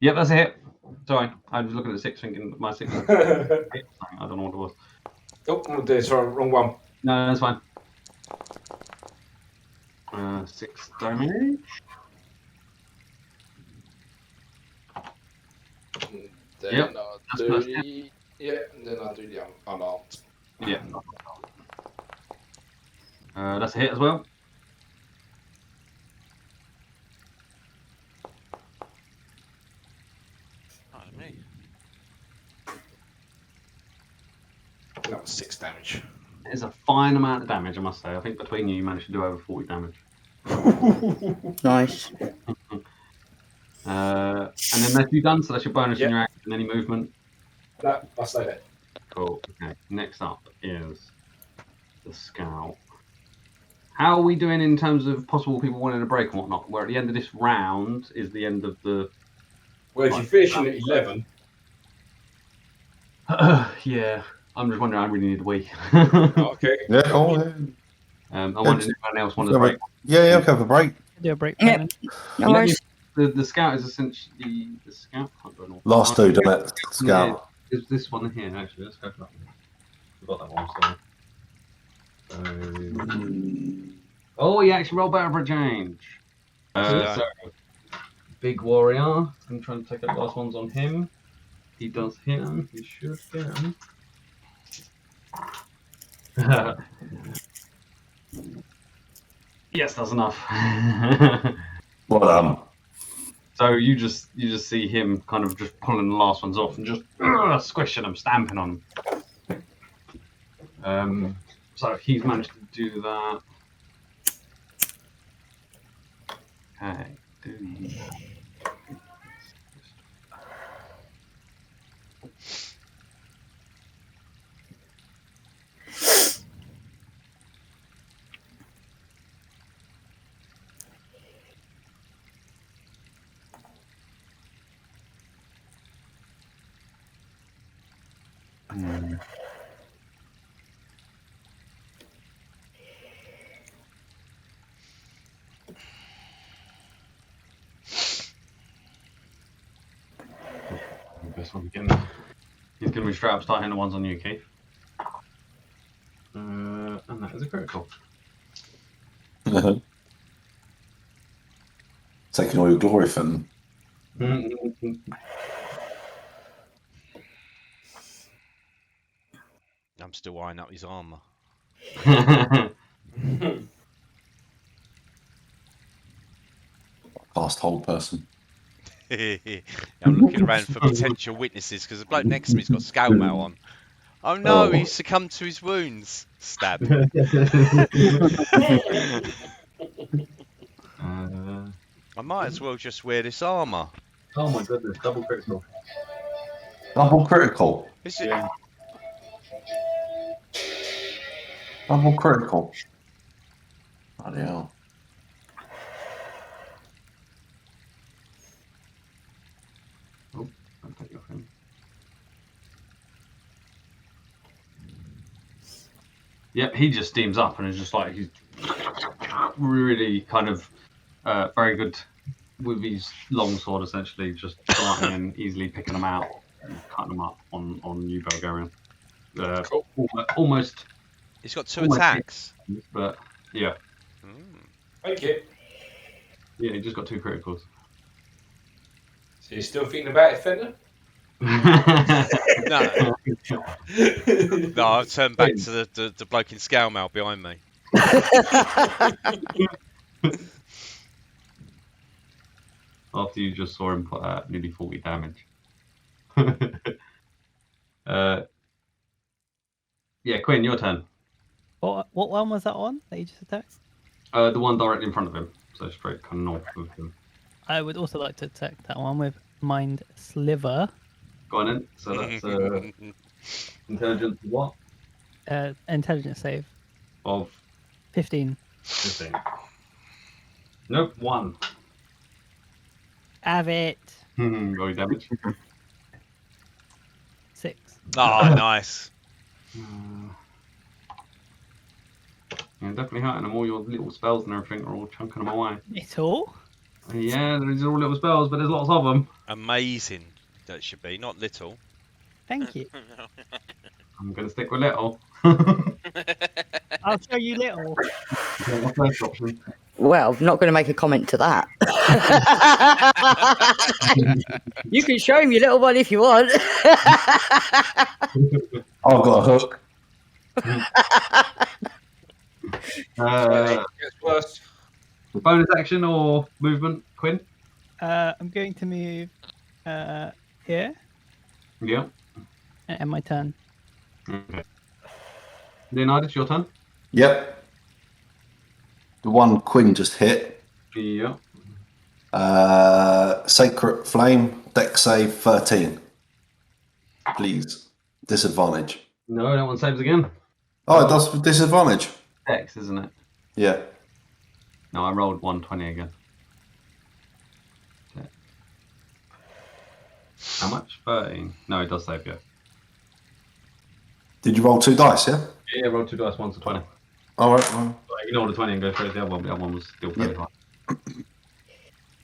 Yep, that's a hit. Sorry, I was looking at the 6, thinking my 6. I don't know what it was. Oh, sorry, wrong one. No, that's fine. 6 damage. Then Yep, I'll that's do first the then I'll do the unarmed. Yeah. That's a hit as well. Pardon me. That was 6 damage. It's a fine amount of damage, I must say. I think between you managed to do over 40 damage. Nice. And then that's you done, so that's your bonus in your action, any movement. No, I'll stay there. Cool. Okay. Next up is the scout. How are we doing in terms of possible people wanting a break and whatnot? Where at the end of this round is the end of the. Well, if you're finishing at 11. Yeah. I'm just wondering, I really need a wee. Okay. Yeah, oh, yeah. I'm wondering if anyone else wants a break. Yeah, okay, have a break. Do a break. Yep. No worries. The scout is essentially the scout. Last two, done it? Scout. Yeah, is this one here actually? Let's go for that one. Forgot that one. So. Oh, he actually rolled better for a change. So, big warrior. I'm trying to take the last ones on him. He does him. He should get him. Yes, that's enough. Well done. So you just see him kind of just pulling the last ones off and just squishing them, stamping on them. So he's managed to do that. Okay. Best He's going to be straight up starting the ones on you, Keith. And that is a critical. Taking all your glory from them. I'm still eyeing up his armour. Fast hold person. I'm looking around for potential witnesses because the bloke next to me's got scale mail on. Oh no, he's succumbed to his wounds. Stab. I might as well just wear this armour. Oh my goodness, double critical. Double critical. Is it? Yeah. Double critical. Bloody hell. Oh, I'll take your phone. Yep, he just steams up and is just like, he's really kind of very good with his long sword, essentially, just starting and easily picking them out and cutting them up on you, Bulgarian. Cool. Almost. He's got 2 attacks. But yeah. Thank you. Yeah, he just got 2 criticals. So you're still thinking about it, Fender? No. No, I've turned back to the bloke in scale mail behind me. After you just saw him put out nearly 40 damage. Yeah, Quinn, your turn. What one was that on that you just attacked? The one directly in front of him, so straight kind of north of him. I would also like to attack that one with Mind Sliver. Go on in. So that's intelligence what? Intelligence save. Of 15. 15. Nope, 1. Have it. Roll damage. 6. Oh, nice. Yeah, definitely hurting them. All your little spells and everything are all chunking them away. Little? Yeah, these are all little spells, but there's lots of them. Amazing, that should be, not little. Thank you. I'm going to stick with little. I'll show you little. Yeah, my first option. Well, I'm not going to make a comment to that. You can show him your little one if you want. I've got a hook. Gets worse. Bonus action or movement, Quinn? I'm going to move here Yeah. and end my turn. Okay. Leonard, it's your turn. Yep. The one Quinn just hit. Yeah. Sacred Flame, deck save 13. Please. Disadvantage. No, that one saves again. Oh, it does with disadvantage. X, isn't it? Yeah. No, I rolled 120 again. Okay. How much? 13. No, it does save, yeah. Did you roll 2 dice, yeah? Yeah, roll 2 dice, 1 to 20. All right. Well, Ignore the 20 and go straight to the other one. The other one was still fairly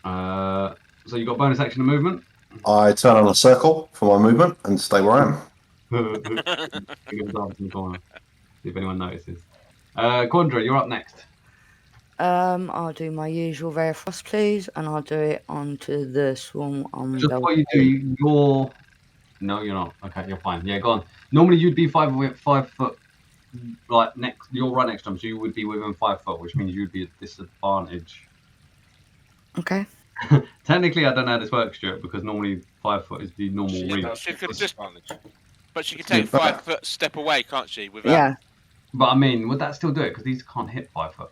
high. So you got bonus action and movement. I turn on a circle for my movement and stay where I am. You're going to dance in the corner. See if anyone notices. Quandra, you're up next. I'll do my usual Ray of Frost, please, and I'll do it onto the swarm on Just before you do, you're... No, you're not. Okay, you're fine. Yeah, go on. Normally you'd be 5 foot, like next. You're right next to them, so you would be within 5 foot, which means you'd be at disadvantage. Okay. Technically, I don't know how this works, Stuart, because normally 5 foot is the normal reach. She could just, but she can take 5 foot step away, can't she? Without... Yeah. But I mean, would that still do it? Because these can't hit 5 foot.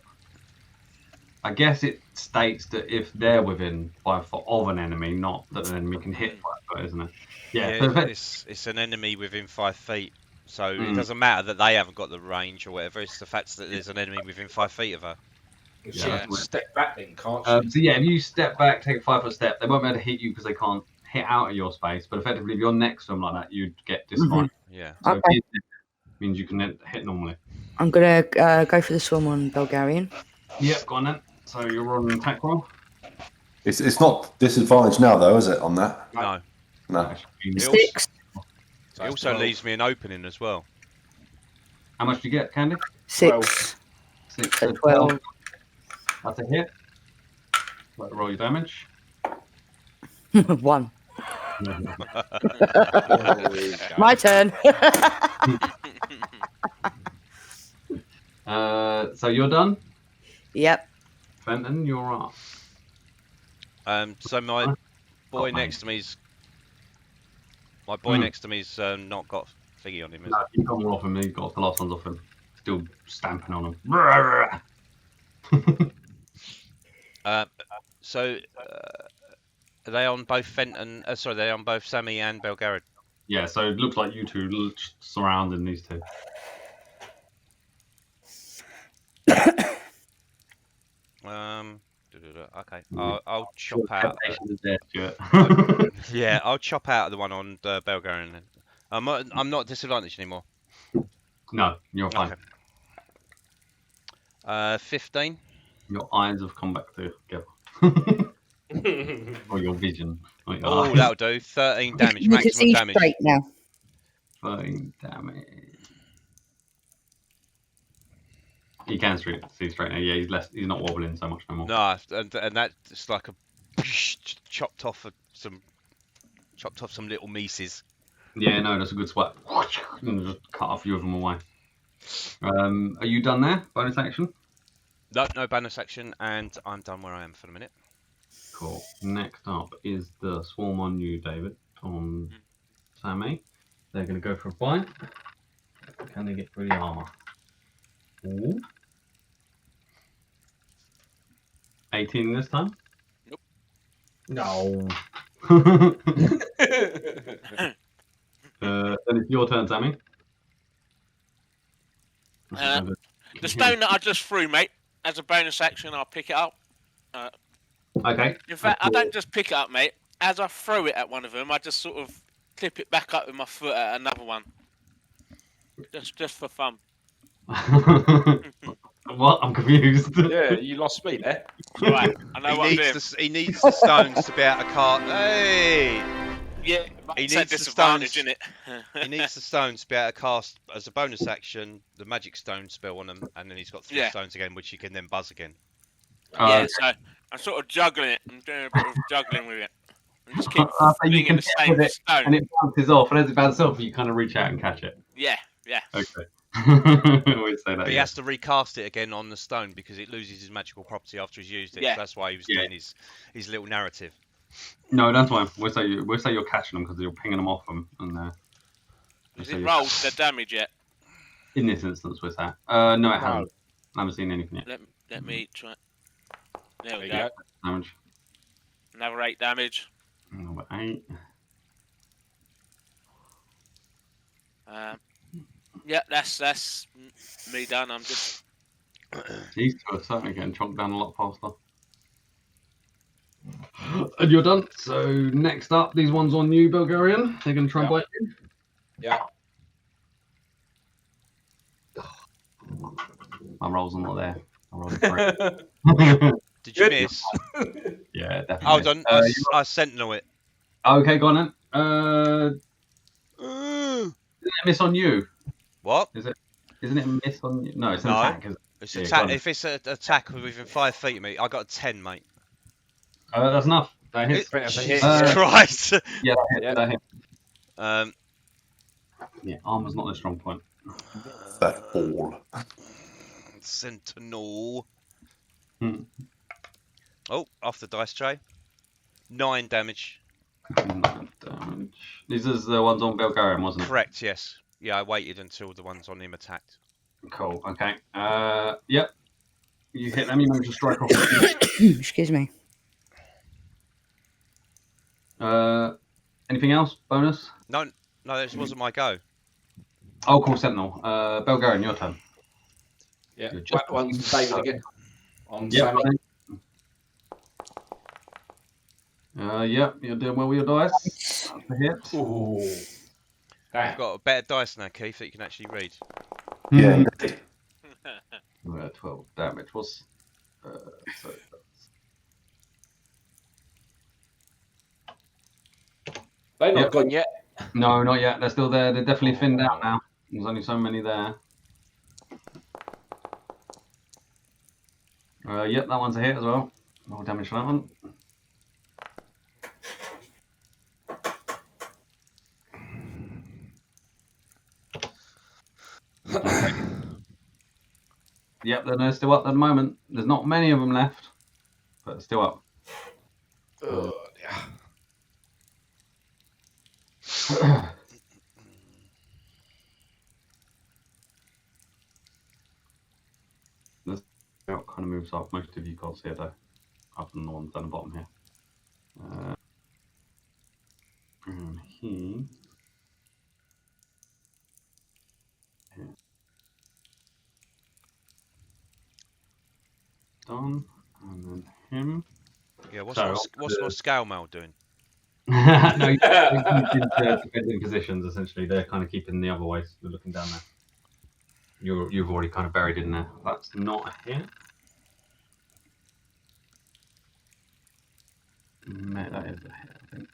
I guess it states that if they're within 5 foot of an enemy, not that an enemy can hit 5 foot, isn't it? Yeah. So it's an enemy within 5 feet, so it doesn't matter that they haven't got the range or whatever. It's the fact that there's an enemy within 5 feet of her. Yeah, step back then, can't she? So yeah, if you step back, take a 5 foot step, they won't be able to hit you because they can't hit out of your space. But effectively, if you're next to them like that, you'd get disadvantage. Yeah. So Okay. it means you can hit normally. I'm going to go for the swarm on Bulgarian. Yep, go on then. So you're on an attack roll. It's not disadvantage now, though, is it, on that? No. No. It 6. It also leaves me an opening as well. How much do you get, Candy? 6. 6 So to 12. That's a hit. Let roll your damage. 1. My turn. So you're done? Yep. Fenton, you're up. So my boy next to me's not got thingy on him, is No, it? you got more off him. He got the last ones off him. Still stamping on him. So are they on both Fenton? Sorry, they're on both Sammy and Belgariad. Yeah, so it looks like you two surrounding these two. Okay, I'll chop out. Yeah, I'll chop out the one on Belgariad. Then I'm not disadvantaged anymore. No, you're fine. Okay. 15. Your eyes have come back together. Or your vision. Oh, that'll do. 13 damage, You can maximum see damage. straight now. 13 damage. You can see straight now. Yeah, he's not wobbling so much no more. No, and that's like a chopped off some little Mises. Yeah, no, that's a good swap. And just cut a few of them away. Are you done there? Bonus action? No bonus action, and I'm done where I am for the minute. Cool. Next up is the swarm on you, David. On Sammy. They're going to go for a bite. Can they get through the armor? Ooh. 18 this time? Nope. No. Then it's your turn, Sammy. The stone that I just threw, mate, as a bonus action, I'll pick it up. Okay. In fact, I don't just pick it up, mate. As I throw it at one of them, I just sort of clip it back up with my foot at another one. Just for fun. What? I'm confused. Yeah, you lost me there. Right, I know what I'm doing. He needs the stones to be able to cast. Hey! Yeah, but He it's a needs the disadvantage, stones. innit? He needs the stones to be able to cast as a bonus action the magic stone spell on them, and then he's got 3 stones again, which he can then buzz again. Yeah, so I'm sort of juggling it. I'm doing a bit of juggling with it. And just keep You flinging can the same with it, stone. and it bounces off, and as it bounces off, you kind of reach out and catch it. Yeah. Okay. We'd say that. But he has to recast it again on the stone because it loses his magical property after he's used it. Yeah. So that's why he was doing his little narrative. No, that's fine. We'll say you're catching them because you're pinging them off them, and Has it rolled the damage yet? in this instance, we'll say. No, it hasn't. I haven't seen anything yet. Let me try. There we There go. Damage. Another 8 damage. Number 8. Yeah, that's me done. I'm just. These two are certainly getting chomped down a lot faster. And you're done. So next up, these ones on you, Bulgarian. They're going to try and bite you. Yeah. My rolls are not there. I rolled a 3. Did you miss? Yeah, definitely. Hold on, I sentinel it. Okay, go on then. Isn't it a miss on you? What? Isn't it a miss on you? No, it's an No. attack. Isn't it? It's Yeah, attack. go on. If it's an attack within 5 feet of me, I got a 10, mate. That's enough. That hits. Jesus Christ! Yeah, that hit. Yeah, armor's not a strong point. That ball. Sentinel. Oh, off the dice tray. 9 damage. 9 damage. These are the ones on Belgarian, wasn't it? Correct, yes. Yeah, I waited until the ones on him attacked. Cool, okay. Yep. You hit them, you manage to strike off. Excuse me. Anything else? Bonus? No, this wasn't my go. Oh, cool, Sentinel. Belgarian, your turn. Yeah, You're just- one's David again. On Yep. Sammy. Yep, you're doing well with your dice. That's a hit. Ooh. I've got a better dice now, Keith, that you can actually read. Yeah, indeed. 12 damage. What's so that's They're not Yep. gone yet. No, not yet. They're still there. They're definitely thinned out now. There's only so many there. Yep, that one's a hit as well. No damage for that one. Okay. Yep, they're still up at the moment. There's not many of them left, but they're still up. Oh, yeah. This kind of moves up. Most of you can't see it though, up than the ones down the bottom here. And he. Done, and then him. Yeah, what's So, my scale mail doing? No, he's into defending positions essentially. They're kind of keeping the other ways. They're looking down there. You've already kind of buried in there. That's not a hit. That is a hit, I think.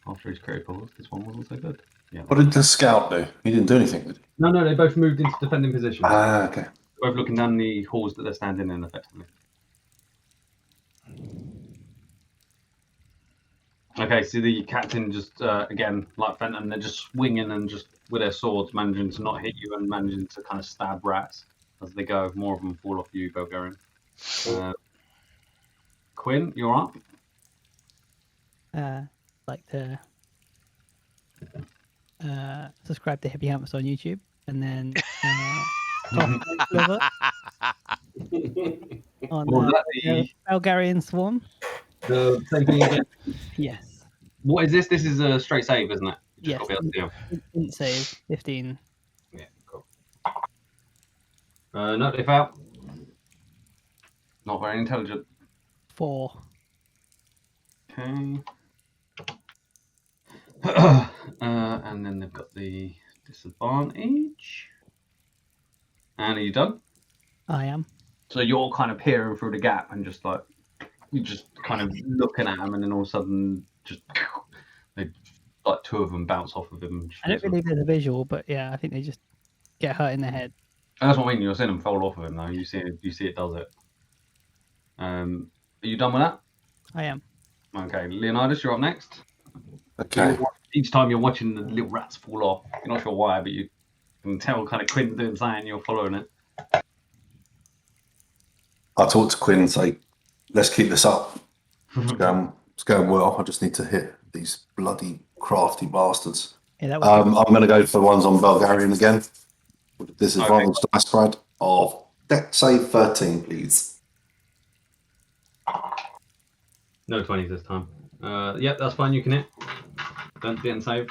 After his criticals, this one wasn't so good. Yeah. What did the scout do? He didn't do anything, did he? No, they both moved into defending positions. Ah, okay. Both looking down the halls that they're standing in, effectively. Okay, so the captain just, again, like Fenton, they're just swinging and just with their swords managing to not hit you and managing to kind of stab rats as they go. More of them fall off you, Bulgarian. Quinn, you're up. Like to subscribe to Hippie Hammers on YouTube, and then on Bulgarian Swarm. The same thing again. Yes. What is this? This is a straight save, isn't it? Yes. Didn't save 15. Yeah, cool. No, if out. Not very intelligent. 4. Okay. And then they've got the disadvantage. And are you done? I am. So you're kind of peering through the gap and just like you're just kind of looking at them, and then all of a sudden, just they like two of them bounce off of him. I don't believe there's a visual, but yeah, I think they just get hurt in the head. And that's what I mean. You're seeing them fall off of him, though. You see it does it. Are you done with that? I am. Okay, Leonidas, you're up next. Okay. Each time you're watching the little rats fall off, you're not sure why, but you can tell kind of Quinn's doing something, you're following it. I talked to Quinn and say, let's keep this up. It's going well. I just need to hit these bloody crafty bastards. Yeah, that I'm going to go for the ones on Bulgarian again. With disadvantage to my spread of deck save 13, please. No 20s this time. Yep, that's fine. You can hit. Don't didn't save.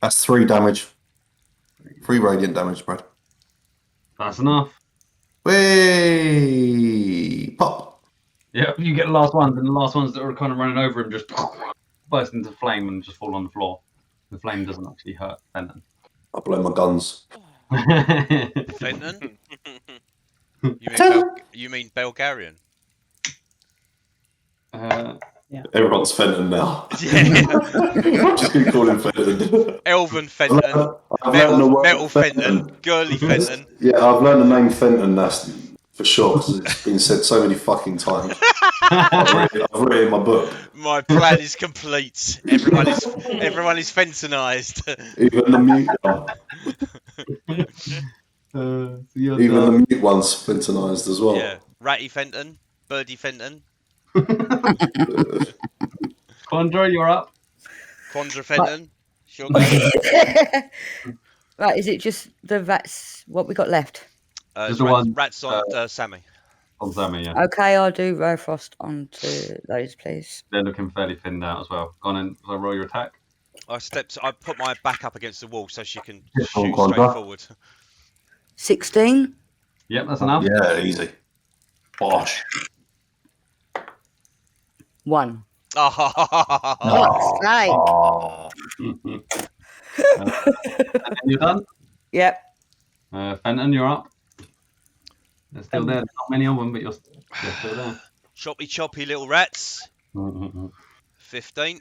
That's 3 damage. 3 radiant damage, Brad. That's enough. Whee! Pop. Yep, you get the last ones, and the last ones that are kind of running over him just burst into flame and just fall on the floor. The flame doesn't actually hurt Fenton. I blow my guns. Fenton? You mean Bulgarian? Everyone's Fenton now. Yeah. I'm just going to call him Fenton. Elven Fenton, metal Fenton, girly Fenton. Yeah, I've learned the name Fenton, that's for sure, because it's been said so many fucking times. I've read it in my book. My plan is complete. Everyone is Fentonized. Even the mute Even the mute one's Fentonized as well. Yeah. Ratty Fenton, Birdie Fenton. Quandra, you're up. Quandra Fenton. Sure. Right, is it just the rats? What we got left? Rats on Sammy. On Sammy, yeah. Okay, I'll do Rofrost onto those, please. They're looking fairly thinned out as well. Go on in. So roll your attack. I put my back up against the wall so she can Yeah, shoot Quandra. straight forward. 16. Yep, that's enough. Yeah, easy. Bosh. 1. Oh. Right. You done? Yep. Fenton, you're up. They're still there. There's not many of them, but you're still there. Choppy choppy little rats. Mm-hmm. 15.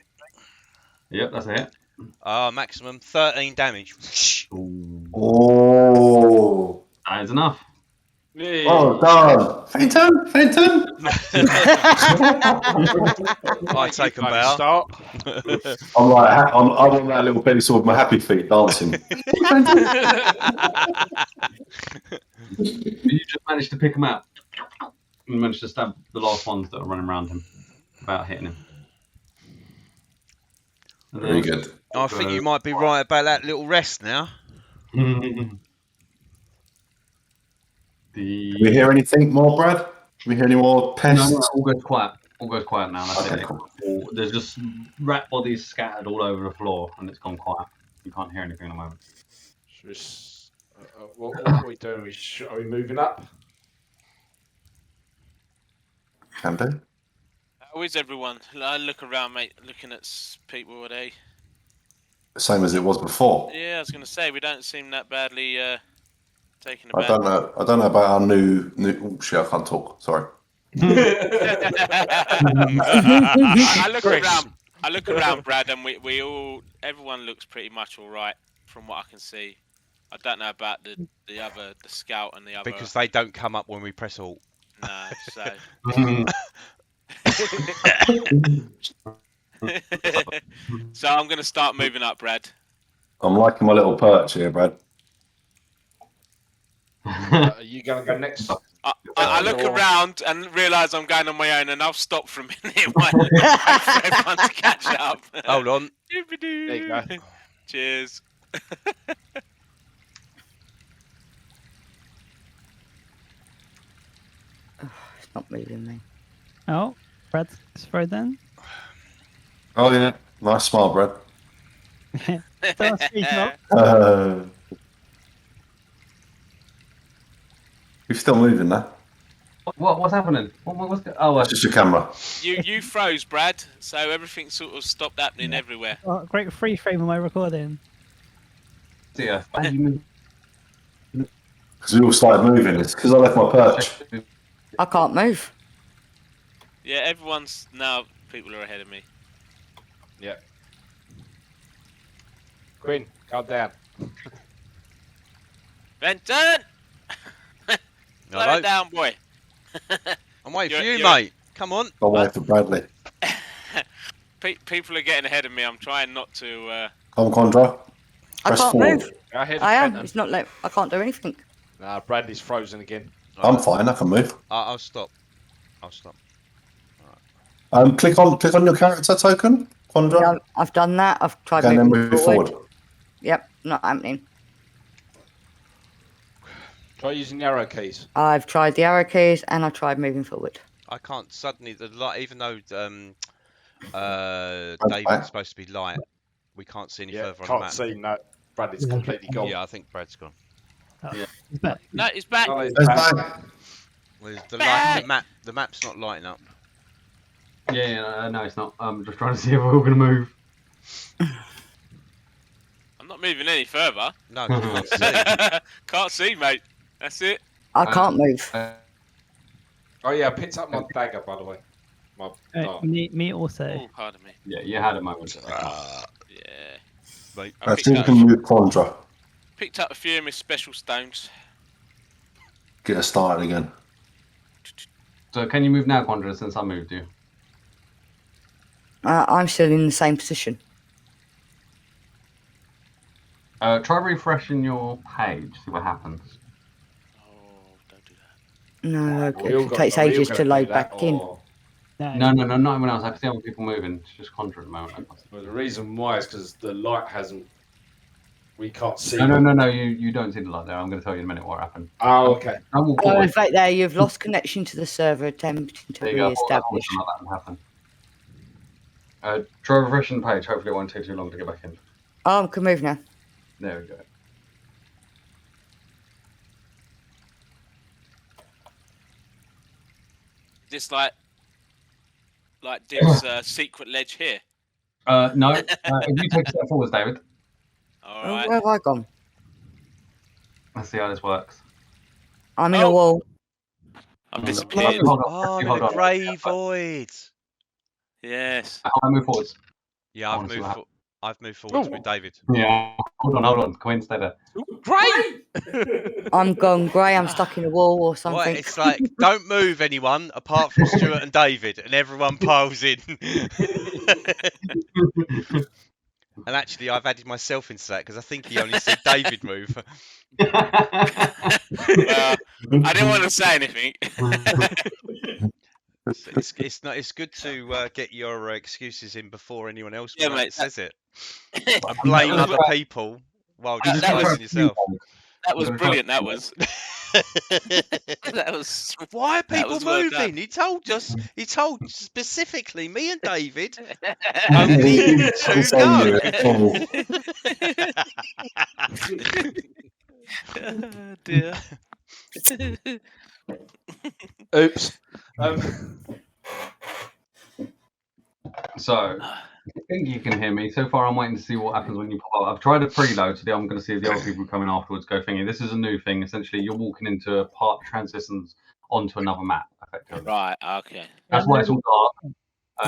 Yep, that's it. Maximum 13 damage. Oh. That is enough. Hey. Oh, done. Fenton. I take a Bloody bow. start. I'm like, I'm on that little pencil with my happy feet dancing. You just managed to pick him out. You managed to stab the last ones that are running around him without hitting him. And Very then- good. I think you might be right about that little rest now. Can we hear anything more, Brad? Can we hear any more pests? No, all goes quiet. All goes quiet now. That's Okay, it. cool. There's just rat bodies scattered all over the floor, and it's gone quiet. You can't hear anything at the moment. What are we doing? Are we moving up? Can do. How is everyone? I look around, mate, looking at people. Are they? Same as it was before. Yeah, I was going to say we don't seem that badly taken I aback. don't know about our new. Oh shit! I can't talk. Sorry. I look Chris. around. I look around, Brad, and everyone looks pretty much all right from what I can see. I don't know about the scout and the other. Because they don't come up when we press alt. No, so. So I'm going to start moving up, Brad. I'm liking my little perch here, Brad. Are you going to go next? I look around and realise I'm going on my own, and I'll stop for a minute while I wait for everyone to catch up. Hold on. There you go. Cheers. It's not moving me. Oh, Brad's frozen. Oh yeah, nice smile, Brad. Don't speak up. You're still moving now. What's happening? Oh, It's just your camera. You froze, Brad, so everything sort of stopped happening everywhere. Oh, great free frame of my recording. dear. Why did you move? Because we all started moving. It's because I left my perch. I can't move. Yeah, people are ahead of me. Yeah. Quinn, calm down. Benton! Slow Hello? it down, boy. I'm waiting for You're- you, you're- mate. Come on. I'll wait for Bradley. People are getting ahead of me. I'm trying not to. Come on, Condra. I Press can't forward. move. Go ahead. I am. Benton. It's not like I can't do anything. Nah, Bradley's frozen again. I'm fine. I can move. I'll stop. Click on your character token, Condra. Yeah, I've done that. I've tried Okay, then moving move forward. forward. Yep, not happening. Try using the arrow keys. I've tried the arrow keys and I tried moving forward. I can't suddenly the light, even though back. David's supposed to be light, we can't see any Yeah, further on the can't map. see. No, Bradley's completely gone. Yeah, I think Brad's gone. He's back. No, it's back. Oh, he's There's back. back. Well, Back! the map's not lighting up. Yeah, no, it's not. I'm just trying to see if we're all going to move. I'm not moving any further. No, 'cause we can't see. Can't see, mate. That's it. I can't move. Oh yeah, I picked up my dagger, by the way. My dart. Me also. Oh, pardon me. Yeah, you had a moment. Yeah. Mate, I Let's see if we can move Condra. picked up a few of my special stones. Get us started again. So can you move now, Quandra, since I moved you? I'm still in the same position. Try refreshing your page, see what happens. Oh, don't do that. No, Are we all it got- takes are we all ages gonna to do load that, back in. or- No, not everyone else. I can see other people moving. It's just Quandra at the moment. Well, the reason why is because the light hasn't. We can't see. No. You don't see the light there. I'm going to tell you in a minute what happened. Oh, okay. I will Oh, forward. in fact, there you've lost connection to the server, attempting to There you go. re-establish. Like that will happen. Try refreshing the page. Hopefully, it won't take too long to get back in. Oh, I can move now. There we go. Just like this secret ledge here. No. If you take a step forwards, David, All Oh, right. where have I gone? let's see how this works. I'm in a Oh. wall. I've disappeared. Hold on, Oh, I'm in hold a on. grey void. Yes. I move forwards. Yeah, I I've wanna see moved. what I've moved forwards with David. Yeah. Hold on. Quinn, stay there. Great. I'm gone grey. I'm stuck in a wall or What? something. It's like don't move anyone apart from Stuart and David, and everyone piles in. And actually, I've added myself into that because I think he only said David move. Well, I didn't want to say anything. It's not. It's good to get your excuses in before anyone else Yeah, mate, says it, and blame was other right. people while That disguising yourself. That was brilliant. That was. That was. Why are That people was well moving? done. He told us. He told specifically me and David. Only you two It's on go. you. Oh, dear. Oops. So, I think you can hear me. So far, I'm waiting to see what happens when you pop out. I've tried a preload, so I'm going to see if the other people coming afterwards go thingy. This is a new thing. Essentially, you're walking into a part transitions onto another map, effectively. Right. Okay. That's why it's all dark,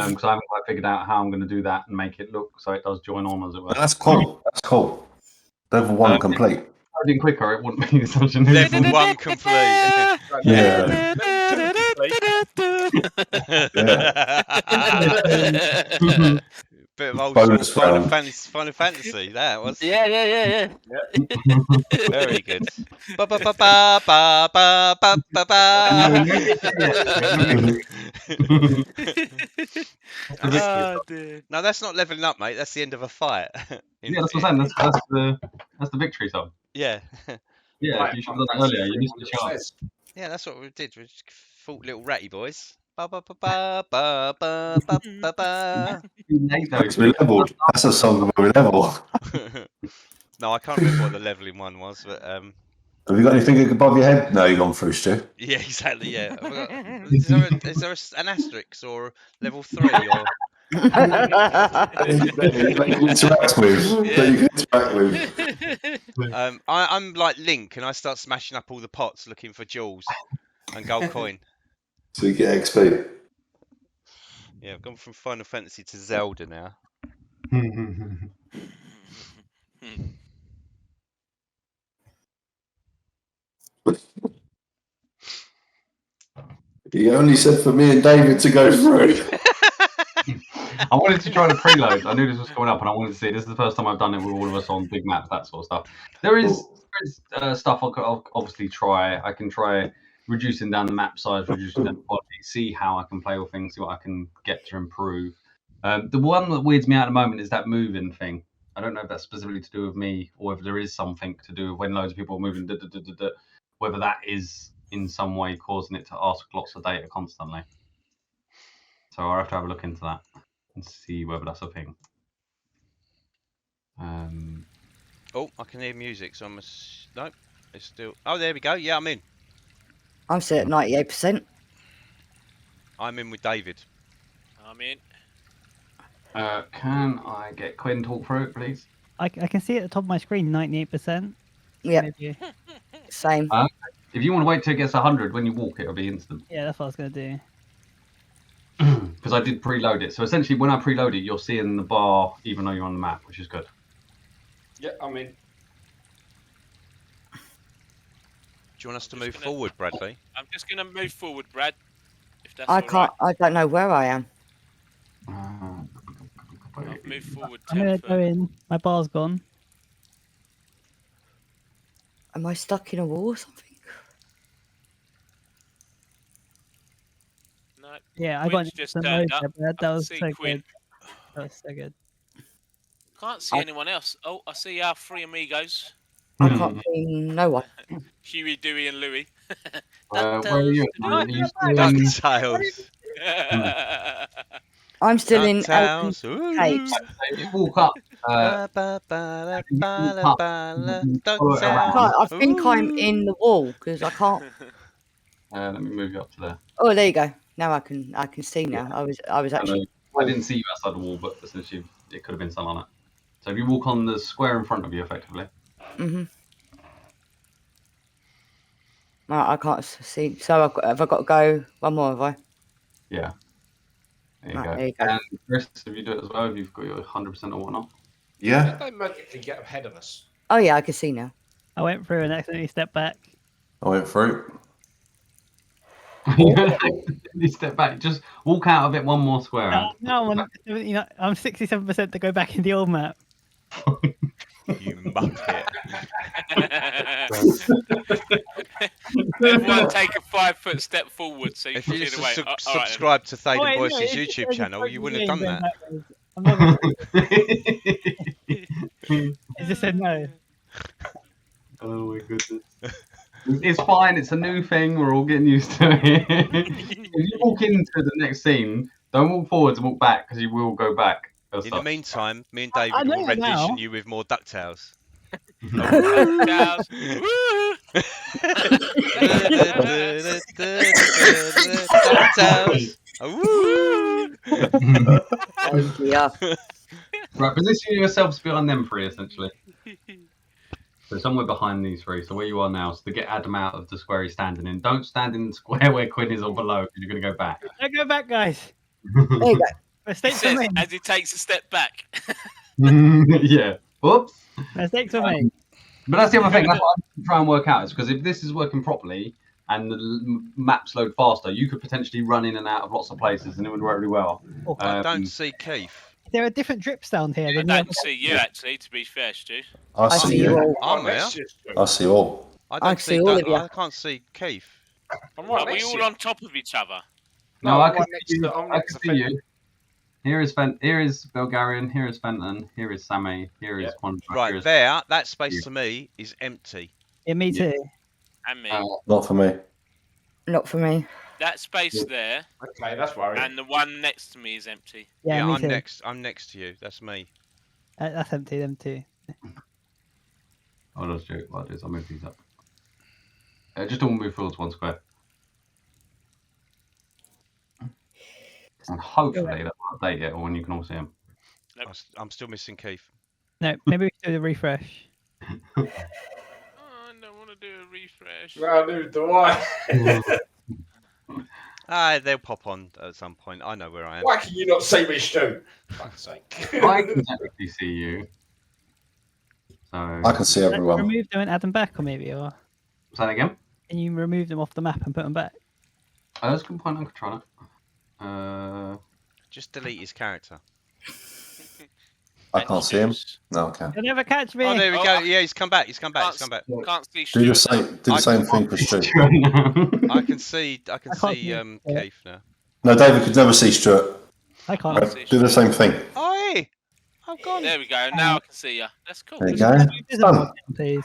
because I haven't quite figured out how I'm going to do that and make it look so it does join on, as it were. That's cool. That's cool. Level 1 complete. If I did quicker, it wouldn't be such a new Level thing. 1 complete. Yeah. Bit of old Bonus school Final round. Fantasy. That was Yeah. very good. Ba ba ba ba ba ba ba ba ba. Oh, dear. No, that's not leveling up, mate. That's the end of a fight. Yeah, that's what I'm saying. That's the victory song. Yeah. Yeah, Right, you should have done that earlier. You missed the chance. Yeah, that's what we did. We just fought little ratty boys. Ba ba ba ba ba ba ba ba ba. We leveled. That's a song where we level. No, I can't remember what the leveling one was, but Have you got anything above your head? No, you've gone through, Stu. yeah, exactly. Yeah. Is there an asterisk or level 3 or? That you can interact with. That you can interact with. I'm like Link, and I start smashing up all the pots looking for jewels and gold coin. So you get XP. Yeah, I've gone from Final Fantasy to Zelda now. He only said for me and David to go through. I wanted to try the preload. I knew this was coming up, and I wanted to see. This is the first time I've done it with all of us on big maps, that sort of stuff. There is stuff I'll obviously try. I can try reducing down the map size, reducing down the quality, see how I can play with things, see what I can get to improve. The one that weirds me out at the moment is that moving thing. I don't know if that's specifically to do with me or if there is something to do with when loads of people are moving, whether that is in some way causing it to ask lots of data constantly. So I'll have to have a look into that and see whether that's a thing. Oh, I can hear music, so nope, it's still. Oh, there we go. Yeah, I'm in. I'm still at 98%. I'm in with David. I'm in. Can I get Quinn talk through it, please? I can see at the top of my screen 98%. Yeah, Maybe. same. If you want to wait till it gets 100, when you walk, it'll be instant. Yeah, that's what I was going to do. Because I did preload it. So essentially, when I preload it, you're seeing the bar even though you're on the map, which is good. Yeah, I'm in. Do you want us to move forward, Bradley? I'm just going to move forward, Brad. If that's I all can't. I don't know where I am. right. I've moved forward. I'm 10 going to go in. My bar's gone. Am I stuck in a wall or something? No, Yeah, I got Quinn's an just instant turned load up. there, Brad. I That can was see so Quinn. good. That was so good. Can't see anyone else. Oh, I see our three amigos. I can't see no one. Huey, Dewey, and Louie. Where are you? Are you still in- DuckTales. I'm still in DuckTales. Capes. If you walk up, Ba, ba, ba, la, ba, la, ba, la, follow it around. DuckTales. I think I'm Ooh. in the wall because I can't. let me move you up to there. Oh, there you go. Now I can see now. I was actually. I didn't see you outside the wall, but essentially it could have been sun on it. So if you walk on the square in front of you, effectively. Mhm. I can't see. So have I got to go one more? Have I? Yeah. There you Right, go. there you go. And Chris, if you do it as well, if you've got your 100% or whatnot. Yeah. They magically get ahead of us. Oh yeah, I can see now. I went through and accidentally stepped back. I went through. You step back, just walk out of it one more square. Ad. No, I'm 67% to go back in the old map. You muppet. Everyone take a 5-foot step forward so you If can you see the just way. All right, subscribe to Thaden wait, no, Voices it's YouTube just channel, you wouldn't have done that. I'm not gonna... It just said no. Oh my goodness. It's fine, it's a new thing, we're all getting used to it. If you walk into the next scene, don't walk forwards and walk back, because you will go back. In the meantime, me and I David know will that now. rendition you with more DuckTales. Cows. DuckTales. Woo! Oh dear. Right, position yourselves behind them three, essentially. So somewhere behind these three, so where you are now, so to get Adam out of the square he's standing in. Don't stand in the square where Quinn is or below, because you're going to go back. Don't go back, guys. There you go. Mistakes were Says made. as he takes a step back. Yeah. Whoops. Mistakes were made. But that's the other thing. That's what I'm trying to work out. Is because if this is working properly and the maps load faster, you could potentially run in and out of lots of places, and it would work really well. I don't see Keith. There are different drips down here. I than don't see you actually, to be fair, Stu. I I see see you you. all. I'm there. That's just true. I see you all. I I don't see all of you. I can't see Keith. I'm Are right we next to all you. on top of each other? No, No, I I'm can right next see you. to- I'm I next can to see you. Here is Bulgarian. Here is Fenton. Here is Sammy. Here is Yeah. Quantum. Right there, that space to me is empty. Yeah, me too. And me. Not for me. Not for me. That space there Okay, that's worrying. and the one next to me is empty. Yeah, me I'm too. next. I'm next to you. That's me. That's empty, them too. I'll just joke. What I'll do is I'll move these up. Just don't move towards one square. And hopefully that will update it, or when you can all see them. I'm still missing Keith. No, maybe we should do a refresh. Oh, I don't want to do a refresh. No, neither do I. They'll pop on at some point. I know where I am. Why can you not see me, Stu? Fuck's sake. I can technically see you. So I can see everyone. Remove them and add them back, or maybe, or say that again. can you remove them off the map and put them back? That's a good point. I could try that. Just delete his character. I can't see him. No, I can. You'll never catch me. Oh, there we Oh, go. I- Yeah, he's come back. He's come back. He's come back. Can't see Do the Stuart. same. Do the same thing for Stu. I can see. I can I can't see see Keith now. No, David could never see Stuart. I can't. Right, do the same thing. Oh, hey! I've gone. There we go. Now I can see you. That's cool. There you go. Visible Done. again, please.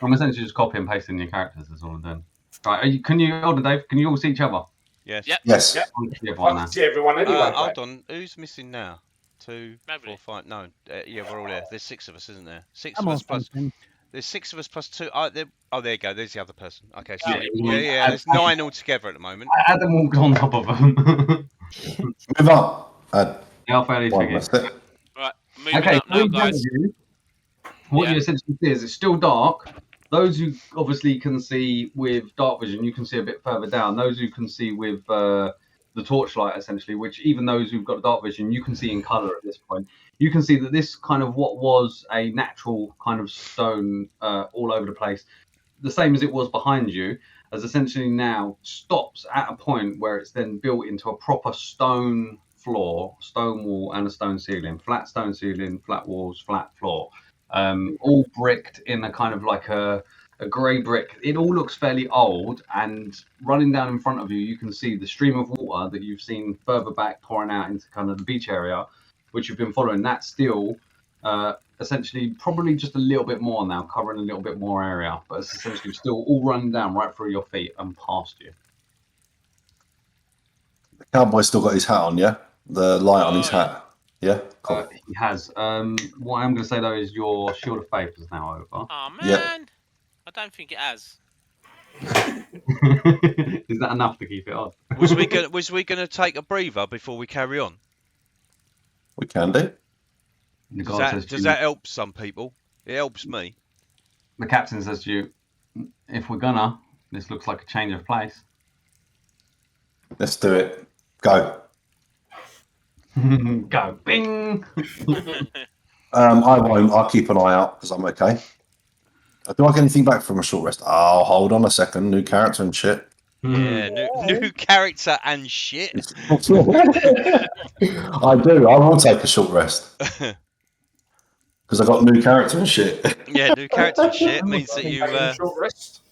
I'm essentially just copy and pasting your characters. That's all I'm doing. Right? Can you hold on, Dave? Can you all see each other? Yes. Yep. Yes. Yep. I can see I everyone can now. see everyone anyway. Hold on. Who's missing now? 2, Nobody. 4, 5. No. Yeah, we're all there. There's 6 of us, isn't there? 6 Come of on, us plus. Fenton. There's 6 of us plus 2. There you go. There's the other person. Okay. So Yeah. yeah. There's 9 altogether at the moment. Adam walked on top of them. Move up. They are fairly One, tricky. that's it. Right, moving Okay, up now, in front guys. of you, what Yeah. you essentially see is it's still dark. Those who obviously can see with dark vision, you can see a bit further down. Those who can see with the torchlight, essentially, which even those who've got dark vision, you can see in color at this point. You can see that this kind of what was a natural kind of stone all over the place, the same as it was behind you, as essentially now stops at a point where it's then built into a proper stone floor, stone wall, and a stone ceiling. Flat stone ceiling, flat walls, flat floor. All bricked in a kind of like a grey brick. It all looks fairly old, and running down in front of you, you can see the stream of water that you've seen further back pouring out into kind of the beach area, which you've been following. That's still essentially probably just a little bit more now, covering a little bit more area, but it's essentially still all running down right through your feet and past you. The cowboy's still got his hat on, yeah? The light on his Oh, yeah. hat. Yeah? Cool. He has. What I'm going to say though is your shield of faith is now over. Oh man, Yeah. I don't think it has. Is that enough to keep it on? Was we gonna take a breather before we carry on? We can do. The Does guard says to does you- that help some people? It helps me. The captain says to you, if we're gonna, This looks like a change of place. Let's do it. Go. Go. Bing. I won't. I'll keep an eye out because I'm okay. Do I get anything back from a short rest? Oh, hold on a second. New character and shit. Yeah, new character and shit. I do. I will take a short rest because I got new character and shit. Yeah, new character and shit means that you. Short rest.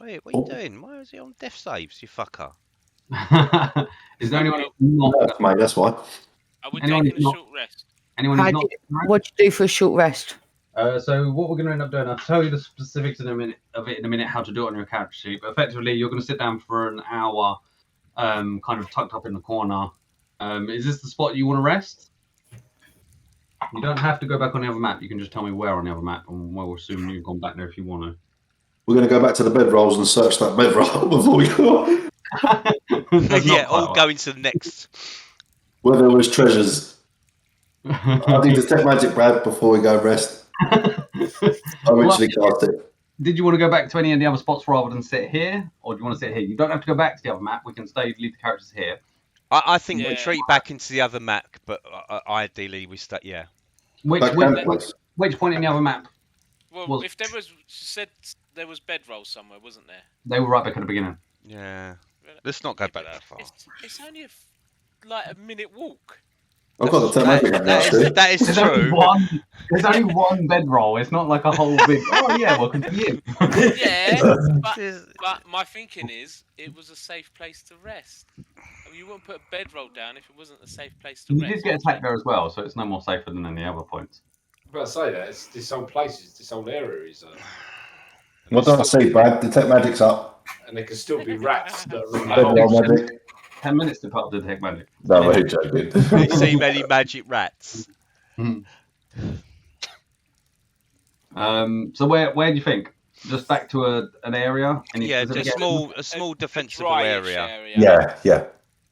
Wait, what are you doing? Why is he on death saves, you fucker? Is there anyone who's not? Mate, that's why. Are we Anyone taking a who's not- short rest? Anyone who's not? What do you do for a short rest? So what we're going to end up doing, I'll tell you the specifics in a minute how to do it on your character sheet. But effectively, you're going to sit down for an hour, kind of tucked up in the corner. Is this the spot you want to rest? You don't have to go back on the other map. You can just tell me where on the other map, and we'll assume you've gone back there if you want to. We're going to go back to the bedrolls and search that bedroll before we go. Yeah, all go into the next. Where there was treasures. I think detect magic, Brad, before we go rest. I originally cast it. Did you want to go back to any of the other spots rather than sit here, or do you want to sit here? You don't have to go back to the other map. We can leave the characters here. I think Yeah. retreat back into the other map, but ideally we stay. Yeah. Which Back down, please. point in the other map? Well, if there was said there was bedrolls somewhere, wasn't there? They were right back at the beginning. Yeah. Let's not go back that far. It's only like a minute walk. I've got the detect magic app now, Stu. That is There's only true. there's only one bedroll. It's not like a whole big. Oh yeah, welcome to the inn. Yeah, but my thinking is it was a safe place to rest. I mean, you wouldn't put a bedroll down if it wasn't a safe place to You rest. did get attacked there as well, so it's no more safer than any other points. But I say that it's this whole place, this whole area is. What do I see, Brad? Detect magic's up. And there can still be rats that are in Bedroll the magic. 10 minutes to put up the detect magic. No, we're joking. You see many magic rats. So where do you think? Just back to an area? Any Yeah, specific just area? a small defensible dryish area. Yeah.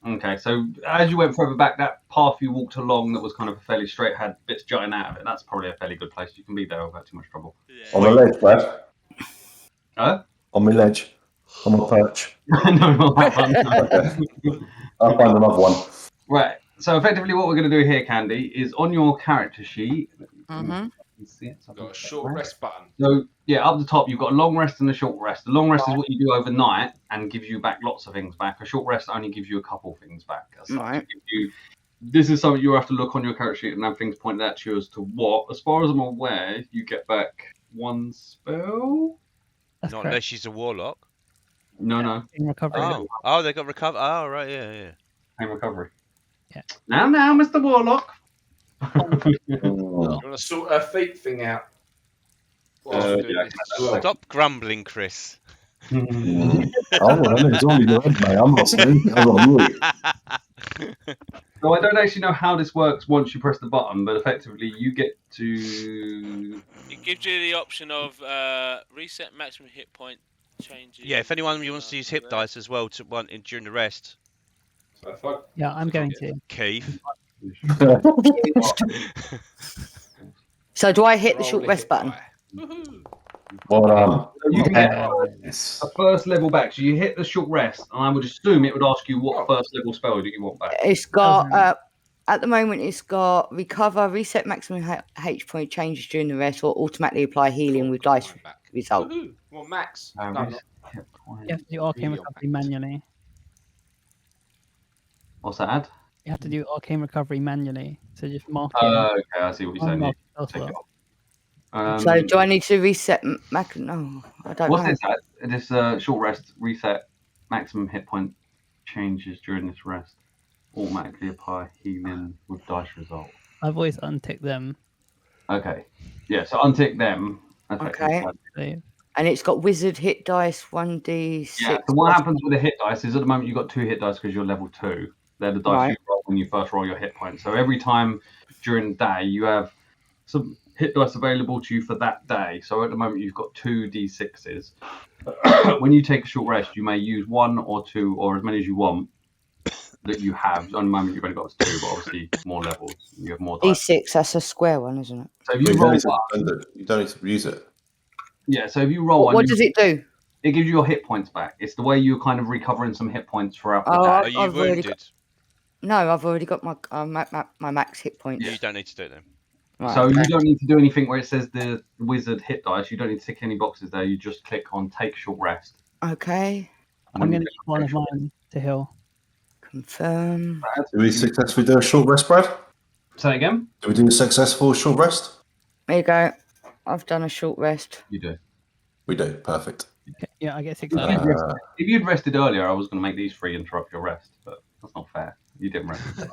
Okay, so as you went further back, that path you walked along that was kind of fairly straight had bits jutting out of it. That's probably a fairly good place. You can be there without too much trouble. On the ledge, Brad. Huh? On my ledge. On my perch. No, not that one. Okay. I'll find another one. Right. So effectively, what we're going to do here, Candy, is on your character sheet. Mhm. See it? So Got a short rest button. So yeah, up the top you've got a long rest and a short rest. The long rest is what you do overnight and gives you back lots of things back. A short rest only gives you a couple things back. Right. This is something you have to look on your character sheet and have things pointed at you as to what. As far as I'm aware, you get back one spell. That's Not correct. unless she's a warlock. No. In recovery. Oh, they got recover. Oh, right, yeah. Pain recovery. Yeah. Now, Mr. Warlock. You want to sort her feet thing out? Yeah, Stop grumbling, Chris. Oh, well, it's all in your head, mate. I'm listening. I'm on mute. So I don't actually know how this works once you press the button, but effectively you get to. It gives you the option of reset maximum hit point changes. Yeah, if anyone wants to use hip dice as well during the rest, So if I, Yeah, I'm going to. Keith. So do I hit the roll short a rest hit button? die. Woohoo. Well done. So you can get Yes. a first level back. So you hit the short rest, and I would assume it would ask you what first level spell do you want back. It's got at the moment it's got recover, reset maximum H point changes during the rest, or automatically apply healing with dice Mine back. result. Woohoo. Well, Max. Um, No, reset not- hit point. You have to do arcane Really recovery manually. What's that? You have to do arcane recovery manually. So just mark it. Okay, I see what you're saying. unmark here. spell Take it slot. off. So do I need to reset max? No, I don't What's know. this at? This short rest reset maximum hit point changes during this rest. Automatically apply healing with dice result. I've always unticked them. Okay. Yeah, so untick them. Okay. So And it's got wizard hit dice 1d6. Yeah, so what happens with the hit dice is at the moment you've got 2 hit dice because you're level 2. They're the dice Right. you roll when you first roll your hit points. So every time during the day you have some hit dice available to you for that day. So at the moment you've got 2 d6s. When you take a short rest, you may use 1 or 2 or as many as you want that you have. At the moment you've only got 2, but obviously more levels. You have more dice. D6, that's a square one, isn't it? So if You you don't roll need to one, spend it. You don't need to use it. yeah. So if you roll one, What does it do? It gives you your hit points back. It's the way you're kind of recovering some hit points throughout the Oh, day. Are you I've already wounded? No, I've already got my my max hit points. You don't need to do it then. Right, So you okay. don't need to do anything where it says the wizard hit dice. You don't need to tick any boxes there. You just click on take short rest. Okay. And I'm when going you to use one of mine to heal. Confirm. Do we successfully do a short rest, Brad? Say it again. Do we do a successful short rest? There you go. I've done a short rest. You do. We do. Perfect. Okay, yeah, I get 6 If you'd rested earlier, I was going to make these 3 interrupt your rest, but that's not fair. You didn't rest.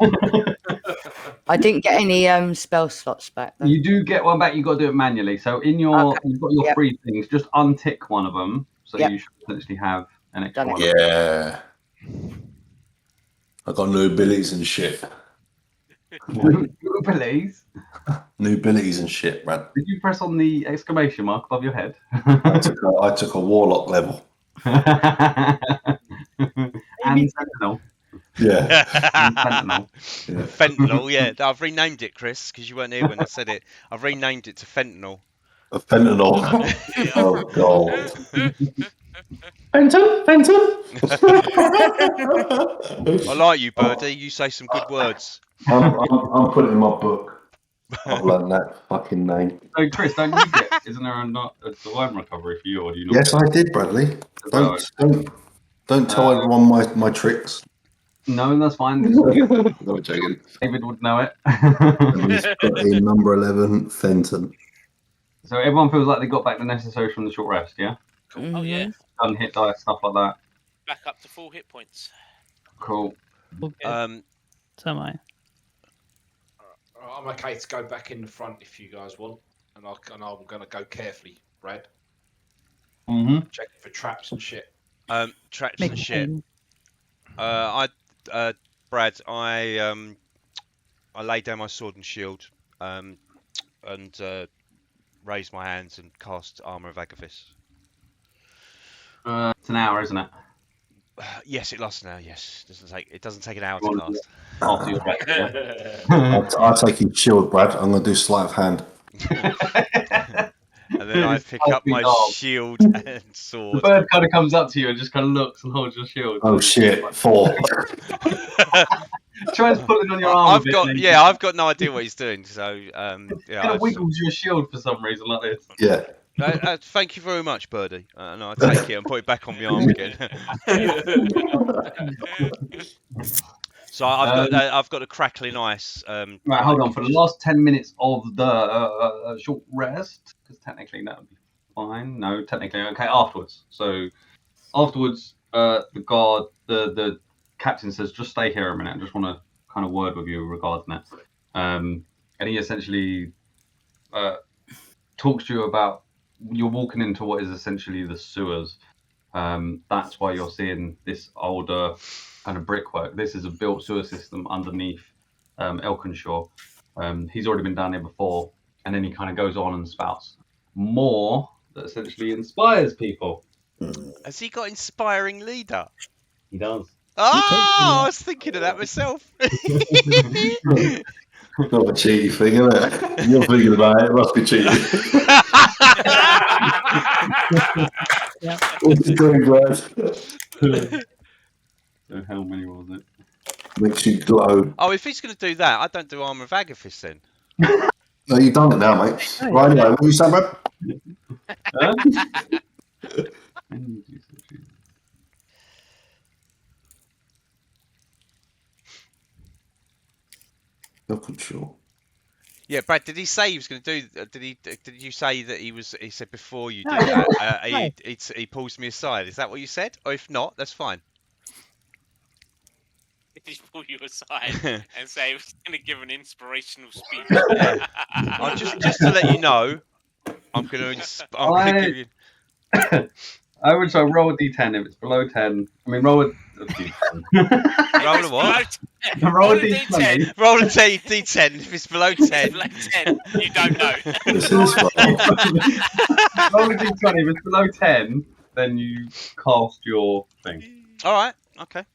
I didn't get any spell slots back. Though. You do get one back. You got to do it manually. So in your, you've got your Yep. 3 things. Just untick one of them, so Yep. you should potentially have an extra Done one. it. Yeah. I got new abilities and shit. Please. New abilities and shit, Brad. Did you press on the exclamation mark above your head? I took a warlock level. And sentinel. Yeah. And sentinel. Yeah. Fentanyl, yeah. I've renamed it, Chris, because you weren't here when I said it. I've renamed it to fentanyl. A fentanyl. Oh god. Fenton. I like you, Birdie. You say some good words. I'm putting it in my book. I've learned that fucking name. So, Chris, don't you get? Isn't there not a divine recovery for you, or do you not? Yes, I did, Bradley. Don't tell everyone my tricks. No, that's fine. No joking. David would know it. And he's got a number 11 Fenton. So everyone feels like they got back the necessary from the short rest, yeah? Cool. Oh yeah. Done hit dice, stuff like that. Back up to full hit points. Cool. Okay. So am I. I'm okay to go back in the front if you guys want, and I'm going to go carefully, Brad. Mm-hmm. Check for traps and shit. Traps Make and shit. sense. Brad, I laid down my sword and shield, and raised my hands and cast Armor of Agathis. It's an hour, isn't it? Yes, it lasts an hour. Yes, it doesn't take an hour to cast. After your rest, yeah. I'll take his shield, Brad. I'm going to do sleight of hand. And then I pick up my shield and The sword. bird kind of comes up to you and just kind of looks and holds your shield. Oh shit! 4. Tries pulling on your arm. I've got no idea what he's doing. So Kind of wiggles your shield for some reason like this. Yeah. Thank you very much, Birdie. And I take it and put it back on my arm again. So I've got a crackling ice. Right, hold on. For the last 10 minutes of the short rest, because technically that would be fine. No, technically, okay, afterwards. So afterwards, the captain says, just stay here a minute. I just want to kind of word with you regarding that. And he essentially talks to you about, you're walking into what is essentially the sewers. That's why you're seeing this older kind of brickwork. This is a built sewer system underneath Elkinshaw. He's already been down here before, and then he kind of goes on and spouts more that essentially inspires people. Has he got inspiring leader? He does. Oh, I was thinking of that myself. Not a cheaty thing, is it? You're thinking about it. It must be cheating. Yeah. What's he doing, Brad? So how many was it? Makes you glow. Oh, if he's going to do that, I don't do Armor of Agathis then. No, you've done it now, mate. Right, anyway, what were you saying, Brad? Sure. Yeah, Brad. Did he say he was going to do? Did you say that he was? He said before you did that. He pulls me aside. Is that what you said? Or if not, that's fine. He pull you aside and say he was going to give an inspirational speech. Just to let you know, I'm going to give you. I would say roll a d10 if it's below 10. I mean, roll a d10. Roll a what? Roll a d20. Roll a d10 if it's below 10. Below 10, you don't know. This is fun. Roll a d20. If it's below 10, then you cast your thing. All right. Okay.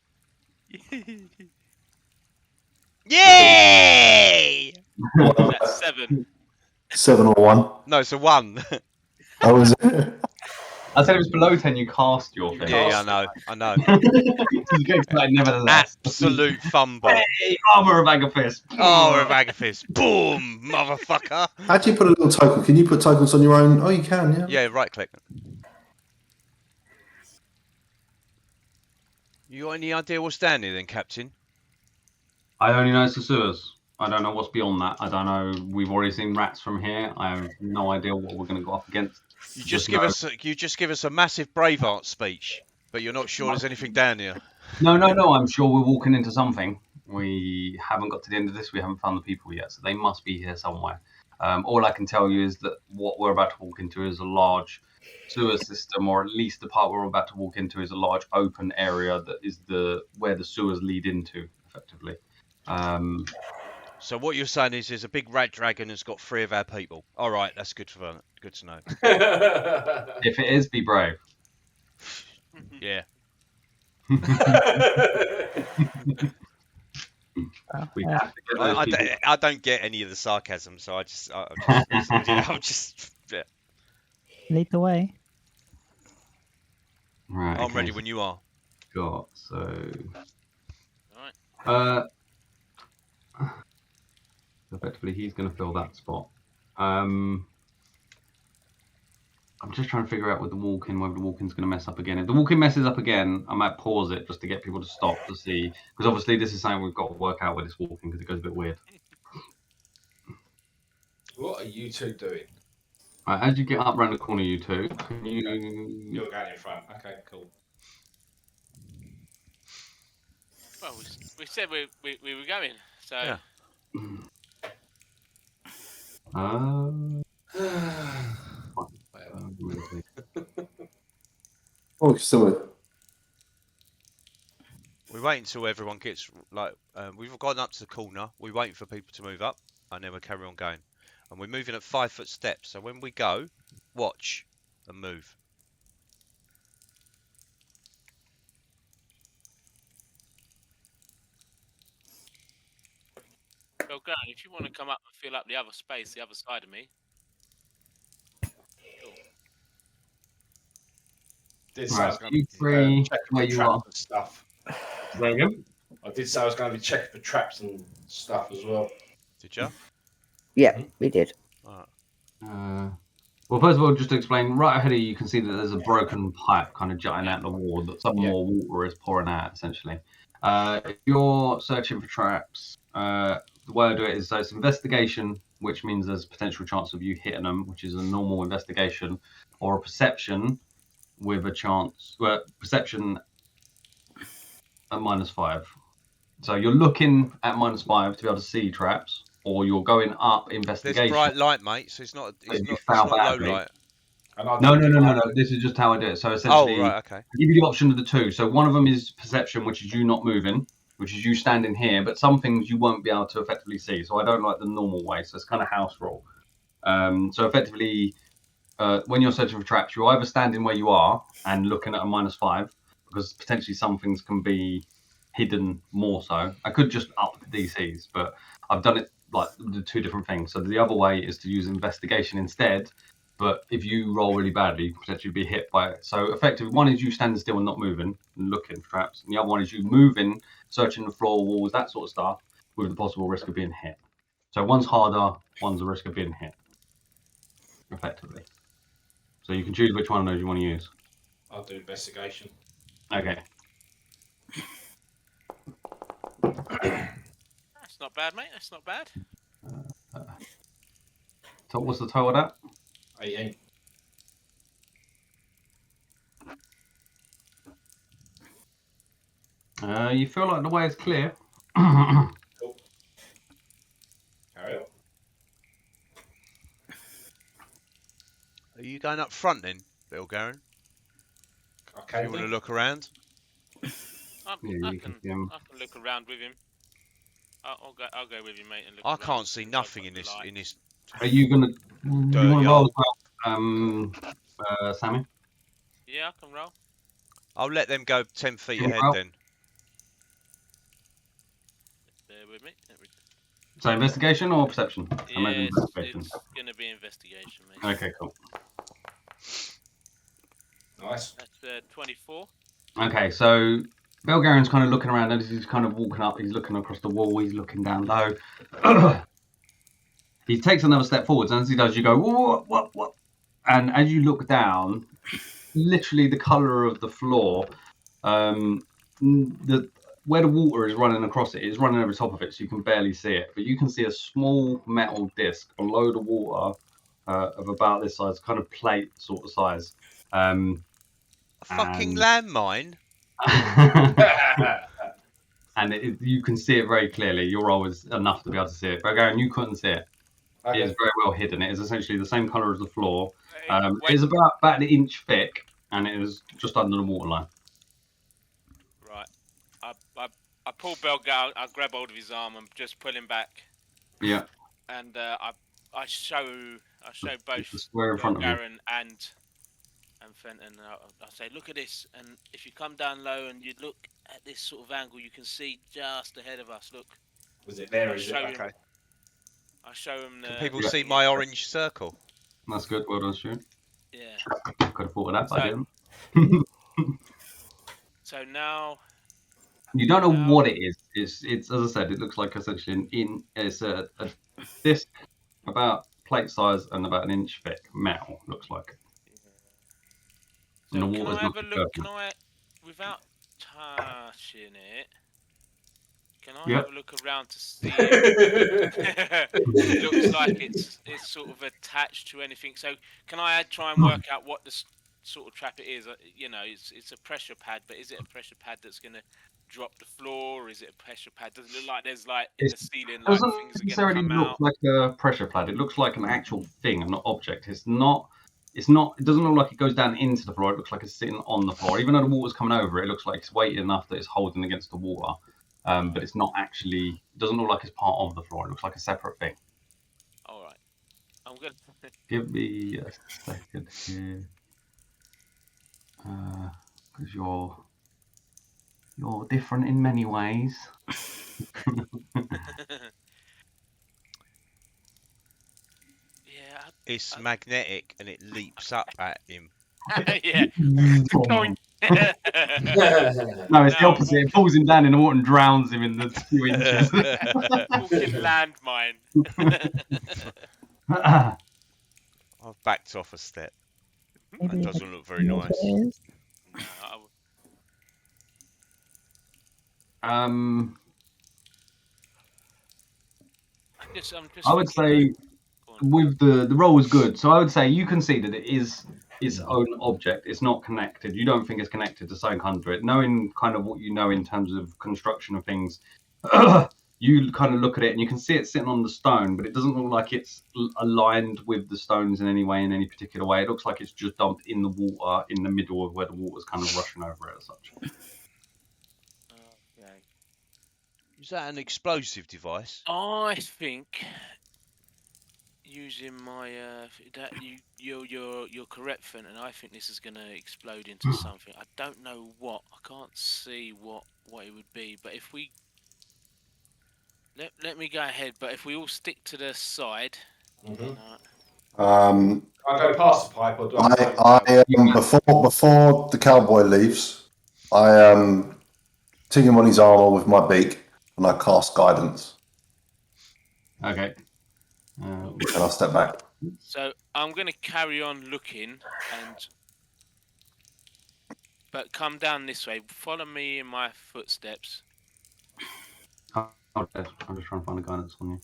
Yay! That's 7. 7 or 1. No, it's a 1. Oh, is it? I said it was below 10. You cast your thing. Yeah, I know. You get excited nevertheless. Absolute fumble. Hey, armor of Agathis. Oh, of Agathis. Boom, motherfucker. How do you put a little token? Can you put tokens on your own? Oh, you can, yeah. Yeah, right click. You got any idea what's down here then, Captain? I only know it's the sewers. I don't know what's beyond that. I don't know. We've already seen rats from here. I have no idea what we're going to go up against. You just give us a massive Braveheart speech, but you're not sure there's anything down here. No. I'm sure we're walking into something. We haven't got to the end of this. We haven't found the people yet, so they must be here somewhere. All I can tell you is that what we're about to walk into is a large sewer system, or at least the part we're about to walk into is a large open area that is where the sewers lead into, effectively. So what you're saying is there's a big rat dragon that's got 3 of our people. All right, that's good to know. If it is, be brave. Yeah. We have to get those people. I don't get any of the sarcasm, so I'm just yeah. Lead the way. Right. I'm ready when you are. Effectively, he's going to fill that spot. I'm just trying to figure out with the walk-in whether the walk-in's going to mess up again. If the walk-in messes up again, I might pause it just to get people to stop to see, because obviously this is something we've got to work out with this walk-in because it goes a bit weird. What are you two doing? Right, as you get up around the corner, you two, You're going in front. Okay, cool. Well, we said we were going, so. Yeah. Oh, still. We wait until everyone gets we've gotten up to the corner. We're waiting for people to move up, and then we carry on going. And we're moving at 5-foot steps. So when we go, watch and move. Well, go on, if you want to come up and fill up the other space, the other side of me. Cool. Did say I was Right, going you to three, check where for you traps are. and stuff. There you go. I did say I was going to be checking for traps and stuff as well. Did you? Yeah, we did. Right. Well, first of all, just to explain, right ahead of you, you can see that there's a broken pipe kind of jutting out the wall that some more water is pouring out, essentially. If you're searching for traps, the way I do it is, so it's investigation, which means there's a potential chance of you hitting them, which is a normal investigation, or a perception with a chance, perception at -5. So you're looking at -5 to be able to see traps, or you're going up investigation. There's bright light, mate, so it's not low light. No. This is just how I do it. So essentially, right, okay. I give you the option of the two. So one of them is perception, which is you not moving, which is you standing here, but some things you won't be able to effectively see. So I don't like the normal way. So it's kind of house rule. So effectively, when you're searching for traps, you're either standing where you are and looking at a -5, because potentially some things can be hidden more so. I could just up the DCs, but I've done it like the 2 different things. So the other way is to use investigation instead. But if you roll really badly, you could potentially be hit by it. So effectively, one is you standing still and not moving and looking for traps. And the other one is you moving, searching the floor, walls, that sort of stuff, with the possible risk of being hit. So one's harder, one's a risk of being hit, effectively. So you can choose which one of those you want to use. I'll do investigation. Okay. That's not bad, mate. That's not bad. So what's the total of that? 18. You feel like the way is clear. Cool. Carry on. Are you going up front then, Bill Garen? Okay. You want to look around? I Yeah, can look around with him. I'll go with you, mate. And look I around. can't see nothing in this. Are you gonna? Do you want to roll as well, Sammy? Yeah, I can roll. I'll let them go 10 feet Can you ahead roll? then. Bear with me. So investigation or perception? Yeah, Investigation. it's gonna be investigation, mate. Okay, cool. Nice. That's 24. Okay, so Belgarian's kind of looking around as he's kind of walking up. He's looking across the wall. He's looking down low. He takes another step forwards, and as he does, you go, what? And as you look down, literally the color of the floor, where the water is running across it is running over top of it, so you can barely see it. But you can see a small metal disc below the water of about this size, kind of plate sort of size. A fucking And- landmine. And you can see it very clearly. Your roll is enough to be able to see it. But Garen, you couldn't see it. Okay. It is very well hidden. It is essentially the same color as the floor. Wait, It is about an inch thick, and it is just under the waterline. Right. I pull Belgar. I grab hold of his arm and just pull him back. Yeah. And I show both The square in front of you. Belgarin and Fenton. I say, look at this, and if you come down low and you look at this sort of angle, you can see just ahead of us. Look. Was it there? I'll Is it? show him. Okay. I show him the. Can people Yeah. see my orange circle? That's good. Well done, Stuart. Yeah. Could have thought of that, but I So- didn't. So now. You don't know now- what it is. It's as I said, it looks like essentially it's a disc about plate size and about an inch thick metal. Looks like. So And the can water's I have not a look? dispersing. Can I, without touching it, can I Yep. have a look around to see? It looks like it's sort of attached to anything. So can I try and work out what the sort of trap it is? You know, it's a pressure pad, but is it a pressure pad that's going to drop the floor, or is it a pressure pad? Does it look like there's like in the ceiling, It like doesn't things are going to necessarily come look out? like a pressure pad. It looks like an actual thing, an object. It's not. It doesn't look like it goes down into the floor. It looks like it's sitting on the floor. Even though the water's coming over, it looks like it's weighted enough that it's holding against the water. But it's not actually. It doesn't look like it's part of the floor. It looks like a separate thing. All right, I'm gonna. Give me a second here, because you're different in many ways. Yeah. It's magnetic and it leaps up at him. Yeah. Going. No, it's the No, opposite. It pulls him down in the water and drowns him in the 2 inches. Fucking landmine. I've backed off a step. Maybe That you doesn't can look very see what nice. it is. No, um, I'm just I would thinking, say with the roll was good. So I would say you can see that it is its own object. It's not connected. You don't think it's connected to something under it. Knowing kind of what you know in terms of construction of things, you kind of look at it and you can see it sitting on the stone, but it doesn't look like it's aligned with the stones in any way, in any particular way. It looks like it's just dumped in the water in the middle of where the water's kind of rushing over it as such. Okay. Is that an explosive device? I think using my that you're correct, Fenton. I think this is going to explode into something. I don't know what. I can't see what it would be. But if we let me go ahead. But if we all stick to the side, Mhm. uh, I go past the pipe or do Before the cowboy leaves, I ting him on his armor with my beak, and I cast guidance, Okay. and I step back. so I'm going to carry on looking but come down this way. Follow me in my footsteps. I'm just trying to find the guidance on you.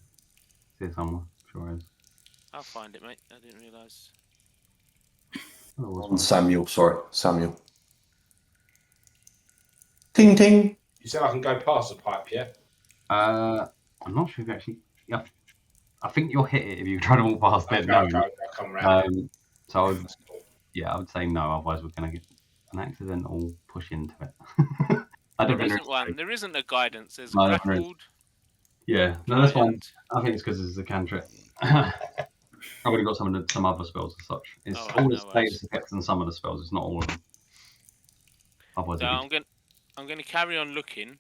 See it somewhere. Sure is. I'll find it, mate. I didn't realise. On Samuel, sorry, Samuel. Ting ting. You said I can go past the pipe, yeah? I'm not sure if you actually. Yeah, I think you'll hit it if you try to walk past it. No. I'll come round. So I would say no. Otherwise, we're going to get an accidental push into it. I don't There think isn't one. There isn't a guidance. There's No, there isn't. grappled. Yeah, no, that's fine. and- I think it's because it's a cantrip. I've already got some other spells as such. It's Alright, all no the status worries. effects and some of the spells. It's not all of them. Otherwise, So I'm going to carry on looking.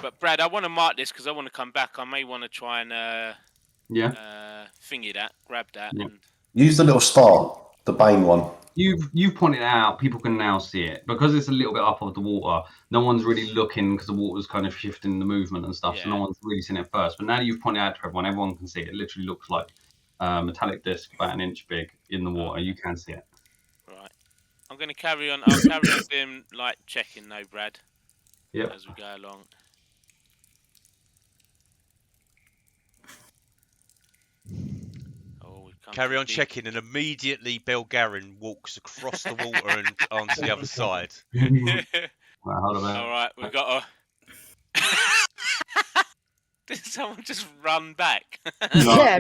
But Brad, I want to mark this because I want to come back. I may want to try and yeah. thingy that, grab that, Yeah. and Use the little star The Bane one. You've pointed out. People can now see it because it's a little bit up of the water. No one's really looking because the water's kind of shifting the movement and stuff. So no Yeah. one's really seen it first. But now you've pointed out to everyone. Everyone can see it. It literally looks like a metallic disc about an inch big in the water. You can see it. Right. I'm going to carry on. I'll carry on doing like checking though, Brad. Yep. As we go along. Oh, we've come Carry to on the- checking, and immediately Belgarian walks across the water and onto the other side. Right, hold on a minute. All right, we've got a. Did someone just run back? No, Yeah,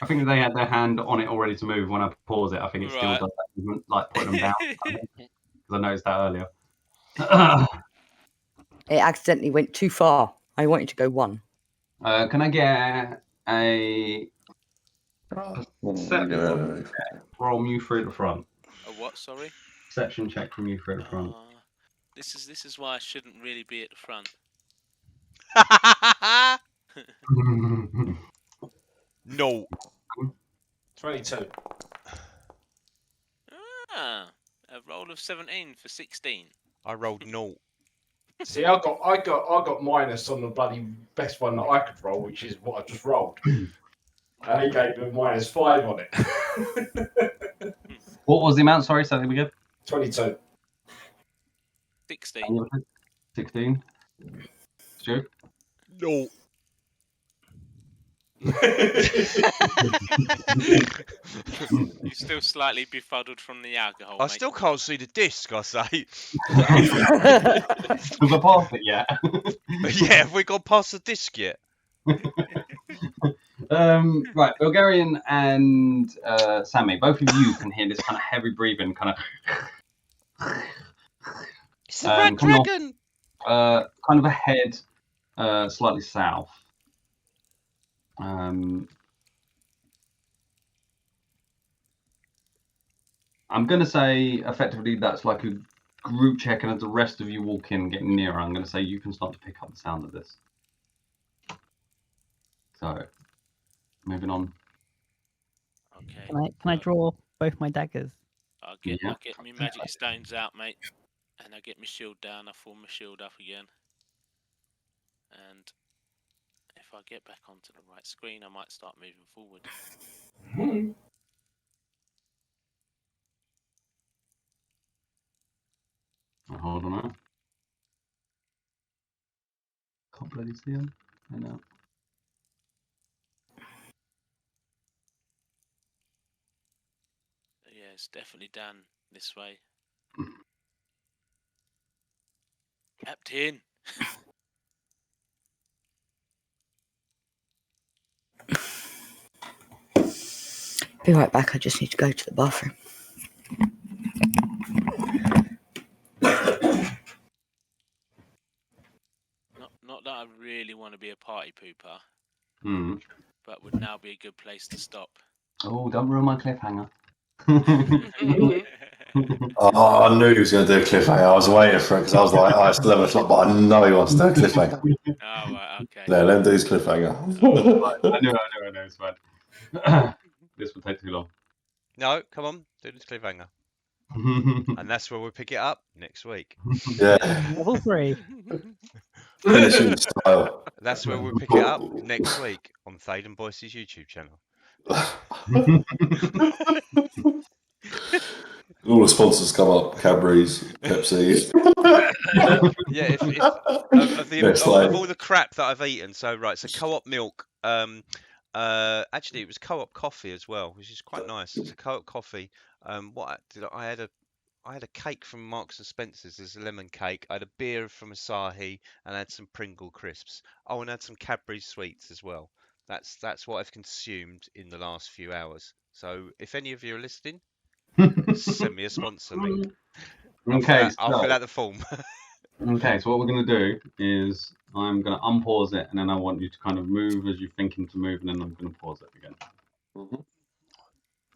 I think they had their hand on it already to move. When I pause it, I think it still Right. does that movement, like putting them down. Because I noticed that earlier. It accidentally went too far. I wanted to go 1. Can I get a roll you through the front? A what? Sorry. Perception check from you through the front. This is why I shouldn't really be at the front. No. 22. Ah, a roll of 17 for 16. I rolled no. See, I got minus on the bloody best one that I could roll, which is what I just rolled. And he gave me -5 on it. What was the amount? Sorry, say that again. 22. 16. 16. Stu? No. You're still slightly befuddled from the alcohol. I mate. still can't see the disc, I say. Have I passed it yet? Yeah, have we gone past the disc yet? Right, Bulgarian and Sammy, both of you can hear this kind of heavy breathing, kind of. It's the red coming off, dragon! kind of ahead, slightly south. I'm going to say effectively that's like a group check, and as the rest of you walk in, getting nearer, I'm going to say you can start to pick up the sound of this. So, moving on. Okay. Can I draw both my daggers? I'll get Yeah. my magic stones out, mate, and I get my shield down. I form my shield up again, and if I get back onto the right screen, I might start moving forward. Hold on now. Can't bloody see him. I know. Yeah, it's definitely down this way. Captain. Be right back. I just need to go to the bathroom. Not that I really want to be a party pooper, Hmm. but would now be a good place to stop. Oh, don't ruin my cliffhanger. Oh, I knew he was going to do a cliffhanger. I was waiting for it because I was like, oh, it's 11 o'clock, but I know he wants to do a cliffhanger. Oh, right, okay. Yeah, let him do his cliffhanger. I know, it's fine. This will take too long. No, come on, do this cliffhanger. And that's where we'll pick it up next week. Yeah, Level 3. finishing style. That's where we'll pick it up next week on Thade and Boyce's YouTube channel. All the sponsors come up: Cadbury's, Pepsi. Yeah, if Next of slide. all the crap that I've eaten, so Co-op milk. Actually, it was Co-op coffee as well, which is quite nice. It's a Co-op coffee. I had a cake from Marks and Spencer's. There's a lemon cake. I had a beer from Asahi, and I had some Pringle crisps. Oh, and I had some Cadbury sweets as well. That's what I've consumed in the last few hours. So if any of you are listening, send me a sponsor link. Okay, I'll fill out the form. Okay, so what we're going to do is I'm going to unpause it, and then I want you to kind of move as you're thinking to move, and then I'm going to pause it again.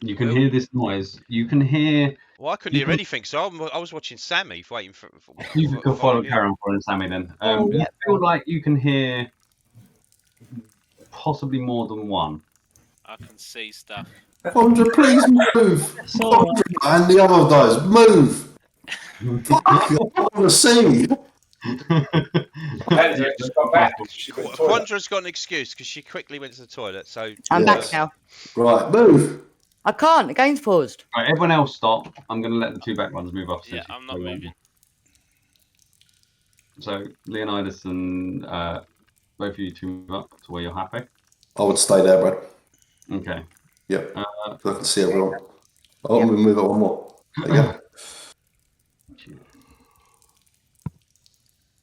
You can hear this noise. You can hear. Well, I couldn't hear anything, so I was watching Sammy waiting for. You can follow Karen for and Sammy then. Oh, yeah. I feel like you can hear possibly more than one. I can see stuff. Condra, please move. It's all right. Condra, and the other guys, move. Fuck, I want to see. Andrew just got back. She got to the toilet. Quandra's got an excuse because she quickly went to the toilet. So I'm Yes. back now. Right, move. I can't. The game's paused. Right, everyone else stop. I'm going to let the two back ones move off. Yeah, I'm not moving. So Leonidas and both of you two move up to where you're happy. I would stay there, Brad. Okay. Yep. So I can see everyone. Oh, I'm going to move it one more. There you go.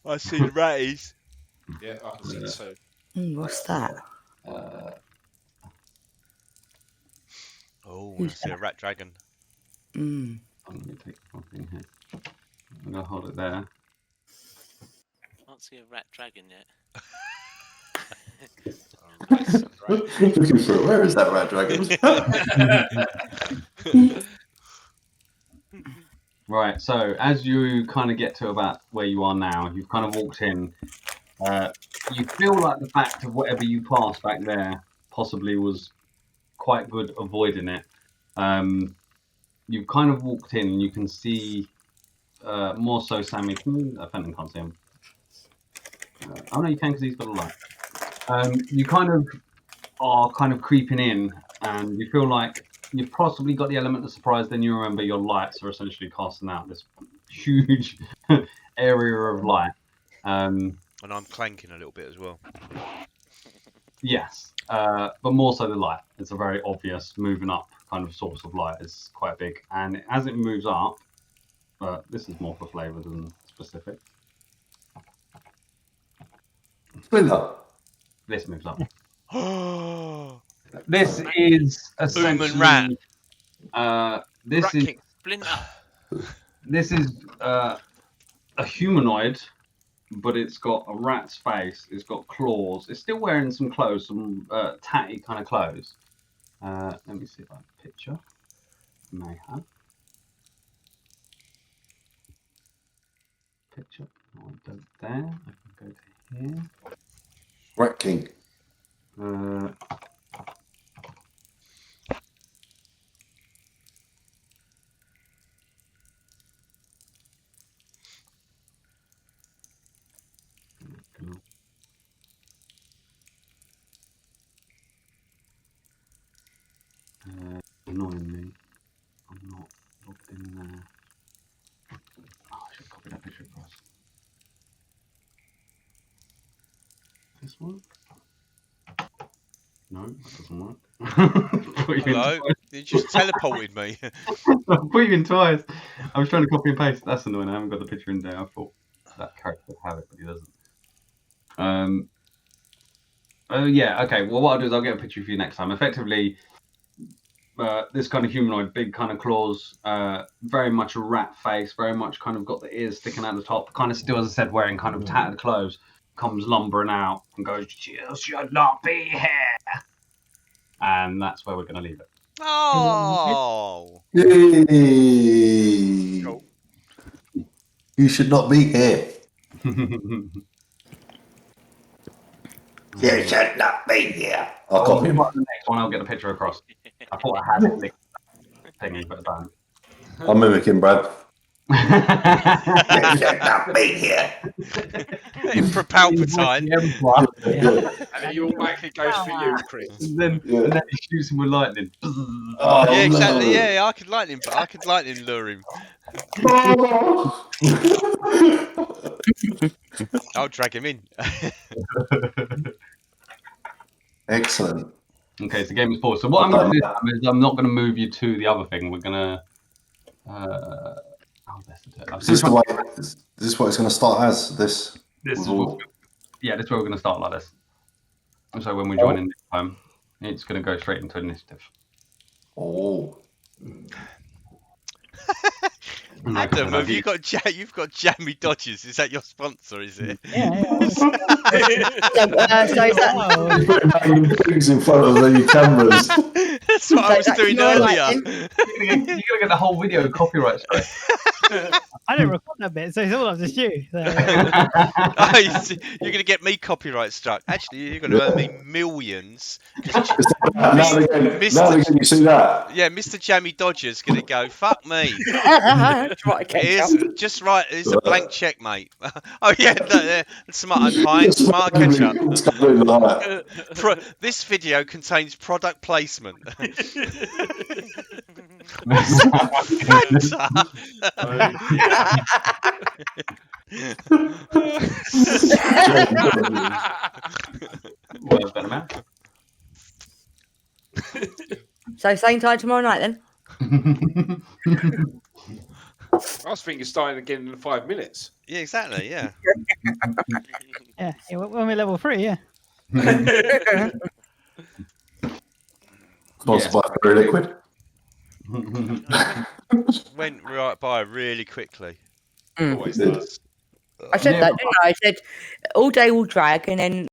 I see the ratties. Yeah, I can see it too. What's that? Oh, I Who's see a rat dragon. Mm. I'm going to take one thing here. I'm going to hold it there. Can't see a rat dragon yet. Looking for it. Where is that rat dragon? Right, so as you kind of get to about where you are now, you've kind of walked in. You feel like the fact of whatever you passed back there possibly was quite good avoiding it. You've kind of walked in and you can see more so Sammy. Fenton can't see him. Oh no, you can because he's got a light. You kind of are creeping in and you feel like you've possibly got the element of surprise, then you remember your lights are essentially casting out this huge area of light. And I'm clanking a little bit as well. Yes, but more so the light. It's a very obvious moving up kind of source of light. It's quite big. And as it moves up, this is more for flavour than specific. Thriller. This moves up. This is essentially rat. This Rat is kick, Splinter. this is a humanoid, but it's got a rat's face. It's got claws. It's still wearing some clothes, some tatty kind of clothes. Let me see if I have a picture. May have picture. I'll go there. I can go to here. Rat King. Annoyingly, I'm not logged in there. Oh, I should copy that picture across. This one? No, that doesn't work. Hello? You just teleported me. I put you in twice. I was trying to copy and paste. That's annoying. I haven't got the picture in there. I thought that character would have it, but he doesn't. Oh yeah. Okay. Well, what I'll do is I'll get a picture for you next time. Effectively, this kind of humanoid, big kind of claws, very much a rat face, very much kind of got the ears sticking out the top, kind of still, as I said, wearing kind of tattered clothes, comes lumbering out and goes, "You should not be here." And that's where we're going to leave it. Oh. Yay! Cool. You should not be here. You should not be here. I'll copy him. The next one, I'll get the picture across. I thought I had it linked thingy, but I don't. I'll mimic him, Brad. You should not be here. For Palpatine. And he automatically goes for you, Chris. And then he shoots him with lightning. Oh, Yeah, exactly. no. Yeah, I could lightning lure him. I'll drag him in. Excellent. Okay, so the game is paused. So what I'm going to do is I'm not going to move you to the other thing. We're going to... Is this the way? Is this what it's going to start as? This is what, yeah, this is where we're going to start like this. And so when we join in this time, it's going to go straight into initiative. Oh. Adam, have you got you've got Jammy Dodgers? Is that your sponsor? Is it? Yeah. So is that Things in front of the cameras. That's what I was doing you're earlier. You're going to get the whole video copyright straight. I didn't record that bit, so it's all up to you. So, Oh, you're going to get me copyright struck. Actually, you're going to earn me millions. Because Now again, you see that? yeah, Mr. Jammy Dodger's going to go, fuck me. Right, Here's just right. It's a blank check, mate. Oh yeah, smart and Heinz, smart ketchup. This video contains product placement. Fanta. Well, better man. So same time tomorrow night then. I was thinking starting again in 5 minutes. Yeah, exactly. Yeah. yeah, when we're level 3, yeah. Sponsored by Very Liquid. Went right by really quickly. Always does. I said that, didn't I? I said all day will drag, and then